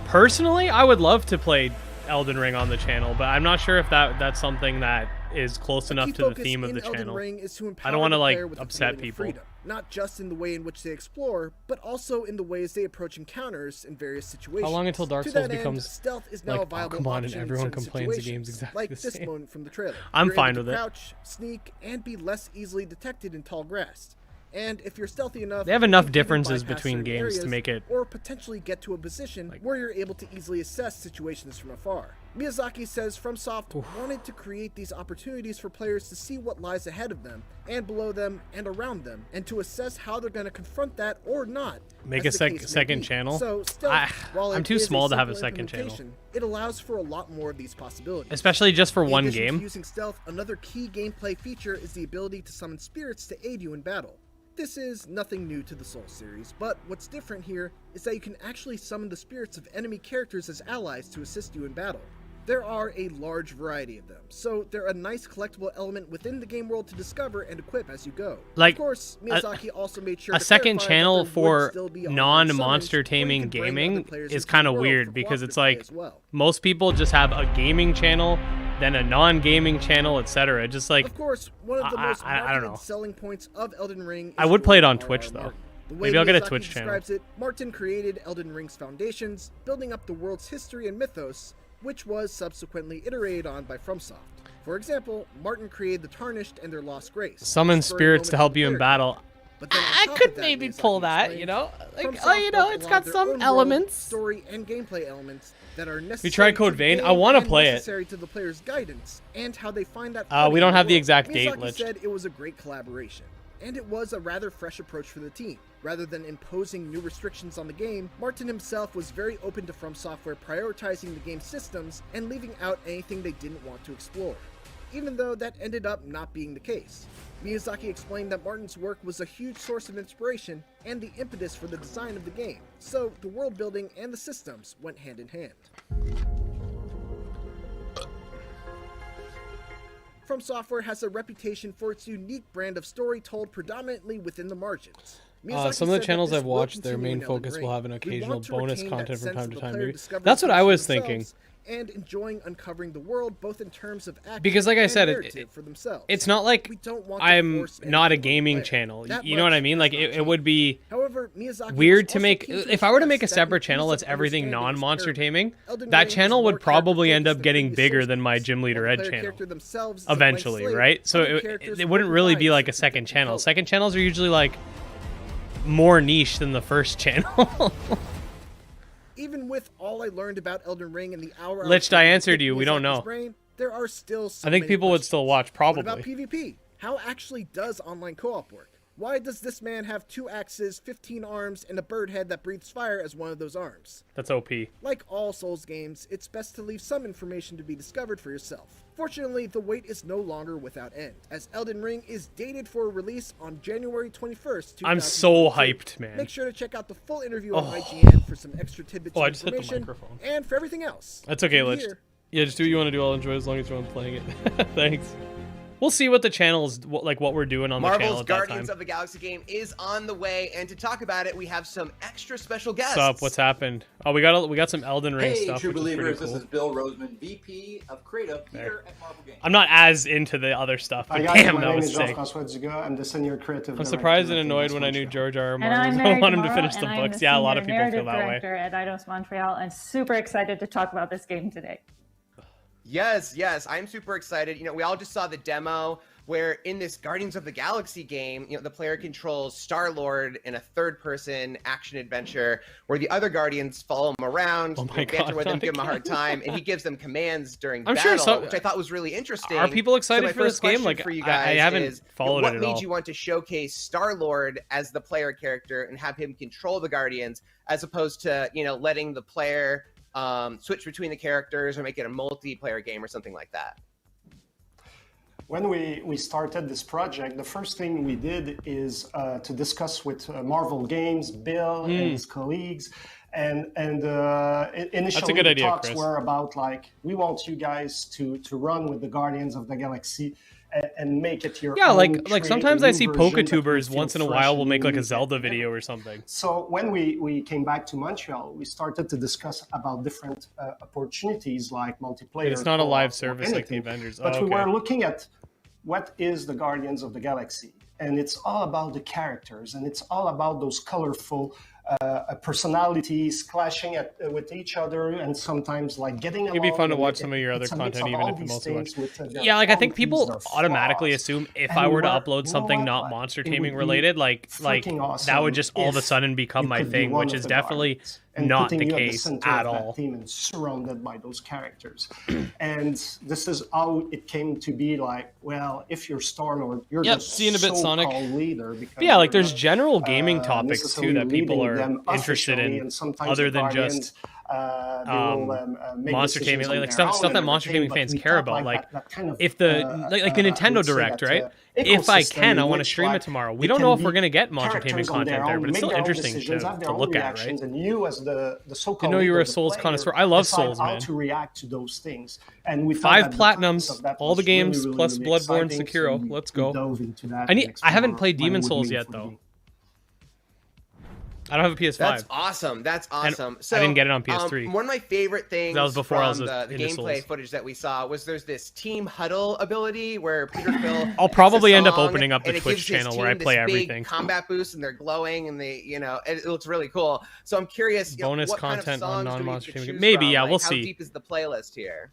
personally, I would love to play Elden Ring on the channel, but I'm not sure if that's something that is close enough to the theme of the Elden channel. Ring is to I empower don't want to, the like, player with a upset feeling of people. freedom, not just in the way in which they explore, but also in the ways they approach encounters in various situations. How long until Dark To Souls that end, becomes stealth is now like a viable Pokemon and option in everyone certain complains the situations, game's exactly like the this same? moment from the trailer. I'm You're fine able with to it. crouch, sneak, and be less easily detected in tall grass. And if you're stealthy enough, They have enough you can even differences bypass between certain games to areas make it- or potentially get to a position where you're able to easily assess situations from afar. Miyazaki says FromSoft wanted to create these opportunities for players to see what lies ahead of them, and below them, and around them, and to assess how they're going to confront that or not. Make as a the case may second be. channel? So, stealth, while I'm it too is small to have a simple second channel. implementation, It allows for a lot more of these possibilities. Especially just for In one addition to game. using stealth, another key gameplay feature is the ability to summon spirits to aid you in battle. This is nothing new to the Soul series, but what's different here is that you can actually summon the spirits of enemy characters as allies to assist you in battle. There are a large variety of them, so they're a nice collectible element within the game world to discover and equip as you go. Like, of course, Miyazaki also made sure a to second clarify channel that there would for still be online non-monster summons where you taming could bring other gaming players is into kind the of world weird for because it's cooperative play like as well. most people just have a gaming channel, then a non-gaming channel, etc. Just like, Of course, one of the most I don't marketed know. selling points of Elden Ring is I would play it on R.R. Twitch though. Martin. The way Maybe I'll get a Miyazaki Twitch channel. describes it, Martin created Elden Ring's foundations, building up the world's history and mythos, which was subsequently iterated on by FromSoft. For example, Martin created the Tarnished and their Lost Grace. Summon spurring spirits to moments help of you in player battle. But then on I top could of that, maybe Miyazaki pull that, explained, you know? Like, FromSoft oh, you know, built it's a lot got of their some own world, elements. story, and gameplay elements that are necessary. You tried Code to the Vein? game I want to and play it. necessary to the player's guidance and how they find that. We footing don't in have the world. exact date, Miyazaki Lich. said it was a great collaboration, and it was a rather fresh approach for the team. Rather than imposing new restrictions on the game, Martin himself was very open to From Software prioritizing the game's systems and leaving out anything they didn't want to explore, even though that ended up not being the case. Miyazaki explained that Martin's work was a huge source of inspiration and the impetus for the design of the game, so the world building and the systems went hand in hand. From Software has a reputation for its unique brand of story told predominantly within the margins. Miyazaki Some of the said that channels this I've will watched, their continue main in Elden focus Ring. will have an We occasional want to bonus retain that content from sense time of to the time. player Maybe. discovering That's what I things was for thinking. themselves and enjoying uncovering the world both in terms of action Because like I and said, narrative for themselves. it's not like We don't want to I'm force not a anything on the gaming player. channel. That You know what I much mean? has Like not it would be However, Miyazaki weird was to also make. keen to If I were to make a stress that separate in channel terms that's of everything understanding his non-monster character, taming, Elden that Ring is channel more would probably end character-focused up than getting previous bigger Souls than my games. Gym Leader While the Ed player channel. character themselves is a blank Eventually, slate, right? So other it characters wouldn't will really provide be like a certain second channel. color. Second channels are usually like more niche than the first channel. Even with all I learned about Elden Ring and the hour Lich, I answered you. We don't know. brain, there are still so I think many people would questions. still watch, What about probably. PvP? How actually does online co-op work? Why does this man have 2 axes, 15 arms, and a bird head that breathes fire as one of those arms? That's OP. Like all Souls games, it's best to leave some information to be discovered for yourself. Fortunately, the wait is no longer without end, as Elden Ring is dated for release on January 21st, 2022. I'm so hyped, man. Make sure to check out the full interview on IGN for some extra tidbits I of just hit the information, microphone. and for everything else. That's okay, Be Lich. here. Yeah, just do what you want to do. I'll enjoy as long as you're on playing it. Thanks. We'll see what the channel's like, what we're doing on the channel Marvel's at that Guardians time. of the Galaxy game is on the way, and to talk about it, we have some extra special guests. What's up? What's happened? Oh, we got some Elden Ring Hey, stuff, true which is pretty believers, cool. this is Bill Roseman, VP of Creative here at Marvel Games. I'm not as into the other stuff, but Hi guys, damn, my that name was is sick. Jean-François Dugas. I'm the senior creative I'm surprised and annoyed when I knew George R. R. Martin was I want him to finish the books. Yeah, a lot of people feel that way. Director at Eidos Montreal, and super excited to talk about this game today. Yes, I'm super excited. You know, we all just saw the demo where in this Guardians of the Galaxy game, you know, the player controls Star-Lord in a third-person action adventure where the other Guardians follow him around, banter with him, give him a hard time, and he gives them commands during I'm battle, sure so. which I thought was really interesting. Are people excited so my for this first game? question Like, for you I guys haven't is, followed what it at made all. you want to showcase Star-Lord as the player character and have him control the Guardians, as opposed to, you know, letting the player switch between the characters or make it a multiplayer game or something like that? When we started this project, the first thing we did is to discuss with Marvel Games, Bill and his colleagues, and initially good the idea, talks Chris. were about like, we want you guys to run with the Guardians of the Galaxy and make it your Yeah, own, like create sometimes a I new see version that will Poketubers feel once in a fresh while will and make like a unique. Zelda video or something. So when we came back to Montreal, we started to discuss about different opportunities like multiplayer. It's not a live co-op, or service like the anything. Avengers. But Oh, we okay. were looking at what is the Guardians of the Galaxy, and it's all about the characters, and it's all about those colorful personalities clashing with each other, and sometimes like getting along. It'd be fun to and watch some of your other it's a mix content, of even all if you these mostly watch. things with, their Yeah, like I think qualities, people their automatically flaws. assume if And I were to we're- upload you know something what? not Like, monster it would taming be related, like freaking that would awesome just all of a if sudden become you my could be thing, one which of is the definitely Guardians, and not putting the you at case center at of that all. team and surrounded by those characters. And this is how it came to be like, well, if you're Star-Lord, you're Yep, the see you in a bit, Sonic. so-called leader. Because But yeah, like you're there's not, general gaming topics too necessarily that people leading are them interested officially, in, and sometimes other the than Guardians just They will make Monster decisions Taming, on like their stuff own that and Monster everything, Taming but fans we care thought about, like that kind of, if the like the I Nintendo would say Direct, that, right? If I ecosystem can, I in want to which, stream like, it tomorrow. it We don't can know if be we're gonna get Monster Taming characters on their content there, own, but it's make still their own interesting decisions, have their to own look at, reactions, right? and you as the so-called Didn't know you were a lead of the Souls player connoisseur. I love decide Souls, how man. to react to those things. And we thought 5 that the purpose platinums, of that all was the games really, really, plus really Bloodborne, exciting, so Sekiro. we Let's go. dove into that I and I haven't explored played what it Demon would Souls mean yet for though. me. I don't have a PS5. That's awesome. That's awesome. And So I didn't get it on PS3. One of my favorite things That was before I was from the into gameplay Souls. footage that we saw was there's this team huddle ability where Peter Quill. I'll picks probably a end up song, opening up the and it Twitch gives his channel where I team play this big everything. combat boost and they're glowing and it looks really cool. So I'm curious. Bonus what content on kind of songs do we non-Monster get to Taming. choose Maybe, from? yeah, Like, we'll how see. deep is the playlist here?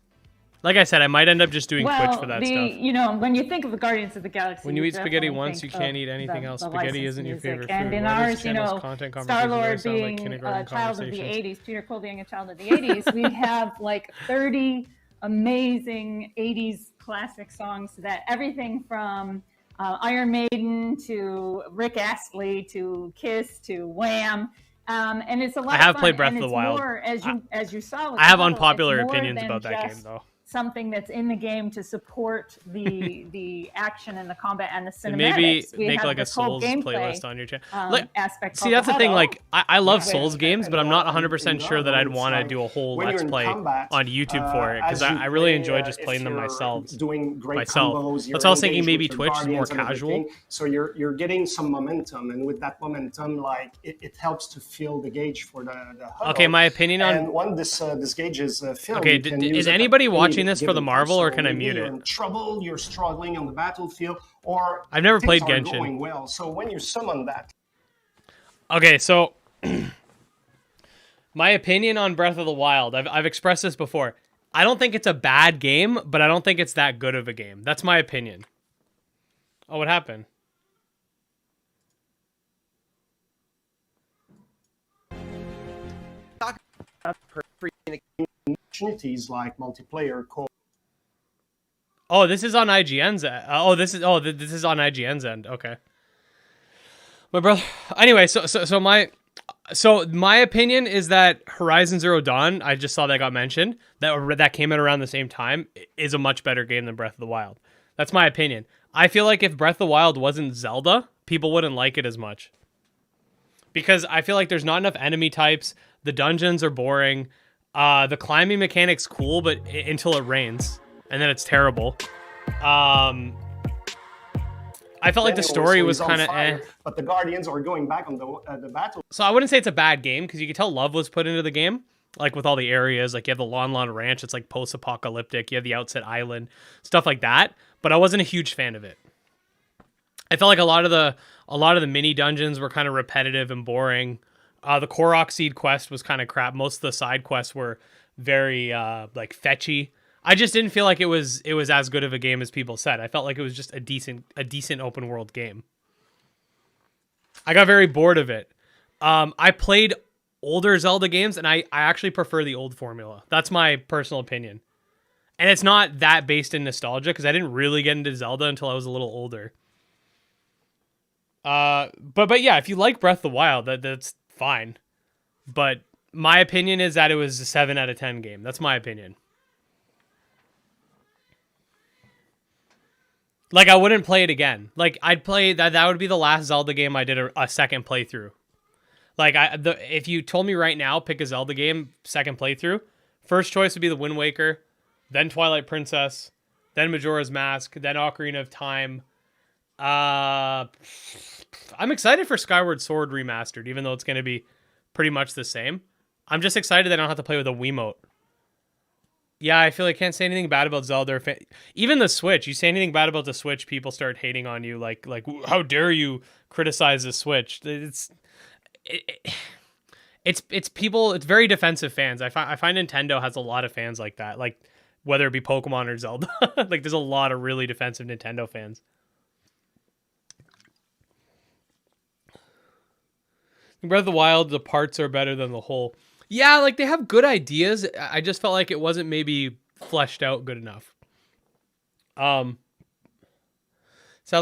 Like I said, I might end up just doing Twitch for that stuff. You know, when you think of the Guardians of the Galaxy, When you eat spaghetti definitely once, think you can't of eat anything the- else. the Spaghetti licensed isn't your music. favorite And food. in Why does ours, you channel's know, content conversations Star-Lord always sound like being kindergarten a child of the conversations? 80s, Peter Quill being a child of the 80s, we have like 30 amazing 80s classic songs that everything from Iron Maiden to Rick Astley to Kiss to Wham. And it's a lot I have of fun. played Breath and of the it's Wild. More, as you saw with I have the huddle, unpopular it's more opinions than about that game, just though. something that's in the game to support the action and the combat and the And cinematics. maybe We make have like a this whole Souls gameplay, playlist on your channel. aspect. See, called that's the thing. Huddle. Like, I love Yeah. Souls games, but I'm not 100% sure that I'd it's want to like do a whole when Let's you're in Play combat, on YouTube for it because as you I really play, enjoy just if playing them you're myself. Doing great myself. combos, That's why I was thinking engaged maybe with your Twitch is more guardians and casual. everything. So you're getting some momentum, and with that momentum, like it helps to fill the gauge for the huddle. Okay, my opinion on. And when this gauge is filled, Okay, you can use is it at anybody any watching this for the given Marvel, time. or So can I maybe mute you're it? in trouble, you're struggling on the battlefield, or I've never things played aren't Genshin. going well. So when you summon that, Okay, so my opinion on Breath of the Wild, I've expressed this before. I don't think it's a bad game, but I don't think it's that good of a game. That's my opinion. Oh, what happened? opportunities like multiplayer, co Oh, this is on IGN's end. This is on IGN's end. Okay. My brother. Anyway, so my opinion is that Horizon Zero Dawn, I just saw that got mentioned, that came out around the same time, is a much better game than Breath of the Wild. That's my opinion. I feel like if Breath of the Wild wasn't Zelda, people wouldn't like it as much. Because I feel like there's not enough enemy types, the dungeons are boring, the climbing mechanic's cool, but until it rains, and then it's terrible. I felt like the story was kind of eh. But the Guardians are going back on the battle. So I wouldn't say it's a bad game, because you can tell love was put into the game. Like with all the areas, like you have the Lon Lon Ranch, it's like post-apocalyptic. You have the Outset Island, stuff like that. But I wasn't a huge fan of it. I felt like a lot of the mini dungeons were kind of repetitive and boring. The Korok Seed quest was kind of crap. Most of the side quests were very like fetchy. I just didn't feel like it was as good of a game as people said. I felt like it was just a decent open world game. I got very bored of it. I played older Zelda games, and I actually prefer the old formula. That's my personal opinion. And it's not that based in nostalgia, because I didn't really get into Zelda until I was a little older. But yeah, if you like Breath of the Wild, that's fine. But my opinion is that it was a 7 out of 10 game. That's my opinion. Like, I wouldn't play it again. Like, I'd play that would be the last Zelda game I did a second playthrough. Like, if you told me right now, pick a Zelda game, second playthrough, first choice would be the Wind Waker, then Twilight Princess, then Majora's Mask, then Ocarina of Time. I'm excited for Skyward Sword Remastered, even though it's going to be pretty much the same. I'm just excited that I don't have to play with a Wiimote. Yeah, I feel like I can't say anything bad about Zelda. Even the Switch, you say anything bad about the Switch, people start hating on you. Like how dare you criticize the Switch? It's people. It's very defensive fans. I find Nintendo has a lot of fans like that. Like whether it be Pokemon or Zelda, like there's a lot of really defensive Nintendo fans. In Breath of the Wild, the parts are better than the whole. Yeah, like they have good ideas. I just felt like it wasn't maybe fleshed out good enough. Sadly,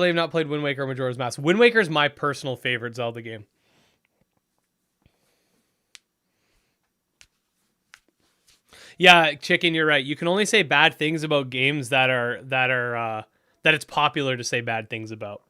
I've not played Wind Waker or Majora's Mask. Wind Waker is my personal favorite Zelda game. Yeah, Chicken, you're right. You can only say bad things about games that it's popular to say bad things about.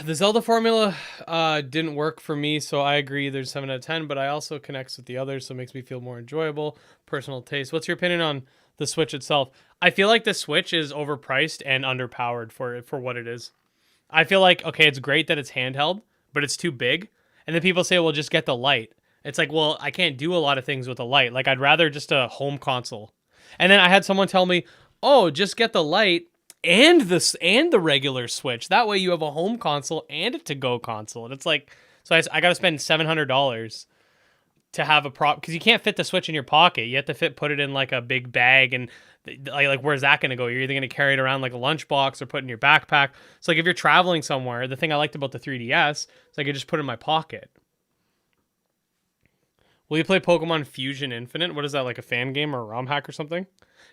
The Zelda formula didn't work for me, so I agree there's 7 out of 10, but I also connects with the others, so it makes me feel more enjoyable. Personal taste. What's your opinion on the Switch itself? I feel like the Switch is overpriced and underpowered for what it is. I feel like, okay, it's great that it's handheld, but it's too big. And then people say, well, just get the Lite. It's like, well, I can't do a lot of things with a Lite. Like, I'd rather just a home console. And then I had someone tell me, oh, just get the Lite and the regular Switch. That way you have a home console and a to-go console. And it's like, so I got to spend $700 to have a prop, because you can't fit the Switch in your pocket. You have to put it in like a big bag, and like where's that going to go? You're either going to carry it around like a lunchbox or put it in your backpack. So like if you're traveling somewhere, the thing I liked about the 3DS is I could just put it in my pocket. Will you play Pokemon Fusion Infinite? What is that, like a fan game or a ROM hack or something?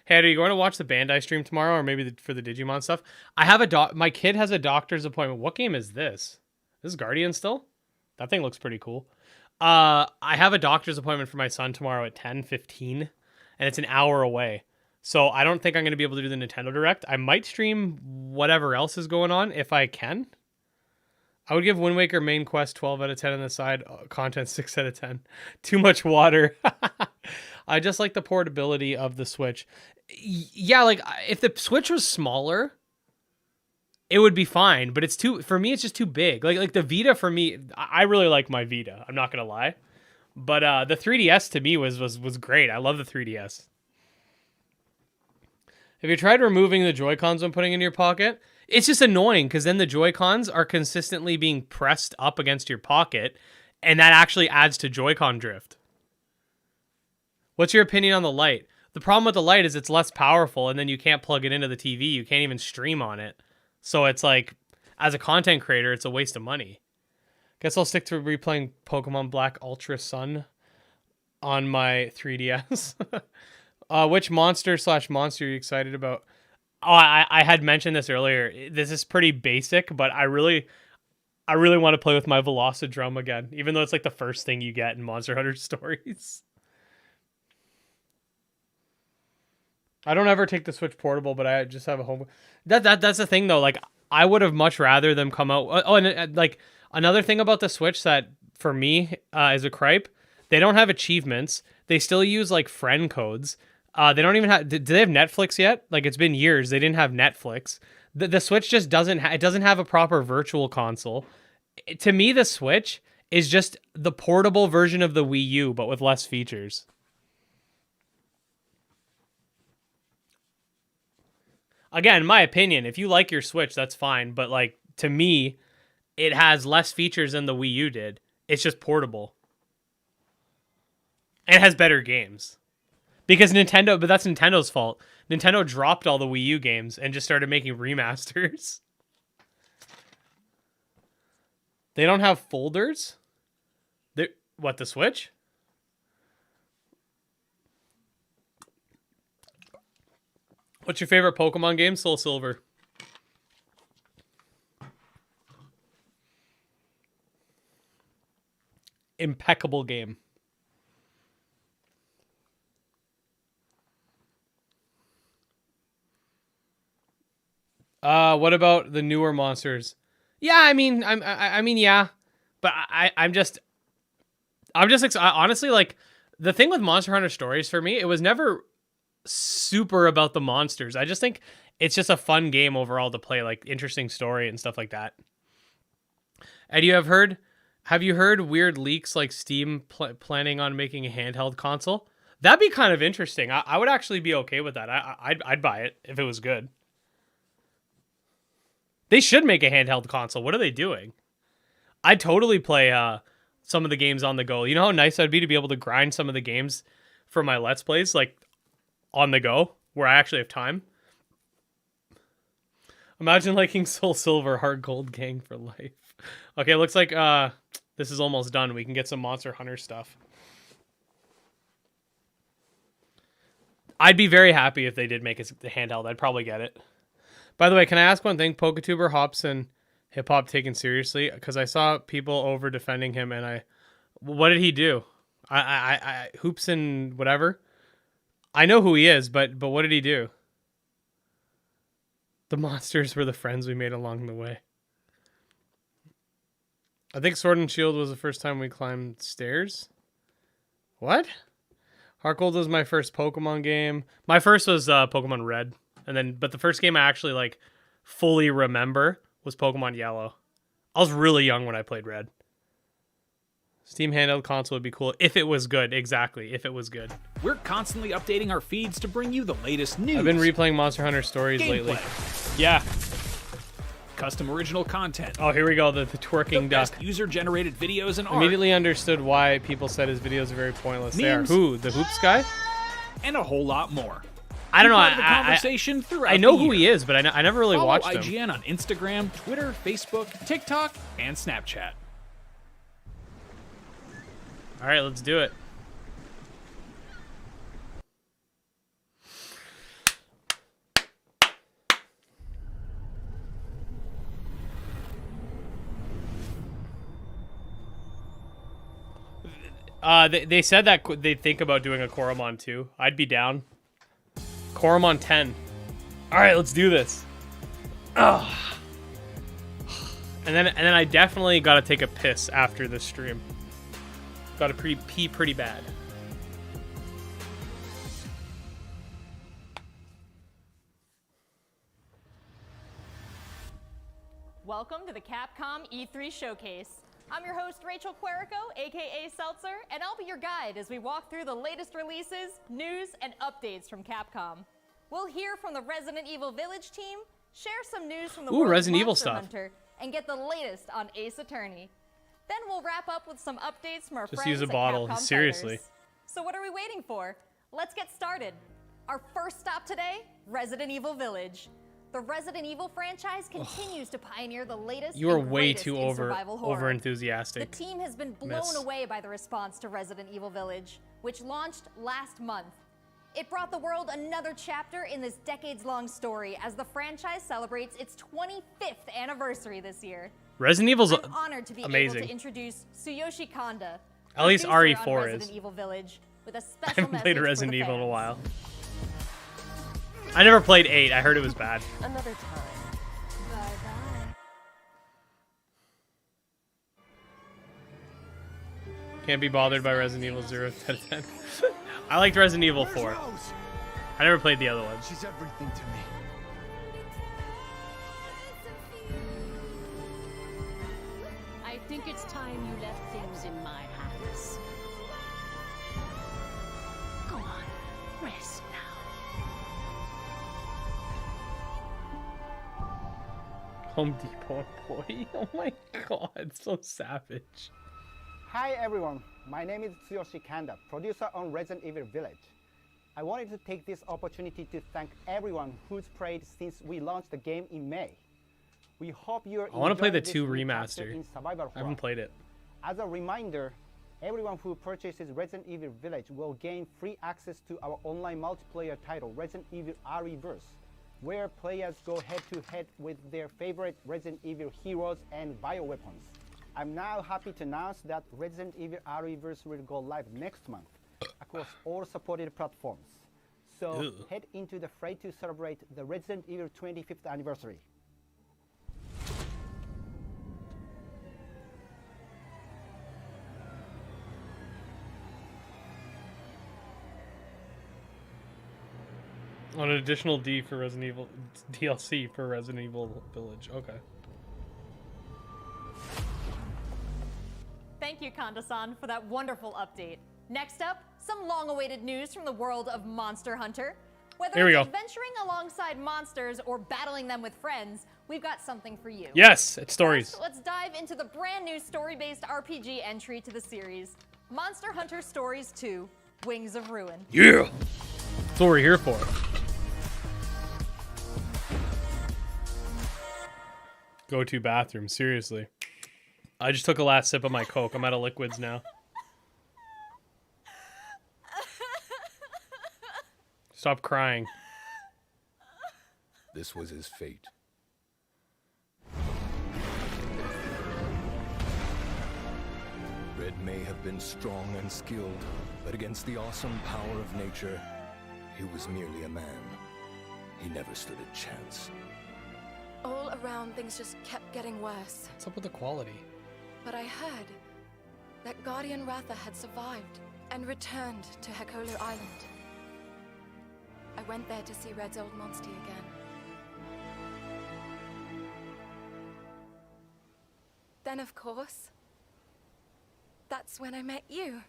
Hey, are you going to watch the Bandai stream tomorrow, or maybe for the Digimon stuff? I have my kid has a doctor's appointment. What game is this? This is Guardian still? That thing looks pretty cool. I have a doctor's appointment for my son tomorrow at 10:15, and it's an hour away. So I don't think I'm going to be able to do the Nintendo Direct. I might stream whatever else is going on if I can. I would give Wind Waker main quest 12 out of 10 on the side. Content 6 out of 10. Too much water. I just like the portability of the Switch. Yeah, like if the Switch was smaller, it would be fine. But for me, it's just too big. Like the Vita for me, I really like my Vita. I'm not gonna lie. But the 3DS to me was great. I love the 3DS. Have you tried removing the Joy-Cons when putting in your pocket? It's just annoying because then the Joy-Cons are consistently being pressed up against your pocket, and that actually adds to Joy-Con drift. What's your opinion on the Lite? The problem with the Lite is it's less powerful, and then you can't plug it into the TV. You can't even stream on it. So it's like, as a content creator, it's a waste of money. Guess I'll stick to replaying Pokemon Black Ultra Sun on my 3DS. Which monster/monster are you excited about? Oh, I had mentioned this earlier. This is pretty basic, but I really want to play with my Velocidrum again, even though it's like the first thing you get in Monster Hunter stories. I don't ever take the Switch portable, but I just have a home. That's the thing though. Like I would have much rather them come out. Oh, and like another thing about the Switch that for me is a gripe. They don't have achievements. They still use like friend codes. They don't even have. Do they have Netflix yet? Like it's been years. They didn't have Netflix. The Switch just doesn't. It doesn't have a proper virtual console. To me, the Switch is just the portable version of the Wii U, but with less features. Again, my opinion, if you like your Switch, that's fine. But like to me, it has less features than the Wii U did. It's just portable. And it has better games. Because Nintendo, but that's Nintendo's fault. Nintendo dropped all the Wii U games and just started making remasters. They don't have folders? What, the Switch? What's your favorite Pokemon game? Soul Silver. Impeccable game. What about the newer monsters? Yeah, I mean, yeah, but I'm just honestly, like the thing with Monster Hunter Stories for me, it was never super about the monsters. I just think it's just a fun game overall to play, like interesting story and stuff like that. And have you heard weird leaks like Steam planning on making a handheld console? That'd be kind of interesting. I would actually be okay with that. I'd buy it if it was good. They should make a handheld console. What are they doing? I'd totally play some of the games on the go. You know how nice that'd be to be able to grind some of the games for my Let's Plays, like on the go, where I actually have time. Imagine liking Soul Silver, Heart Gold Gang for life. Okay, looks like this is almost done. We can get some Monster Hunter stuff. I'd be very happy if they did make a handheld. I'd probably get it. By the way, can I ask one thing? PokeTuber Hobson hip hop taken seriously, because I saw people over defending him, and what did he do? I hoops and whatever. I know who he is, but what did he do? The monsters were the friends we made along the way. I think Sword and Shield was the first time we climbed stairs. What? Heart Gold was my first Pokemon game. My first was Pokemon Red, but the first game I actually like fully remember was Pokemon Yellow. I was really young when I played Red. Steam handheld console would be cool if it was good. Exactly, if it was good. We're constantly updating our feeds to bring you the latest news. I've been replaying Monster Hunter Stories lately. Yeah. Custom original content. Oh, here we go. The twerking duck. User-generated videos and art. Immediately understood why people said his videos are very pointless. Memes. They are. Who? The Hoops guy? And a whole lot more. I don't know. I know who he is, but I never really Follow watched IGN him. on Instagram, Twitter, Facebook, TikTok, and Snapchat. All right, let's do it. They said that they think about doing a Coromon 2. I'd be down. Coromon 10. All right, let's do this. Ugh. And then I definitely got to take a piss after this stream. Got to pee pretty bad. Welcome to the Capcom E3 Showcase. I'm your host, Rachel Querico, aka Seltzer, and I'll be your guide as we walk through the latest releases, news, and updates from Capcom. We'll hear from the Resident Evil Village team, share some news from the world Resident of Evil Monster stuff. Hunter, and get the latest on Ace Attorney. Then we'll wrap up with some updates from our Just friends use a at bottle, Capcom seriously. Fighters. So what are we waiting for? Let's get started. Our first stop today, Resident Evil Village. The Resident Evil franchise continues to pioneer the latest You are and way greatest too in survival horror. enthusiastic. The team has been blown Miss. away by the response to Resident Evil Village, which launched last month. It brought the world another chapter in this decades-long story as the franchise celebrates its 25th anniversary this year. Resident Evil's I'm honored to be amazing. able to introduce Tsuyoshi Kanda, At least producer on RE4 Resident is. Evil Village, with a I special haven't played message Resident for the Evil in a fans. while. I never played 8. I heard it was bad. Another time. Bye-bye. Can't be bothered by Resident Evil 0 out of 10. I liked Resident Evil 4. I never played the other ones. She's everything to me. I think it's time you left things in my hands. Go on, rest now. Home Depot employee? Oh my god, so savage. Hi everyone, my name is Tsuyoshi Kanda, producer on Resident Evil Village. I wanted to take this opportunity to thank everyone who's played since we launched the game in May. We hope you're I want to play the enjoying 2 this new chapter remaster. in survival I haven't horror. played it. As a reminder, everyone who purchases Resident Evil Village will gain free access to our online multiplayer title, Resident Evil RE-verse, where players go head-to-head with their favorite Resident Evil heroes and bioweapons. I'm now happy to announce that Resident Evil RE-verse will go live next month across all supported platforms. So Ew. head into the fray to celebrate the Resident Evil 25th anniversary. On an additional DLC for Resident Evil Village. Okay. Thank you, Kanda-san, for that wonderful update. Next up, some long-awaited news from the world of Monster Hunter. Whether Here we it's go. adventuring alongside monsters or battling them with friends, we've got something for you. Yes, it's stories. First, let's dive into the brand new story-based RPG entry to the series, Monster Hunter Stories 2: Wings of Ruin. Yeah! That's what we're here for. Go to bathroom, seriously. I just took a last sip of my Coke. I'm out of liquids now. Stop crying. This was his fate. Red may have been strong and skilled, but against the awesome power of nature, he was merely a man. He never stood a chance. All around, things just kept getting worse. What's up with the quality? But I heard that Guardian Ratha had survived and returned to Hekolu Island. I went there to see Red's old monster again. Then, of course, that's when I met you.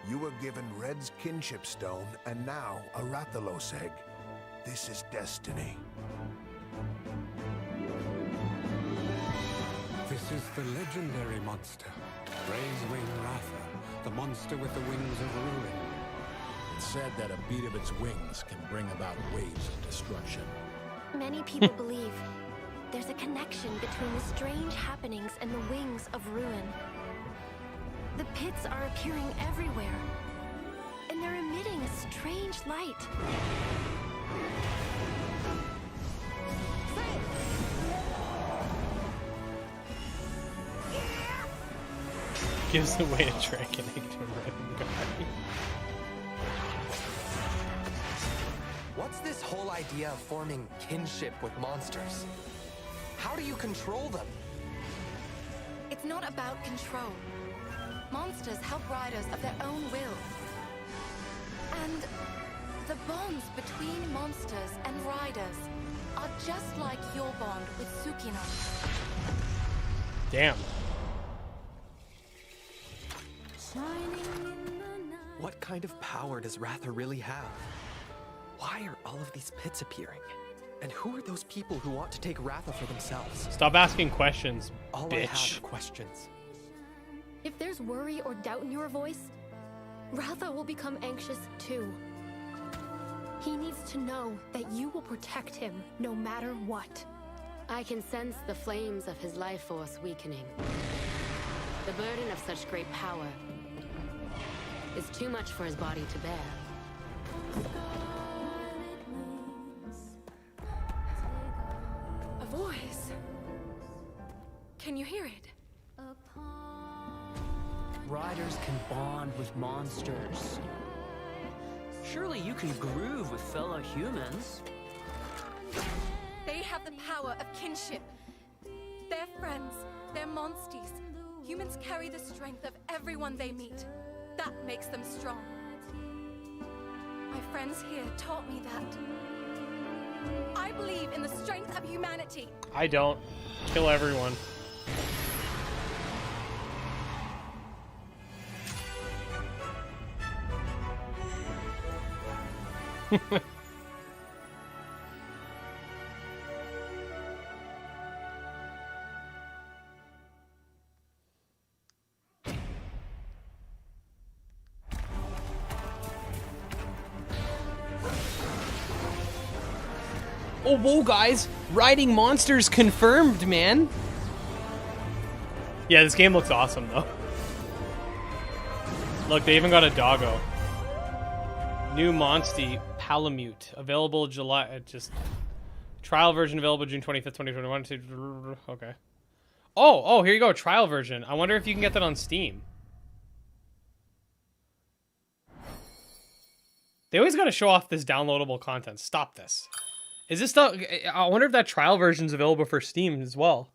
You were given Red's kinship stone, and now a Rathalos egg. This is destiny. This is the legendary monster, Ray's Wing Ratha, the monster with the wings of ruin. It's said that a beat of its wings can bring about waves of destruction. Many people believe there's a connection between the strange happenings and the wings of ruin. The pits are appearing everywhere, and they're emitting a strange light. Gives away a dragon egg to Red Guardian. What's this whole idea of forming kinship with monsters? How do you control them? It's not about control. Monsters help riders of their own will. And the bonds between monsters and riders are just like your bond with Tsukino. Damn. What kind of power does Ratha really have? Why are all of these pits appearing? And who are those people who want to take Ratha for themselves? Stop asking questions, All bitch. I have are questions. If there's worry or doubt in your voice, Ratha will become anxious too. He needs to know that you will protect him no matter what. I can sense the flames of his life force weakening. The burden of such great power is too much for his body to bear. A voice. Can you hear it? Riders can bond with monsters. Surely you can groove with fellow humans. They have the power of kinship. They're friends. They're monsties. Humans carry the strength of everyone they meet. That makes them strong. My friends here taught me that. I believe in the strength of humanity. I don't. Kill everyone. Oh, whoa, guys! Riding monsters confirmed, man! Yeah, this game looks awesome, though. Look, they even got a doggo. New Monstie, Palamute. Available July... just... Trial version available June 25th, 2021. Okay. Oh, here you go. Trial version. I wonder if you can get that on Steam. They always gotta show off this downloadable content. Stop this. Is this stuff... I wonder if that trial version's available for Steam as well.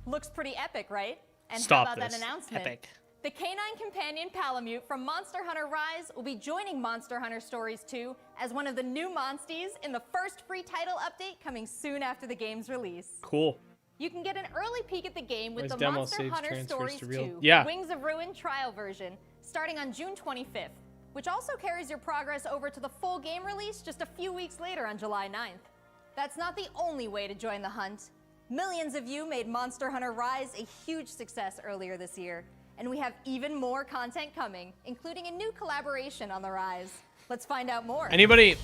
Looks pretty epic, right? And Stop how about this. that announcement? Epic. The canine companion Palamute from Monster Hunter Rise will be joining Monster Hunter Stories 2 as one of the new monsties in the first free title update coming soon after the game's release. Cool. You can get an early peek at the game with Nice the demo, Monster saves Hunter transfers Stories to real- 2 Yeah. Wings of Ruin trial version starting on June 25th, which also carries your progress over to the full game release just a few weeks later on July 9th. That's not the only way to join the hunt. Millions of you made Monster Hunter Rise a huge success earlier this year, and we have even more content coming, including a new collaboration on the Rise. Let's find out more. Anybody...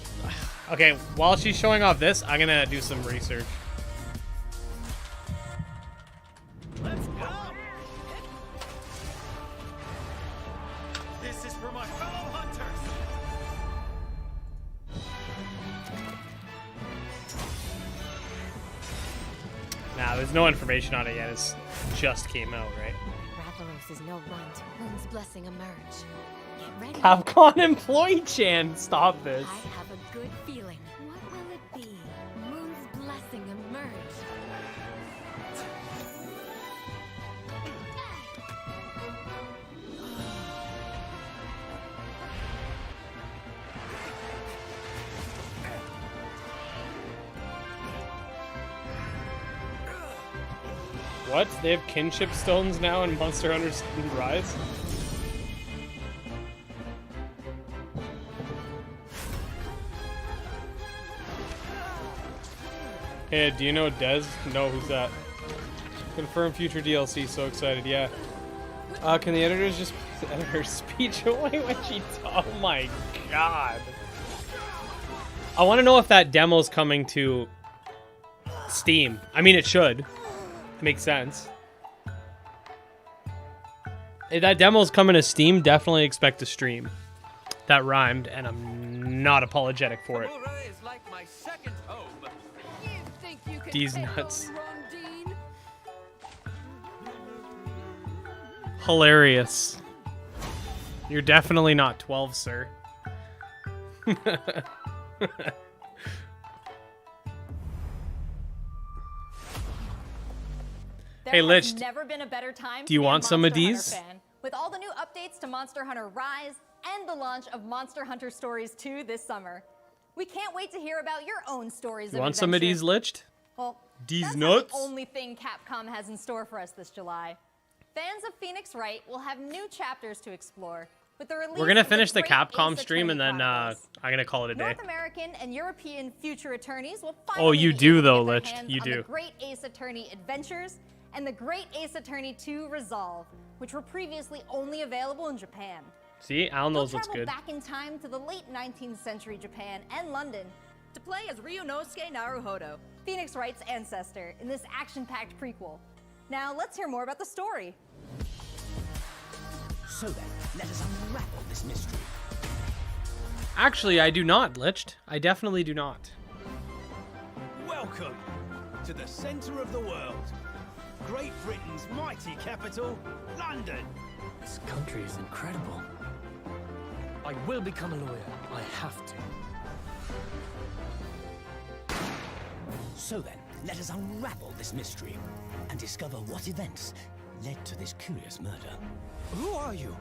Okay, while she's showing off this, I'm gonna do some research. Let's go! This is for my fellow hunters! There's no information on it yet. It's just came out, right? Rathalos is no runt. Moon's blessing emerge. Get ready. Capcom employee Chan, stop this. I have a good feeling. What will it be? Moon's blessing emerge. What? They have kinship stones now in Monster Hunter Rise? Hey, do you know Dez? No, who's that? Confirm future DLC, so excited, yeah. Can the editors just edit her speech away when she... Oh my god. I want to know if that demo's coming to Steam. I mean, it should. Makes sense. If that demo's coming to Steam, definitely expect to stream. That rhymed, and I'm not apologetic for it. These nuts. Hilarious. You're definitely not 12, sir. Hey, Lich, never been a better time do you want some of these? With all the new updates to Monster Hunter Rise and the launch of Monster Hunter Stories 2 this summer. We can't wait to hear about your own stories You of want some of these, Liched? Well, These that's nuts? not the only thing Capcom has in store for us this July. Fans of Phoenix Wright will have new chapters to explore. With the release We're gonna of finish the Great Capcom Ace stream and Attorney then Chronicles. I'm gonna call it a day. North American and European future attorneys will Oh, finally you be do able to though, get their Lich. hands You on the do. Great Ace Attorney Adventures and the Great Ace Attorney 2 Resolve, which were previously only available in Japan. See, Alan knows They'll what's travel good. back in time to the late 19th century Japan and London to play as Ryunosuke Naruhodo, Phoenix Wright's ancestor, in this action-packed prequel. Now, let's hear more about the story. So then, let us unravel this mystery. Actually, I do not, Liched. I definitely do not. Welcome to the center of the world. Great Britain's mighty capital, London. This country is incredible. I will become a lawyer. I have to. So then, let us unravel this mystery and discover what events led to this curious murder. Who are you?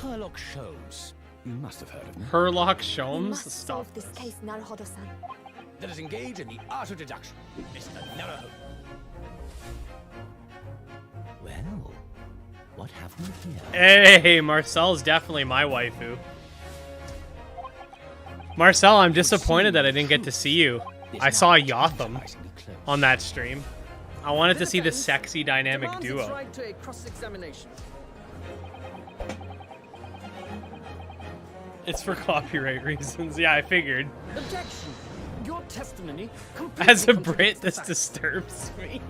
Herlock Sholmes. You must have heard of me. Herlock We Sholmes? must Stop solve this this. case, Naruhodo-san. Let us engage in the art of deduction, Mr. Naruhodo. Well, what have we here? Hey, Marcel's definitely my waifu. Marcel, I'm disappointed that I didn't get to see you. I saw Yotham on that stream. I wanted to see the sexy dynamic duo. Right to a cross-examination. It's for copyright reasons. Yeah, I figured. Objection. Your testimony As a Brit, this disturbs me.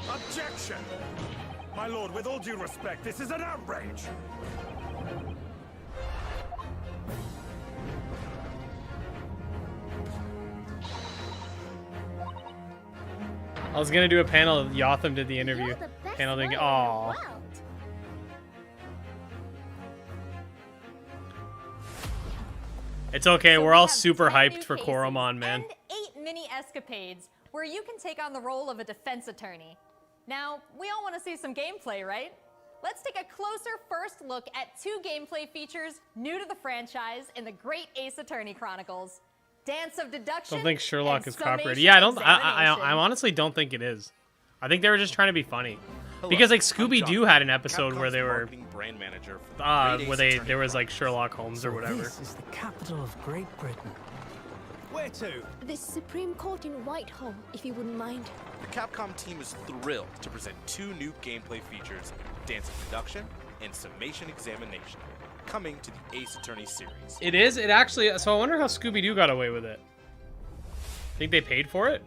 Objection! My lord, with all due respect, this is an outrage! I was gonna do a panel. Yotham did the interview. Panel didn't get. Aww. It's okay. So We're we all have super 10 new hyped for cases Coromon, man. and 8 mini escapades where you can take on the role of a defense attorney. Now, we all want to see some gameplay, right? Let's take a closer first look at 2 gameplay features new to the franchise in the Great Ace Attorney Chronicles: Dance of Deduction. Don't think Sherlock and is copyrighted. Summation Yeah, I don't. Examination. I honestly don't think it is. I think they were just trying to be funny. Because like Scooby Doo had an episode where they were brand manager for the Great where Ace there was like Sherlock Holmes or whatever. This is the capital of Great Britain. Where to? The Supreme Court in Whitehall, if you wouldn't mind. The Capcom team is thrilled to present 2 new gameplay features, Dance of Deduction and Summation Examination, coming to the Ace Attorney series. It is. It actually. So I wonder how Scooby Doo got away with it. Think they paid for it?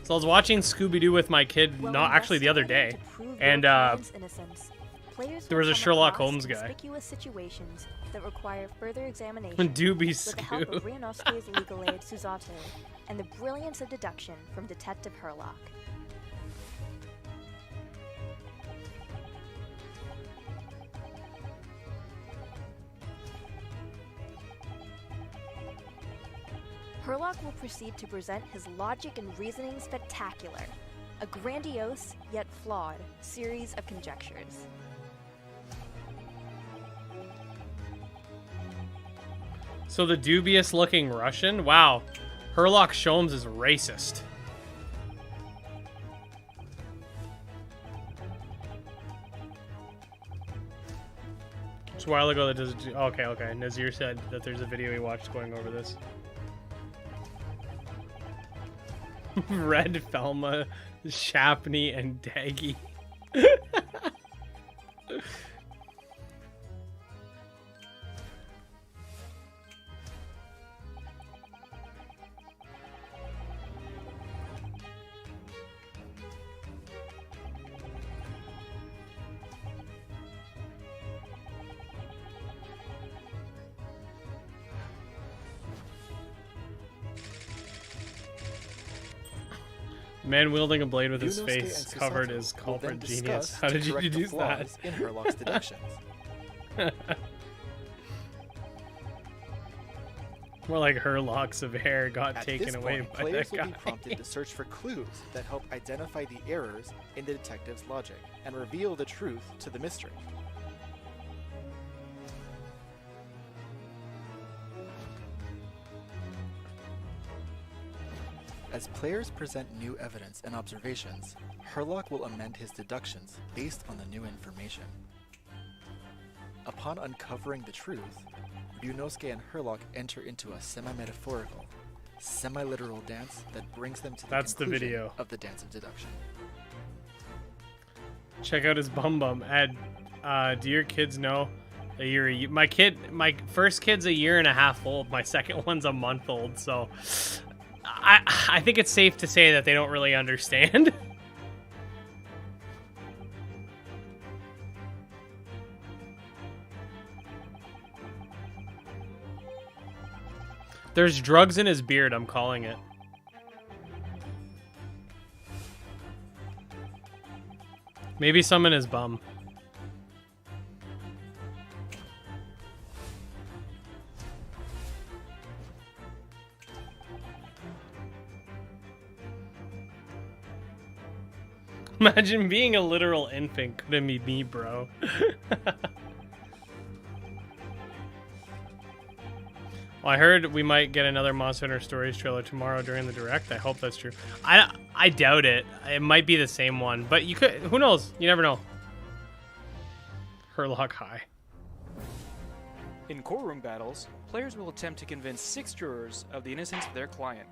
So I was watching Scooby Doo with my kid, not actually the other day, and Players There was will a come Sherlock across Holmes guy. conspicuous situations that require further examination Doobie with the help of Scoo. Ryunosuke's legal aid Susato and the brilliance of deduction from Detective Herlock. Herlock will proceed to present his logic and reasoning spectacular, a grandiose yet flawed series of conjectures. So the dubious-looking Russian? Wow. Herlock Sholmes is racist. Just a while ago that does... Okay. Nazir said that there's a video he watched going over this. Red, Felma, Shapney, and Daggy. Man wielding a blade with his Ryunosuke face and covered Susato is will culprit then genius. discuss How to did you correct the deduce that? flaws in Herlock's deductions. More like her locks of hair got At taken this away point, by players that will be guy. prompted to search for clues that help identify the errors in the detective's logic and reveal the truth to the mystery. As players present new evidence and observations, Herlock will amend his deductions based on the new information. Upon uncovering the truth, Ryunosuke and Herlock enter into a semi-metaphorical, semi-literal dance that brings them to the That's the conclusion video. of the dance of deduction. Check out his bum bum. Ed, do your kids know? My first kid's a year and a half old. My second one's a month old. So I think it's safe to say that they don't really understand. There's drugs in his beard, I'm calling it. Maybe some in his bum. Imagine being a literal infant. Couldn't be me, bro. Well, I heard we might get another Monster Hunter Stories trailer tomorrow during the direct. I hope that's true. I doubt it. It might be the same one, but you could. Who knows? You never know. Herlock High. In courtroom battles, players will attempt to convince 6 jurors of the innocence of their client.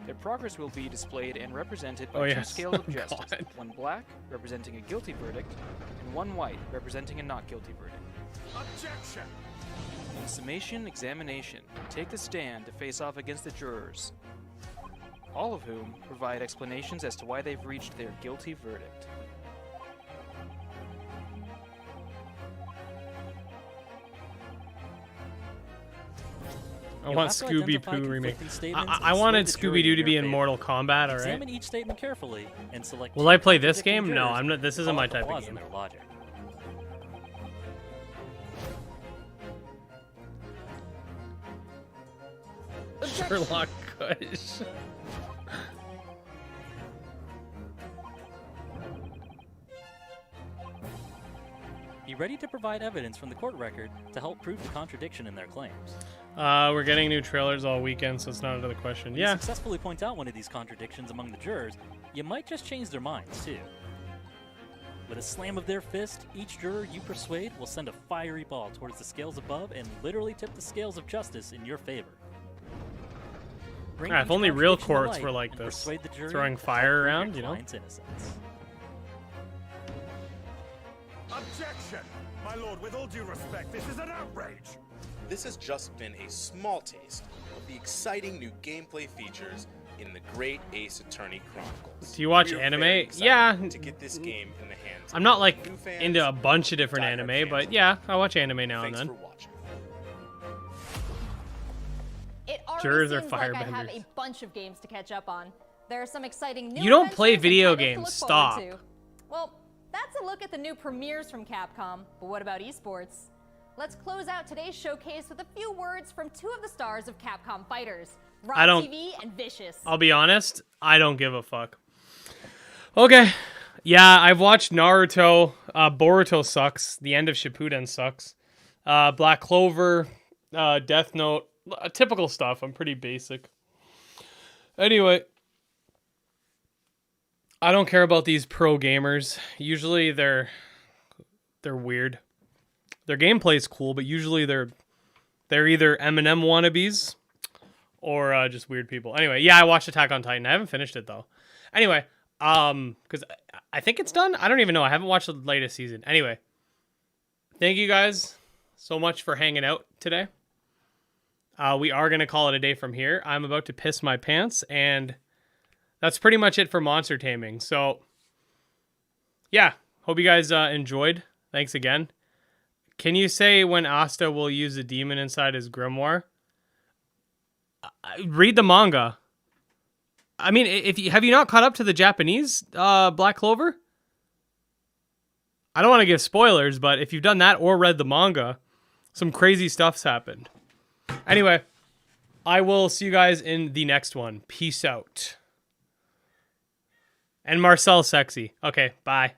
Their progress will be displayed and represented by 2 scales of justice. God. One black, representing a guilty verdict, and one white, representing a not guilty verdict. Objection! In summation examination, take the stand to face off against the jurors, all of whom provide explanations as to why they've reached their guilty verdict. I want Scooby-Poo remake. I wanted Scooby-Doo to be in Mortal Kombat, alright? Examine each statement carefully and select. Will I play this game? No, I'm not. This isn't my type of game. Logic. Sherlock Kush. Be ready to provide evidence from the court record to help prove the contradiction in their claims. We're getting new trailers all weekend, so it's not another question. When Yeah. you successfully point out one of these contradictions among the jurors, you might just change their minds, too. With a slam of their fist, each juror you persuade will send a fiery ball towards the scales above and literally tip the scales of justice in your favor. Bring If each only real contradiction to courts light were like and this, persuade the jury throwing to fire help prove around, your you know? client's innocence. Objection! My lord, with all due respect, this is an outrage! This has just been a small taste of the exciting new gameplay features in the Great Ace Attorney Chronicles. Do you watch We are anime? very excited Yeah. To get this game in the hands I'm not like into a bunch of different anime, but yeah, I watch anime now and then. It already Jurors are seems like I have firebenders. a bunch of games to catch up on. There are some exciting new You don't play adventures and video titles to games, look stop. forward to. Well, that's a look at the new premieres from Capcom, but what about esports? Let's close out today's showcase with a few words from two of the stars of Capcom fighters, Rob I don't- TV and Vicious. I'll be honest, I don't give a fuck. Okay. Yeah, I've watched Naruto. Boruto sucks. The end of Shippuden sucks. Black Clover, Death Note, typical stuff. I'm pretty basic. Anyway, I don't care about these pro gamers. Usually they're weird. Their gameplay's cool, but usually they're either Eminem wannabes or just weird people. Anyway, yeah, I watched Attack on Titan. I haven't finished it though. Anyway, because I think it's done. I don't even know. I haven't watched the latest season. Anyway, thank you guys so much for hanging out today. We are gonna call it a day from here. I'm about to piss my pants, and that's pretty much it for monster taming. So, yeah, hope you guys enjoyed. Thanks again. Can you say when Asta will use a demon inside his grimoire? Read the manga. I mean, have you not caught up to the Japanese Black Clover? I don't want to give spoilers, but if you've done that or read the manga, some crazy stuff's happened. Anyway, I will see you guys in the next one. Peace out. And Marcel's sexy. Okay, bye.